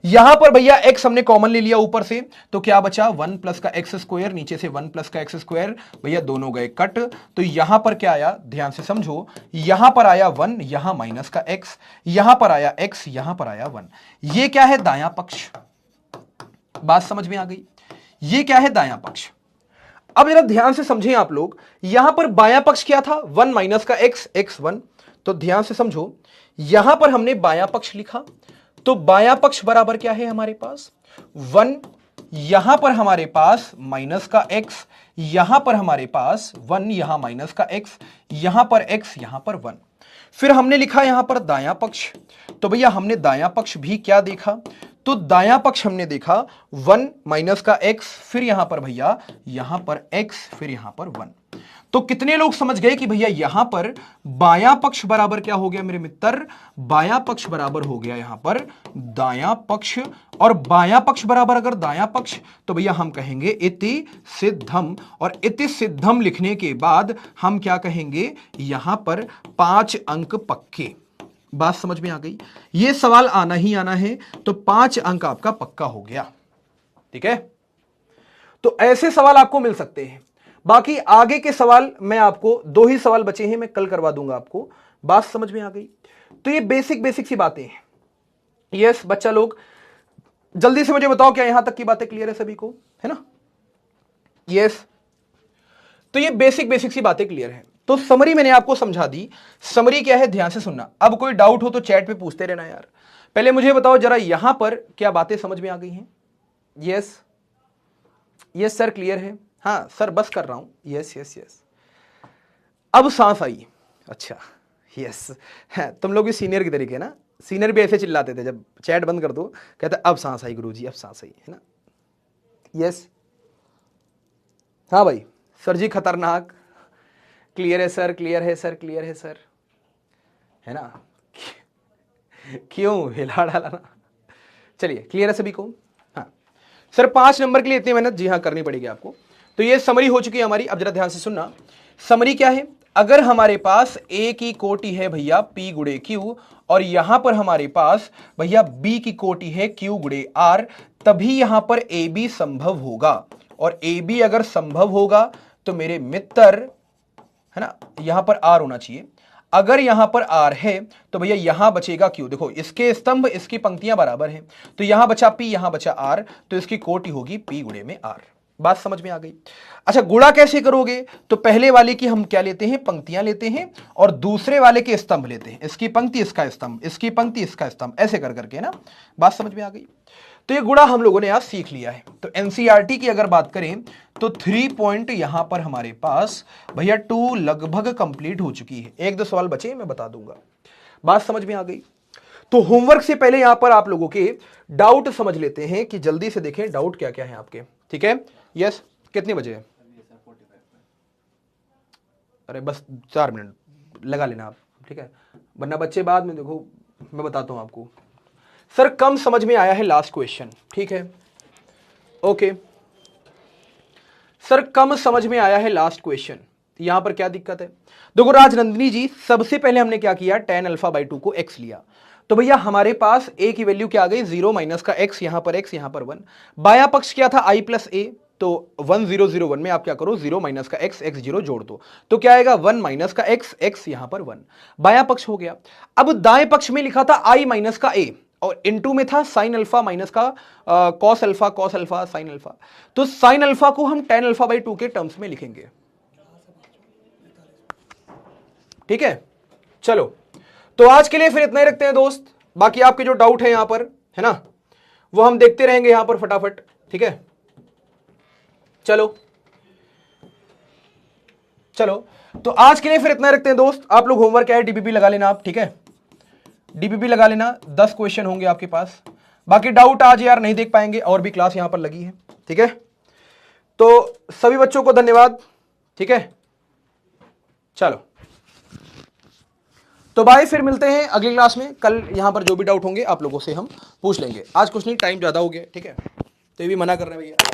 A: यहां पर भैया x हमने कॉमन ले लिया ऊपर से, तो क्या बचा? 1 प्लस का एक्स स्क्वायर, नीचे से 1 प्लस का एक्स स्क्वायर, भैया दोनों गए कट। तो यहां पर क्या आया? ध्यान से समझो, यहां पर आया 1, यहां माइनस का x, यहां पर आया x, यहां पर आया 1। ये क्या है? दायां पक्ष। बात समझ में आ गई? ये क्या है? दायां पक्ष। अब जरा ध्यान से समझें आप लोग, यहां पर बायां पक्ष क्या था? 1 माइनस का x, x1। तो ध्यान से समझो, यहां पर हमने बायां पक्ष लिखा, तो बायां पक्ष बराबर क्या है हमारे पास? 1, यहां पर हमारे पास माइनस का x, यहां पर हमारे पास 1, यहां माइनस का x, यहां पर x, यहां पर 1। फिर हमने लिखा यहां पर दायां पक्ष, तो भैया हमने दायां पक्ष भी क्या देखा? तो दायां पक्ष हमने देखा 1 माइनस का x, फिर यहां पर भैया यहां पर x, फिर यहां पर 1। तो कितने लोग समझ गए कि भैया यहां पर बायां पक्ष बराबर क्या हो गया मेरे मित्र? बायां पक्ष बराबर हो गया यहां पर दायां पक्ष, और बायां पक्ष बराबर अगर दायां पक्ष, तो भैया हम कहेंगे इति सिद्धम, और इति सिद्धम लिखने के बाद हम क्या कहेंगे? यहां पर 5 अंक पक्के। बात समझ में आ गई? ये सवाल आना ही आना है, तो 5 अंक आपका पक्का हो गया। ठीक है, तो ऐसे सवाल आपको मिल सकते हैं। बाकी आगे के सवाल मैं आपको, 2 ही सवाल बचे हैं, मैं कल करवा दूंगा आपको। बात समझ में आ गई? तो ये बेसिक बेसिक सी बातें हैं। यस बच्चा लोग, जल्दी से मुझे बताओ, क्या यहां तक की बातें क्लियर है सभी को? है ना? यस, तो ये बेसिक बेसिक सी बातें क्लियर है। तो समरी मैंने आपको समझा दी। समरी क्या है, ध्यान से सुनना। अब कोई डाउट हो तो चैट पे पूछते रहना यार। पहले मुझे बताओ जरा, यहां पर क्या बातें समझ में आ गई हैं? यस यस सर, क्लियर है? हाँ सर, बस कर रहा हूं। Yes yes yes. अब सांस आई। अच्छा, यस तुम लोग भी सीनियर की तरीके ना, सीनियर भी ऐसे चिल्लाते थे जब चैट बंद कर दो, कहते अब सांस आई गुरुजी, अब सांस आई, है ना। यस हाँ भाई, सर जी खतरनाक, क्लियर है सर, क्लियर है सर, क्लियर है सर, है ना। क्यों हिला डाला ना। चलिए क्लियर है सभी को। हाँ सर 5 नंबर के लिए इतनी मेहनत, जी हाँ करनी पड़ेगी आपको। तो ये समरी हो चुकी है हमारी। अब जरा ध्यान से सुनना, समरी क्या है। अगर हमारे पास ए की कोटि है भैया पी गुड़े क्यू, और यहां पर हमारे पास भैया बी की कोटि है क्यू गुड़े आर, तभी यहां पर ए बी संभव होगा। और ए बी अगर संभव होगा तो मेरे मित्र, है ना, यहां पर आर होना चाहिए। अगर यहां पर आर है तो भैया यहां बचेगा क्यू। देखो इसके स्तंभ इसकी पंक्तियां बराबर हैं, तो यहां बचा पी यहां बचा आर, तो इसकी कोटि होगी पी गुणे में आर। बात समझ में आ गई। अच्छा गुणा कैसे करोगे, तो पहले वाले की हम क्या लेते हैं, पंक्तियां लेते हैं, और दूसरे वाले के स्तंभ लेते हैं। इसकी पंक्ति इसका स्तंभ, इसकी पंक्ति इसका स्तंभ, ऐसे कर करके ना। बात समझ में आ गई। तो ये गुणा हम लोगों ने आज सीख लिया है। तो एनसीईआरटी की अगर बात करें तो 3 पॉइंट यहां पर हमारे पास भैया 2 लगभग कंप्लीट हो चुकी है। 1-2 सवाल बचे मैं बता दूंगा। बात समझ में आ गई। तो होमवर्क से पहले यहां पर आप लोगों के डाउट समझ लेते हैं कि जल्दी से देखें डाउट क्या क्या है आपके। ठीक है यस कितने बजे है? अरे बस 4 मिनट लगा लेना आप, ठीक है, वरना बच्चे बाद में देखो मैं बताता हूं आपको। सर कम समझ में आया है लास्ट क्वेश्चन, ठीक है ओके। सर कम समझ में आया है लास्ट क्वेश्चन, यहां पर क्या दिक्कत है? देखो राजनंदिनी जी, सबसे पहले हमने क्या किया, tan α/2 को x लिया। तो भैया हमारे पास a की वैल्यू क्या आ गई, 0 माइनस का x, यहां पर x यहां पर 1। बाया पक्ष क्या था i प्लस a, तो 1 0 0 1 में आप क्या करो, 0 माइनस का x x 0 जोड़ दो, तो क्या आएगा 1 माइनस का x x यहां पर 1। बाया पक्ष हो गया। अब दाएं पक्ष में लिखा था i माइनस का a, और इनटू में था साइन अल्फा माइनस का कॉस अल्फा साइन अल्फा। तो साइन अल्फा को हम tan α/2 के टर्म्स में लिखेंगे। ठीक है चलो, तो आज के लिए फिर इतना ही रखते हैं दोस्त। बाकी आपके जो डाउट है यहां पर, है ना, वो हम देखते रहेंगे यहां पर फटाफट। ठीक है चलो चलो, तो आज के लिए फिर इतना रखते हैं दोस्त। आप लोग होमवर्क क्या है डीबीपी लगा लेना आप, ठीक है, डीबीपी लगा लेना। 10 क्वेश्चन होंगे आपके पास। बाकी डाउट आज यार नहीं देख पाएंगे, और भी क्लास यहां पर लगी है। ठीक है, तो सभी बच्चों को धन्यवाद। ठीक है चलो, तो बाय, फिर मिलते हैं अगली क्लास में। कल यहां पर जो भी डाउट होंगे आप लोगों से हम पूछ लेंगे। आज कुछ नहीं, टाइम ज्यादा हो गया, ठीक है, तो ये भी मना कर रहे हैं भैया।